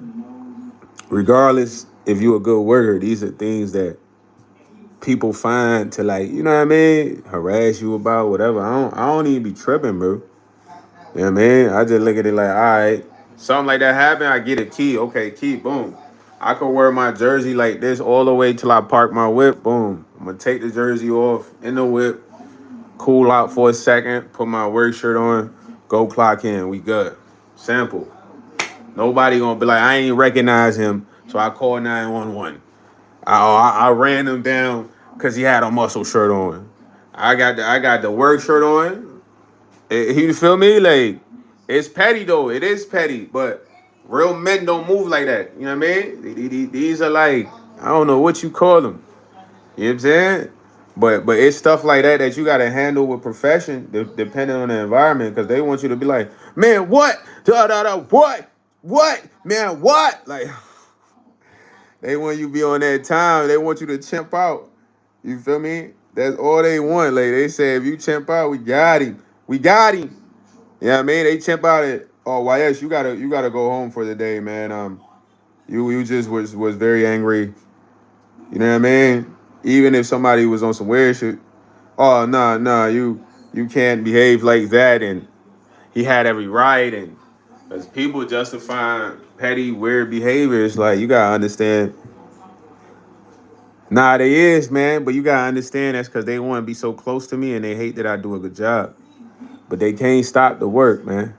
regardless if you a good worker, these are things that people find to like, you know what I mean, harass you about, whatever. I don't even be tripping, bro. You know what I mean? I just look at it like, all right, something like that happen, I get a key. Okay, key, boom. I could wear my jersey like this all the way till I park my whip, boom. I'm gonna take the jersey off in the whip, cool out for a second, put my work shirt on, go clock in. We good. Simple. Nobody gonna be like, I ain't recognize him, so I call 911. I ran him down because he had a muscle shirt on. I got the work shirt on. You feel me? Like, it's petty though. It is petty, but real men don't move like that. You know what I mean? These are like, I don't know what you call them. You know what I'm saying? But it's stuff like that you gotta handle with profession, depending on the environment, because they want you to be like, man, what? What? Man, what? Like, they want you to be on that time. They want you to chimp out. You feel me? That's all they want. Like they say, if you chimp out, we got him. We got him. You know what I mean? They chimp out at, oh, YS, you gotta go home for the day, man. You just was very angry. You know what I mean? Even if somebody was on some weird shit, oh nah, you can't behave like that, and he had every right, and as people justifying petty weird behaviors, like you gotta understand, Nah, they is, man. But you gotta understand that's because they want to be so close to me and they hate that I do a good job. But they can't stop the work, man.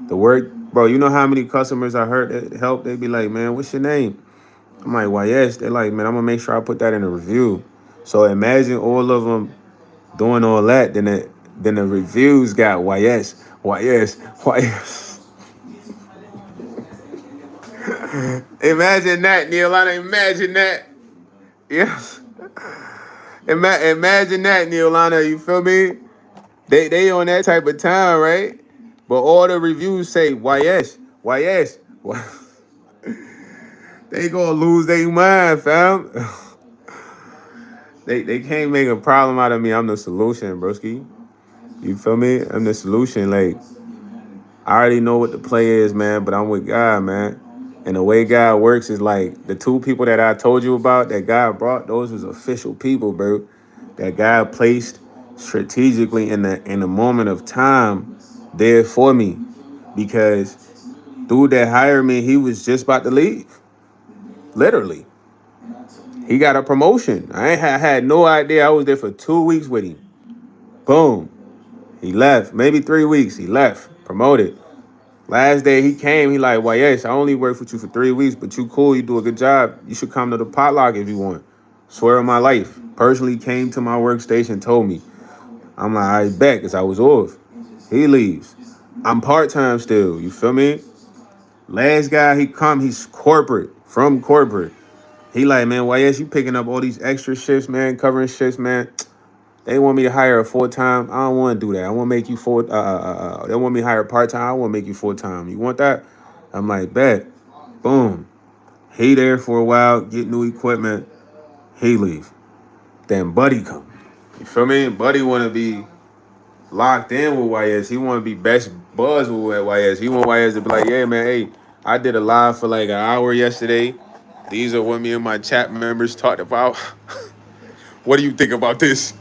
The work, bro. You know how many customers I heard that help? They be like, man, what's your name? I'm like, why yes? They're like, man, I'm gonna make sure I put that in a review. So imagine all of them doing all that. Then the reviews got YS. Imagine that, Neil. I imagine that. Yes. Imagine that, Neolana. You feel me? They on that type of time, right? But all the reviews say YS. They gonna lose their mind, fam. They can't make a problem out of me. I'm the solution, broski. You feel me? I'm the solution. Like, I already know what the play is, man, but I'm with God, man. And the way God works is like the two people that I told you about that God brought, those was official people, bro. That God placed strategically in the moment of time there for me. Because dude that hired me, he was just about to leave. Literally. He got a promotion. I had no idea. I was there for 2 weeks with him. Boom. He left. Maybe 3 weeks. He left. Promoted. Last day he came, he like, well, yes, I only worked with you for 3 weeks, but you cool, you do a good job. You should come to the potluck if you want. Swear on my life. Personally came to my workstation, told me. I'm like, I bet, because I was off. He leaves. I'm part-time still, you feel me? Last guy, he come, he's corporate, from corporate. He like, man, why yes, you picking up all these extra shifts, man, covering shifts, man. They want me to hire a full-time. I don't want to do that. I want to make you full. They want me to hire part-time. I want to make you full-time. You want that? I'm like, bet. Boom. He there for a while, get new equipment. He leave. Then Buddy come. You feel me? Buddy want to be locked in with YS. He want to be best buzz with YS. He want YS to be like, yeah, man, hey, I did a live for like an hour yesterday. These are what me and my chat members talked about. What do you think about this?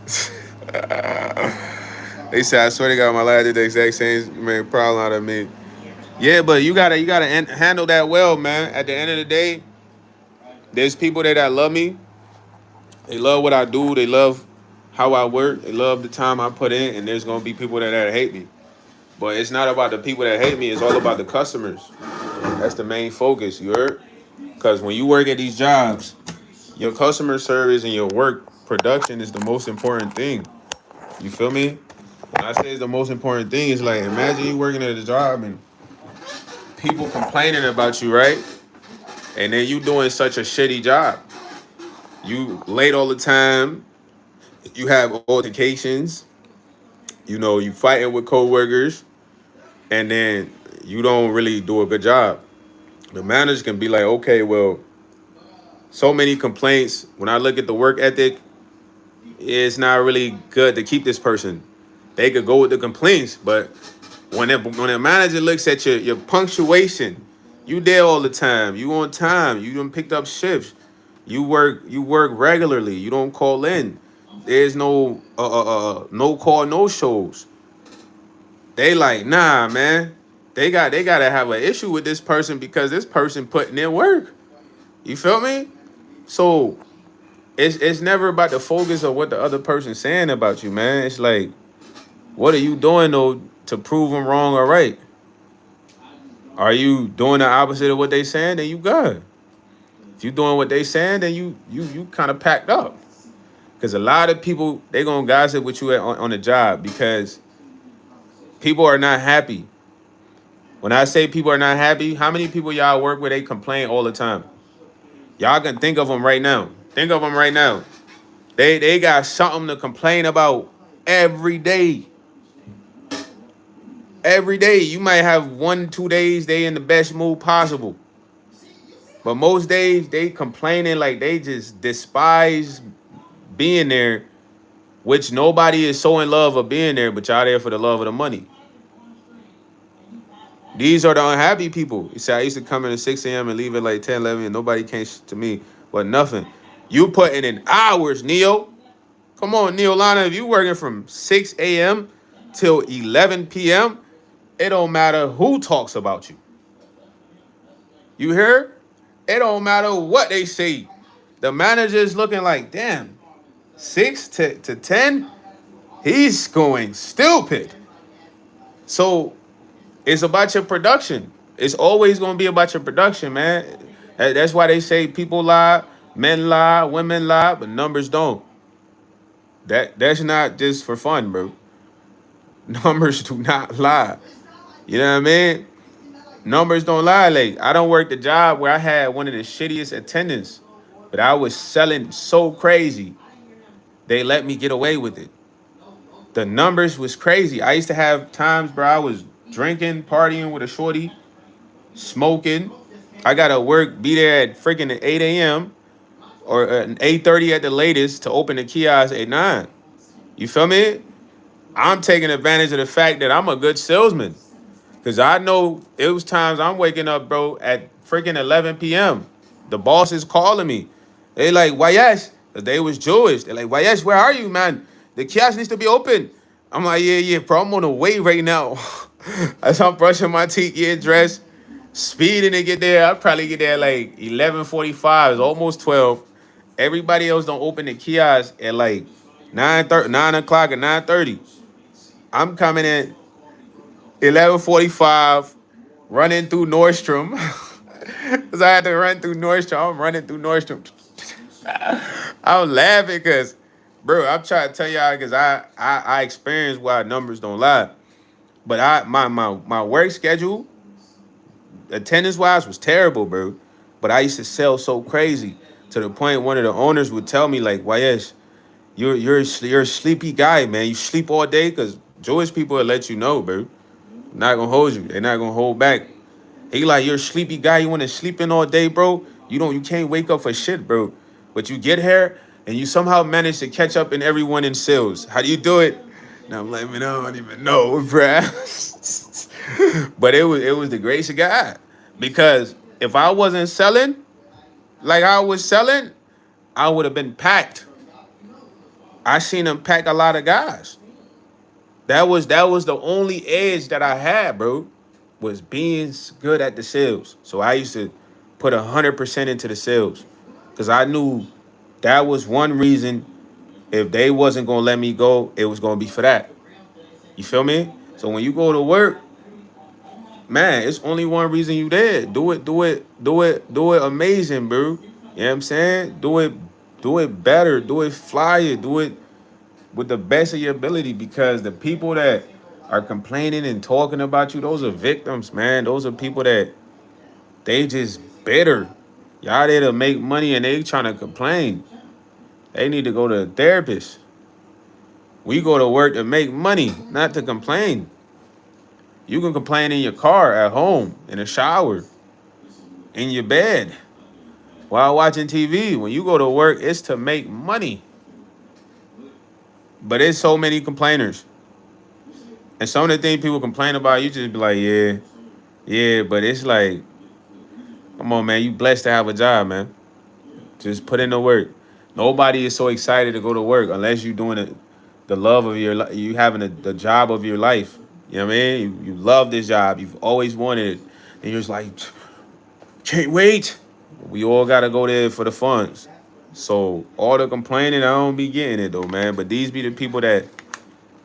They said, I swear to God, my lad did the exact same man problem out of me. Yeah, but you gotta handle that well, man. At the end of the day, there's people that love me. They love what I do. They love how I work. They love the time I put in. And there's gonna be people that hate me. But it's not about the people that hate me. It's all about the customers. That's the main focus. You heard? Because when you work at these jobs, your customer service and your work production is the most important thing. You feel me? When I say it's the most important thing, it's like imagine you working at a job and people complaining about you, right? And then you doing such a shitty job. You late all the time. You have altercations. You know, you fighting with coworkers, and then you don't really do a good job. The manager can be like, okay, well, so many complaints. When I look at the work ethic, it's not really good to keep this person. They could go with the complaints, but when a manager looks at your punctuation, you there all the time, you on time, you done picked up shifts, you work regularly, you don't call in. There's no call, no shows. They like, nah, man. They gotta have an issue with this person because this person putting in work. You feel me? So it's never about the focus of what the other person's saying about you, man. It's like, what are you doing though to prove them wrong or right? Are you doing the opposite of what they saying? Then you good. If you doing what they saying, then you kind of packed up. Because a lot of people they gonna gossip with you on the job because people are not happy. When I say people are not happy, how many people y'all work with they complain all the time? Y'all can think of them right now. Think of them right now. They got something to complain about every day. Every day. You might have 1, 2 days they in the best mood possible. But most days they complaining like they just despise being there, which nobody is so in love of being there, but y'all there for the love of the money. These are the unhappy people. You say I used to come in at 6 a.m. and leave at like 10, 11, and nobody came to me, but nothing. You putting in hours, Neo. Come on, Neo Lana. If you working from 6 a.m. till 11 p.m., it don't matter who talks about you. You hear? It don't matter what they say. the manager's looking like, damn, 6 to 10, he's going stupid. So it's about your production. It's always gonna be about your production, man. That's why they say people lie, men lie, women lie, but numbers don't. That's not just for fun, bro. Numbers do not lie. You know what I mean? Numbers don't lie. Like I don't work the job where I had one of the shittiest attendants, but I was selling so crazy. They let me get away with it. The numbers was crazy. I used to have times where I was drinking, partying with a shorty, smoking. I gotta work, be there at freaking 8 a.m. or 8:30 at the latest to open the kiosk at 9. You feel me? I'm taking advantage of the fact that I'm a good salesman. Cause I know it was times I'm waking up, bro, at freaking 11 p.m. The boss is calling me. They like, why yes? Cause they was Jewish. They're like, why yes, where are you, man? The kiosk needs to be open. I'm like, yeah, bro, I'm on the way right now. As I'm brushing my teeth, getting dressed, speeding to get there. I'll probably get there like 11:45. It's almost 12. Everybody else don't open the kiosk at like 9 o'clock or 9:30. I'm coming in 11:45, running through Nordstrom. Cause I had to run through Nordstrom. I'm running through Nordstrom. I'm laughing because, bro, I'm trying to tell y'all because I experienced why numbers don't lie. But my work schedule, attendance wise, was terrible, bro. But I used to sell so crazy to the point one of the owners would tell me like, "YS, you're a sleepy guy, man. You sleep all day." Because Jewish people will let you know, bro. Not gonna hold you. They're not gonna hold back. He like, you're a sleepy guy. You want to sleep in all day, bro. You can't wake up for shit, bro. But you get here and you somehow manage to catch up in everyone in sales. How do you do it? And I'm like, man, I don't even know, bruh. But it was the grace of God. Because if I wasn't selling like I was selling, I would have been packed. I seen him pack a lot of guys. That was the only edge that I had, bro, was being good at the sales. So I used to put 100% into the sales because I knew that was one reason. If they wasn't gonna let me go, it was gonna be for that. You feel me? So when you go to work, man, it's only one reason you there. Do it amazing, bro. You know what I'm saying? Do it better. Do it flyer. Do it with the best of your ability because the people that are complaining and talking about you, those are victims, man. Those are people that they just bitter. Y'all there to make money and they trying to complain. They need to go to a therapist. We go to work to make money, not to complain. You can complain in your car, at home, in the shower, in your bed, while watching TV. When you go to work, it's to make money. But there's so many complainers. And some of the things people complain about, you just be like, yeah, but it's like, come on, man, you blessed to have a job, man. Just put in the work. Nobody is so excited to go to work unless you're doing it, the love of your life, you having the job of your life. You know what I mean? You love this job. You've always wanted it. And you're just like, can't wait. We all got to go there for the funds. So all the complaining, I don't be getting it, though, man. But these be the people that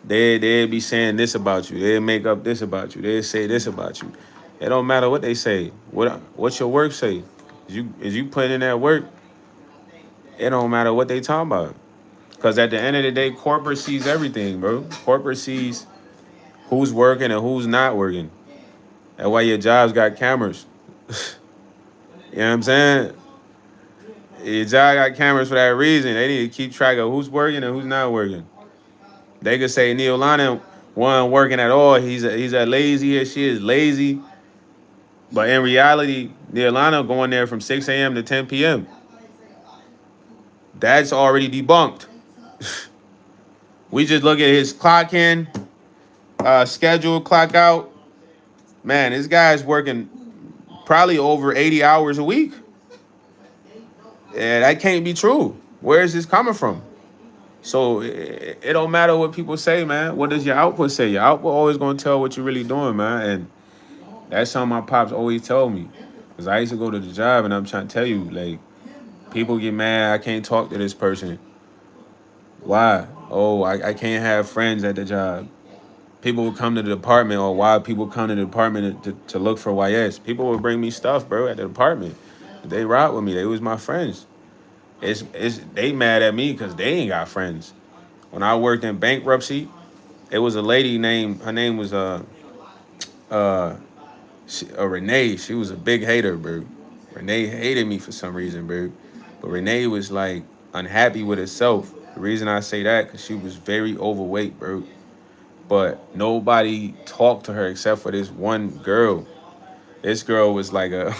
they be saying this about you. They make up this about you. They say this about you. It don't matter what they say. What's your work say? Is you putting in that work? It don't matter what they talking about. Cause at the end of the day, corporate sees everything, bro. Corporate sees who's working and who's not working. That's why your jobs got cameras. You know what I'm saying? Your job got cameras for that reason. They need to keep track of who's working and who's not working. They could say Neil Lana wasn't working at all. He's a lazy or she is lazy. But in reality, Neil Lana going there from 6 a.m. to 10 p.m. That's already debunked. We just look at his clock in, schedule, clock out. Man, this guy's working probably over 80 hours a week. Yeah, that can't be true. Where is this coming from? So it don't matter what people say, man. What does your output say? Your output always gonna tell what you're really doing, man. And that's something my pops always told me. Cause I used to go to the job and I'm trying to tell you, like, People get mad. I can't talk to this person. Why? Oh, I can't have friends at the job. People would come to the department, or why people come to the department to look for YS. People would bring me stuff, bro, at the department. They ride with me. They was my friends. It's they mad at me because they ain't got friends. When I worked in bankruptcy, it was a lady named her name was uh Renee. She was a big hater, bro. Renee hated me for some reason, bro. But Renee was like unhappy with herself. The reason I say that because she was very overweight, bro. But nobody talked to her except for this one girl. This girl was like a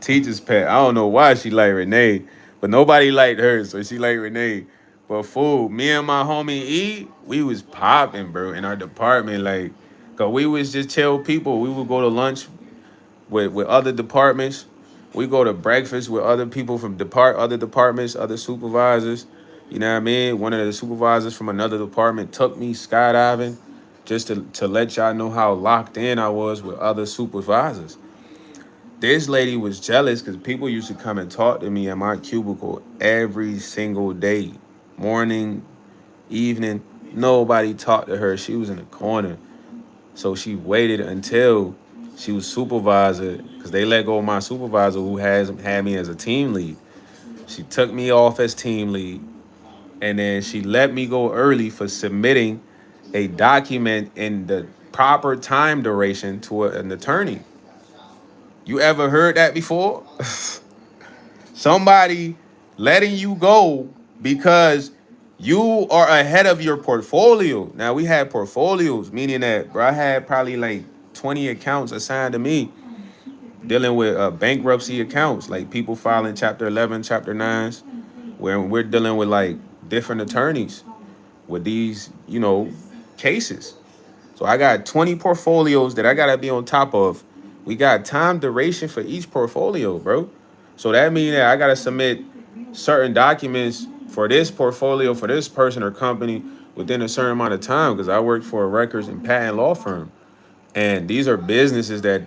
teacher's pet. I don't know why she liked Renee, but nobody liked her, so she liked Renee. But fool, me and my homie E, we was popping, bro, in our department. Like, cause we was just chill people. We would go to lunch with other departments. We go to breakfast with other people from other departments, other supervisors. You know what I mean? One of the supervisors from another department took me skydiving just to let y'all know how locked in I was with other supervisors. This lady was jealous because people used to come and talk to me in my cubicle every single day, morning, evening. Nobody talked to her. She was in the corner. So she waited until she was supervisor because they let go of my supervisor who has had me as a team lead. She took me off as team lead, and then she let me go early for submitting a document in the proper time duration to an attorney. You ever heard that before? Somebody letting you go because you are ahead of your portfolio. Now we had portfolios, meaning that bro, I had probably like 20 accounts assigned to me dealing with bankruptcy accounts, like people filing chapter 11, chapter 9s, where we're dealing with like different attorneys with these, cases. So I got 20 portfolios that I gotta be on top of. We got time duration for each portfolio, bro. So that means that I gotta submit certain documents for this portfolio for this person or company within a certain amount of time because I worked for a records and patent law firm. And these are businesses that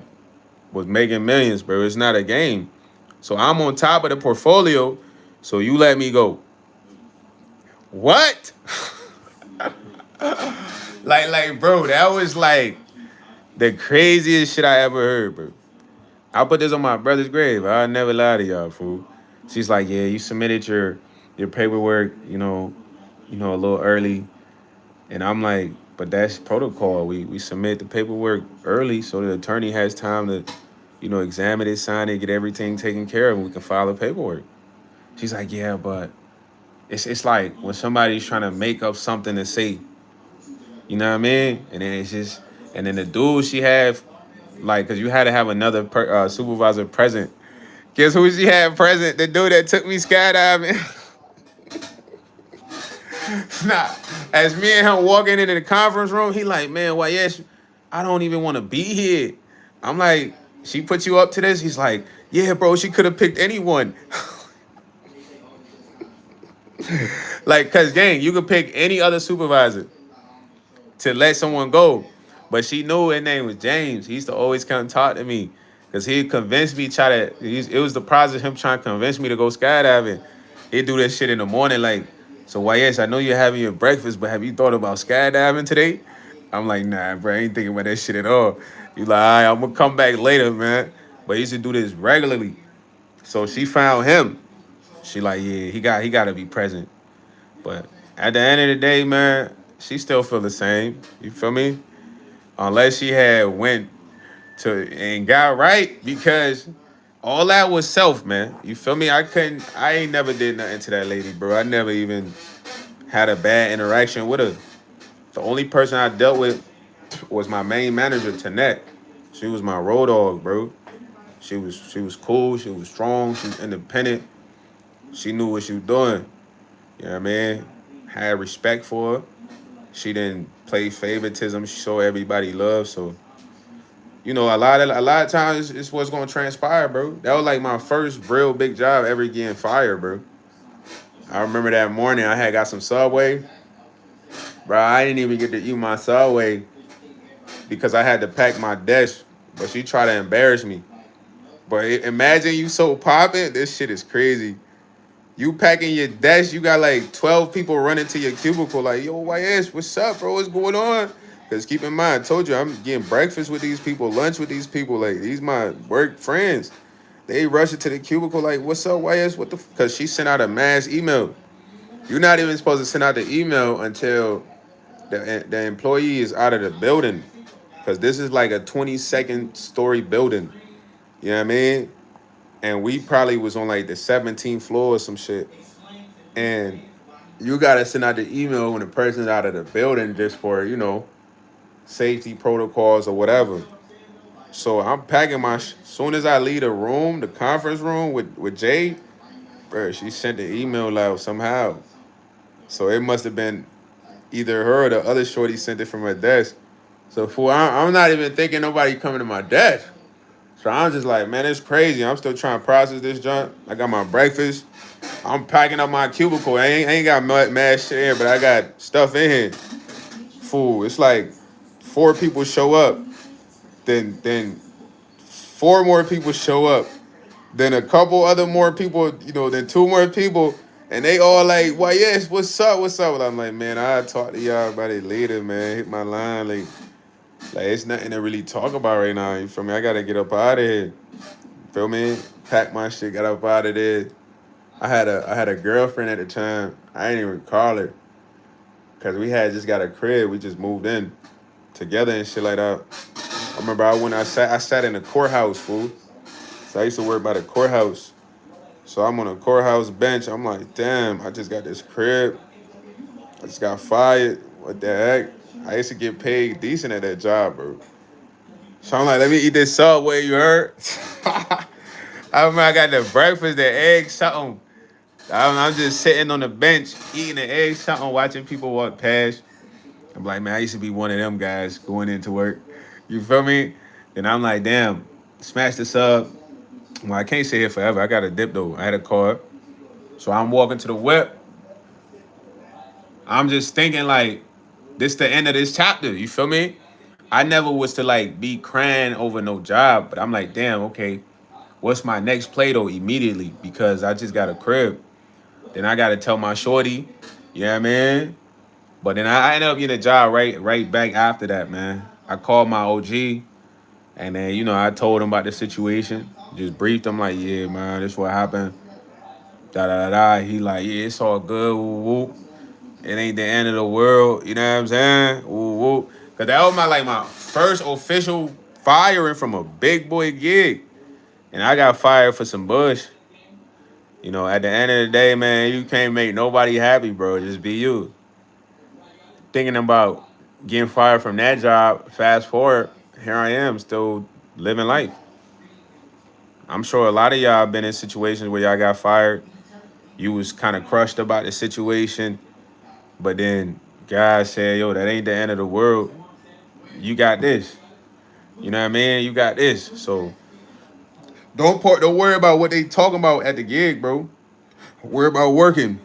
was making millions, bro. It's not a game. So I'm on top of the portfolio. So you let me go. What? Bro, that was like the craziest shit I ever heard, bro. I put this on my brother's grave. I never lie to y'all, fool. She's like, yeah, you submitted your paperwork, a little early. And I'm like, but that's protocol. We submit the paperwork early so the attorney has time to, examine it, sign it, get everything taken care of, and we can file the paperwork. She's like, yeah, but it's like when somebody's trying to make up something to say, you know what I mean? And then and then the dude she had, like, cause you had to have another supervisor present. Guess who she had present? The dude that took me skydiving. Nah, as me and him walking into the conference room, he like, man, why yes, I don't even want to be here. I'm like, she put you up to this? He's like, yeah, bro, she could have picked anyone. Like, cause gang, you could pick any other supervisor to let someone go. But she knew his name was James. He used to always come talk to me. Cause he convinced me it was the process of him trying to convince me to go skydiving. He'd do that shit in the morning, like, so YS, I know you're having your breakfast, but have you thought about skydiving today? I'm like, nah, bro, I ain't thinking about that shit at all. He's like, all right, I'm gonna come back later, man. But he used to do this regularly. So she found him. She like, yeah, he gotta be present. But at the end of the day, man, she still feel the same. You feel me? Unless she had went to and got right because all that was self, man. You feel me? I ain't never did nothing to that lady, bro. I never even had a bad interaction with her. The only person I dealt with was my main manager, Tanette. She was my road dog, bro. She was cool, she was strong, she was independent. She knew what she was doing. You know what I mean? Had respect for her. She didn't play favoritism. She showed everybody love. So, a lot of times it's what's gonna transpire, bro. That was like my first real big job ever getting fired, bro. I remember that morning I had got some Subway. Bro, I didn't even get to eat my Subway because I had to pack my desk. But she tried to embarrass me. But imagine you so popping. This shit is crazy. You packing your desk, you got like 12 people running to your cubicle, like, yo, YS, what's up, bro? What's going on? Because keep in mind, I told you, I'm getting breakfast with these people, lunch with these people. Like, these my work friends. They rush it to the cubicle, like, what's up, YS? What the? Because she sent out a mass email. You're not even supposed to send out the email until the employee is out of the building. Because this is like a 22nd story building. You know what I mean? And we probably was on like the 17th floor or some shit. And you gotta send out the email when the person's out of the building just for, safety protocols or whatever. So I'm packing my soon as I leave the room, the conference room with Jay, bro, she sent the email out somehow. So it must have been either her or the other shorty sent it from her desk. So I'm not even thinking nobody coming to my desk. So I'm just like, man, it's crazy. I'm still trying to process this junk. I got my breakfast. I'm packing up my cubicle. I ain't got mad shit in, but I got stuff in here. Fool, it's like 4 people show up, then 4 more people show up, then a couple other more people, then 2 more people, and they all like, why yes, what's up, what's up? And I'm like, man, I'll talk to y'all about it later, man. Hit my line, like it's nothing to really talk about right now. You feel me? I gotta get up out of here. Feel me? Pack my shit, got up out of there. I had a girlfriend at the time. I didn't even call her because we had just got a crib. We just moved in together and shit like that. I remember I sat in the courthouse, fool. So I used to work by the courthouse. So I'm on a courthouse bench. I'm like, damn, I just got this crib. I just got fired. What the heck? I used to get paid decent at that job, bro. So I'm like, let me eat this Subway, you heard? I remember I got the breakfast, the egg, something. I'm just sitting on the bench, eating the egg, something, watching people walk past. I'm like, man, I used to be one of them guys going into work. You feel me? Then I'm like, damn, smash this up. Well, I can't stay here forever. I got a dip though. I had a car. So I'm walking to the whip. I'm just thinking like, this the end of this chapter. You feel me? I never was to like be crying over no job, but I'm like, damn, okay, what's my next play though immediately? Because I just got a crib. Then I gotta tell my shorty, you know what I mean? But then I ended up getting a job right back after that, man. I called my OG and then, I told him about the situation. Just briefed him like, yeah, man, this what happened. Da da da da. He like, yeah, it's all good. Woo, woo. It ain't the end of the world. You know what I'm saying? Woo, woo. Cause that was my first official firing from a big boy gig. And I got fired for some bush. At the end of the day, man, you can't make nobody happy, bro. Just be you. Thinking about getting fired from that job, fast forward, here I am still living life. I'm sure a lot of y'all been in situations where y'all got fired. You was kind of crushed about the situation, but then God said, yo, that ain't the end of the world. You got this. You know what I mean? You got this. So don't worry about what they talking about at the gig, bro. Worry about working.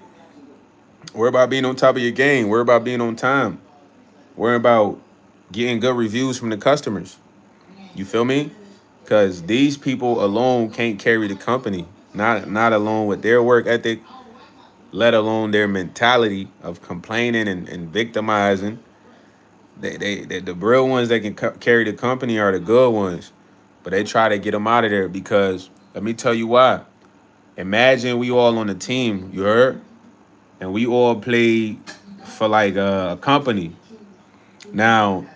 Worry about being on top of your game. Worry about being on time. Worry about getting good reviews from the customers. You feel me? Because these people alone can't carry the company. Not alone with their work ethic, let alone their mentality of complaining and victimizing. The real ones that can carry the company are the good ones. But they try to get them out of there because, let me tell you why. Imagine we all on the team, you heard? And we all play for like a company. Now,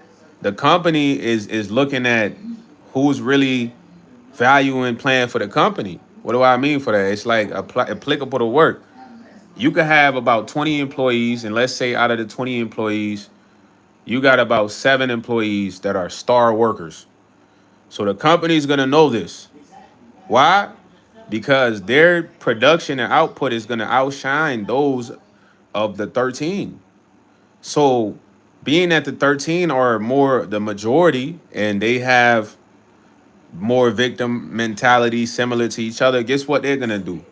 the company is looking at who's really valuing playing for the company. What do I mean for that? It's like applicable to work. You could have about 20 employees, and let's say out of the 20 employees, you got about 7 employees that are star workers. So the company's gonna know this. Why? Because their production and output is gonna outshine those of the 13. So being that the 13 are more the majority and they have more victim mentality similar to each other, guess what they're gonna do?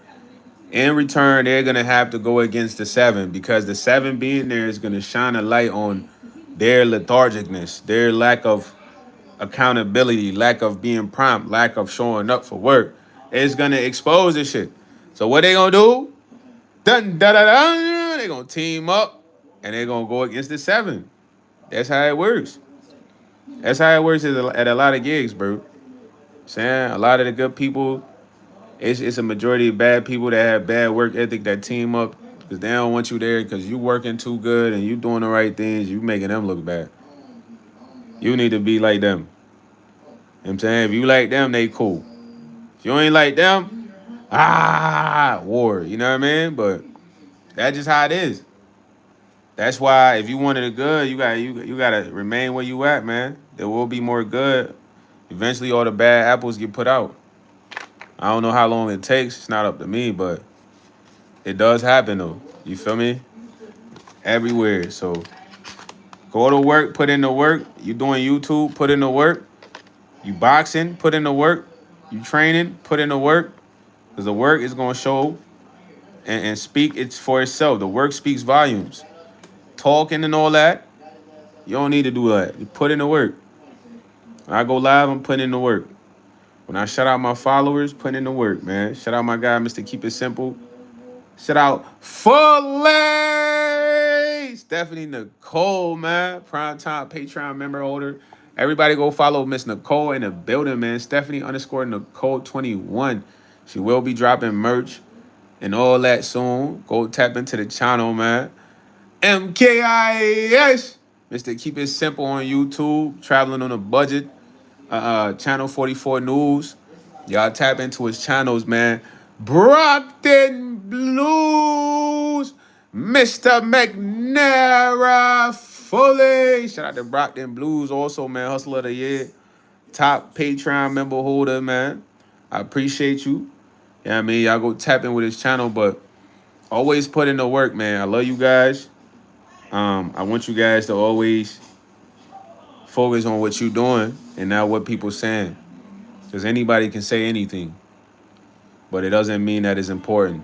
In return, they're gonna have to go against the 7 because the 7 being there is gonna shine a light on their lethargicness, their lack of accountability, lack of being prompt, lack of showing up for work. It's gonna expose this shit. So what they gonna do? Dun, da, da, da. They're going to team up and they're going to go against the 7. That's how it works. That's how it works at a lot of gigs, bro. Saying a lot of the good people, it's a majority of bad people that have bad work ethic that team up because they don't want you there because you working too good and you doing the right things. You making them look bad. You need to be like them. You know what I'm saying? If you like them, they cool. If you ain't like them, war. You know what I mean? But that's just how it is. That's why if you wanted a good, you gotta remain where you at, man. There will be more good. Eventually, all the bad apples get put out. I don't know how long it takes. It's not up to me, but it does happen though. You feel me? Everywhere. So go to work, put in the work. You doing YouTube, put in the work. You boxing, put in the work. You training, put in the work. Because the work is gonna show and speak it's for itself. The work speaks volumes. Talking and all that, you don't need to do that. You put in the work. When I go live, I'm putting in the work. When I shout out my followers, put in the work, man. Shout out my guy, Mr. Keep It Simple. Shout out Fully! Stephanie Nicole, man. Primetime Patreon member holder. Everybody go follow Miss Nicole in the building, man. Stephanie _Nicole 21. She will be dropping merch and all that soon. Go tap into the channel, man. MKIS. Mr. Keep It Simple on YouTube. Traveling on a budget. Channel 44 News. Y'all tap into his channels, man. Brockton Blues. Mr. McNaira Fully. Shout out to Brockton Blues also, man. Hustler of the Year. Top Patreon member holder, man. I appreciate you. Yeah, I mean, y'all go tap in with his channel, but always put in the work, man. I love you guys. I want you guys to always focus on what you're doing and not what people saying. Because anybody can say anything, but it doesn't mean that it's important.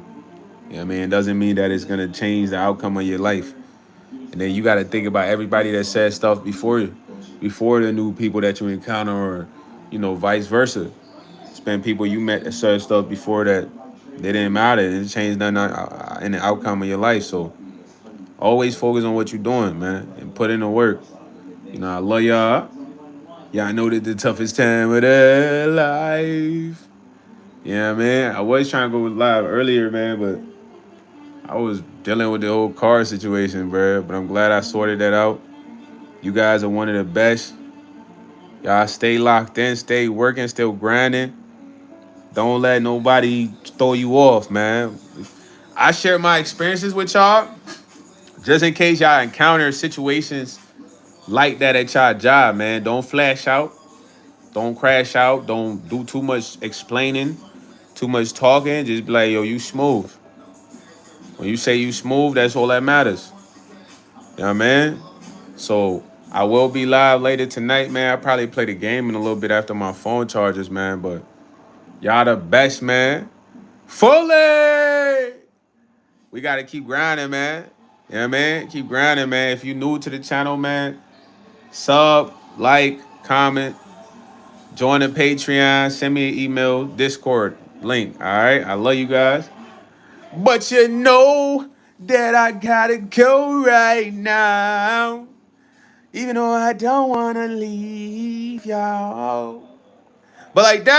You know what I mean? It doesn't mean that it's going to change the outcome of your life. And then you got to think about everybody that said stuff before you, before the new people that you encounter or, vice versa. It's been people you met that said stuff before that they didn't matter. It didn't change nothing in the outcome of your life. So always focus on what you're doing, man, and put in the work. I love y'all. Y'all know that the toughest time of their life. Yeah, man. I was trying to go live earlier, man, but I was dealing with the whole car situation, bro. But I'm glad I sorted that out. You guys are one of the best. Y'all stay locked in, stay working, still grinding. Don't let nobody throw you off, man. I share my experiences with y'all just in case y'all encounter situations like that at y'all job, man. Don't flash out. Don't crash out. Don't do too much explaining, too much talking. Just be like, yo, you smooth. When you say you smooth, that's all that matters. You know what I mean? So I will be live later tonight, man. I'll probably play the game in a little bit after my phone charges, man. But y'all the best, man. Fully! We got to keep grinding, man. You know what I mean? Keep grinding, man. If you're new to the channel, man, sub, like, comment, join the Patreon, send me an email, Discord link, all right? I love you guys. But you know that I gotta go right now. Even though I don't wanna leave y'all. But like that.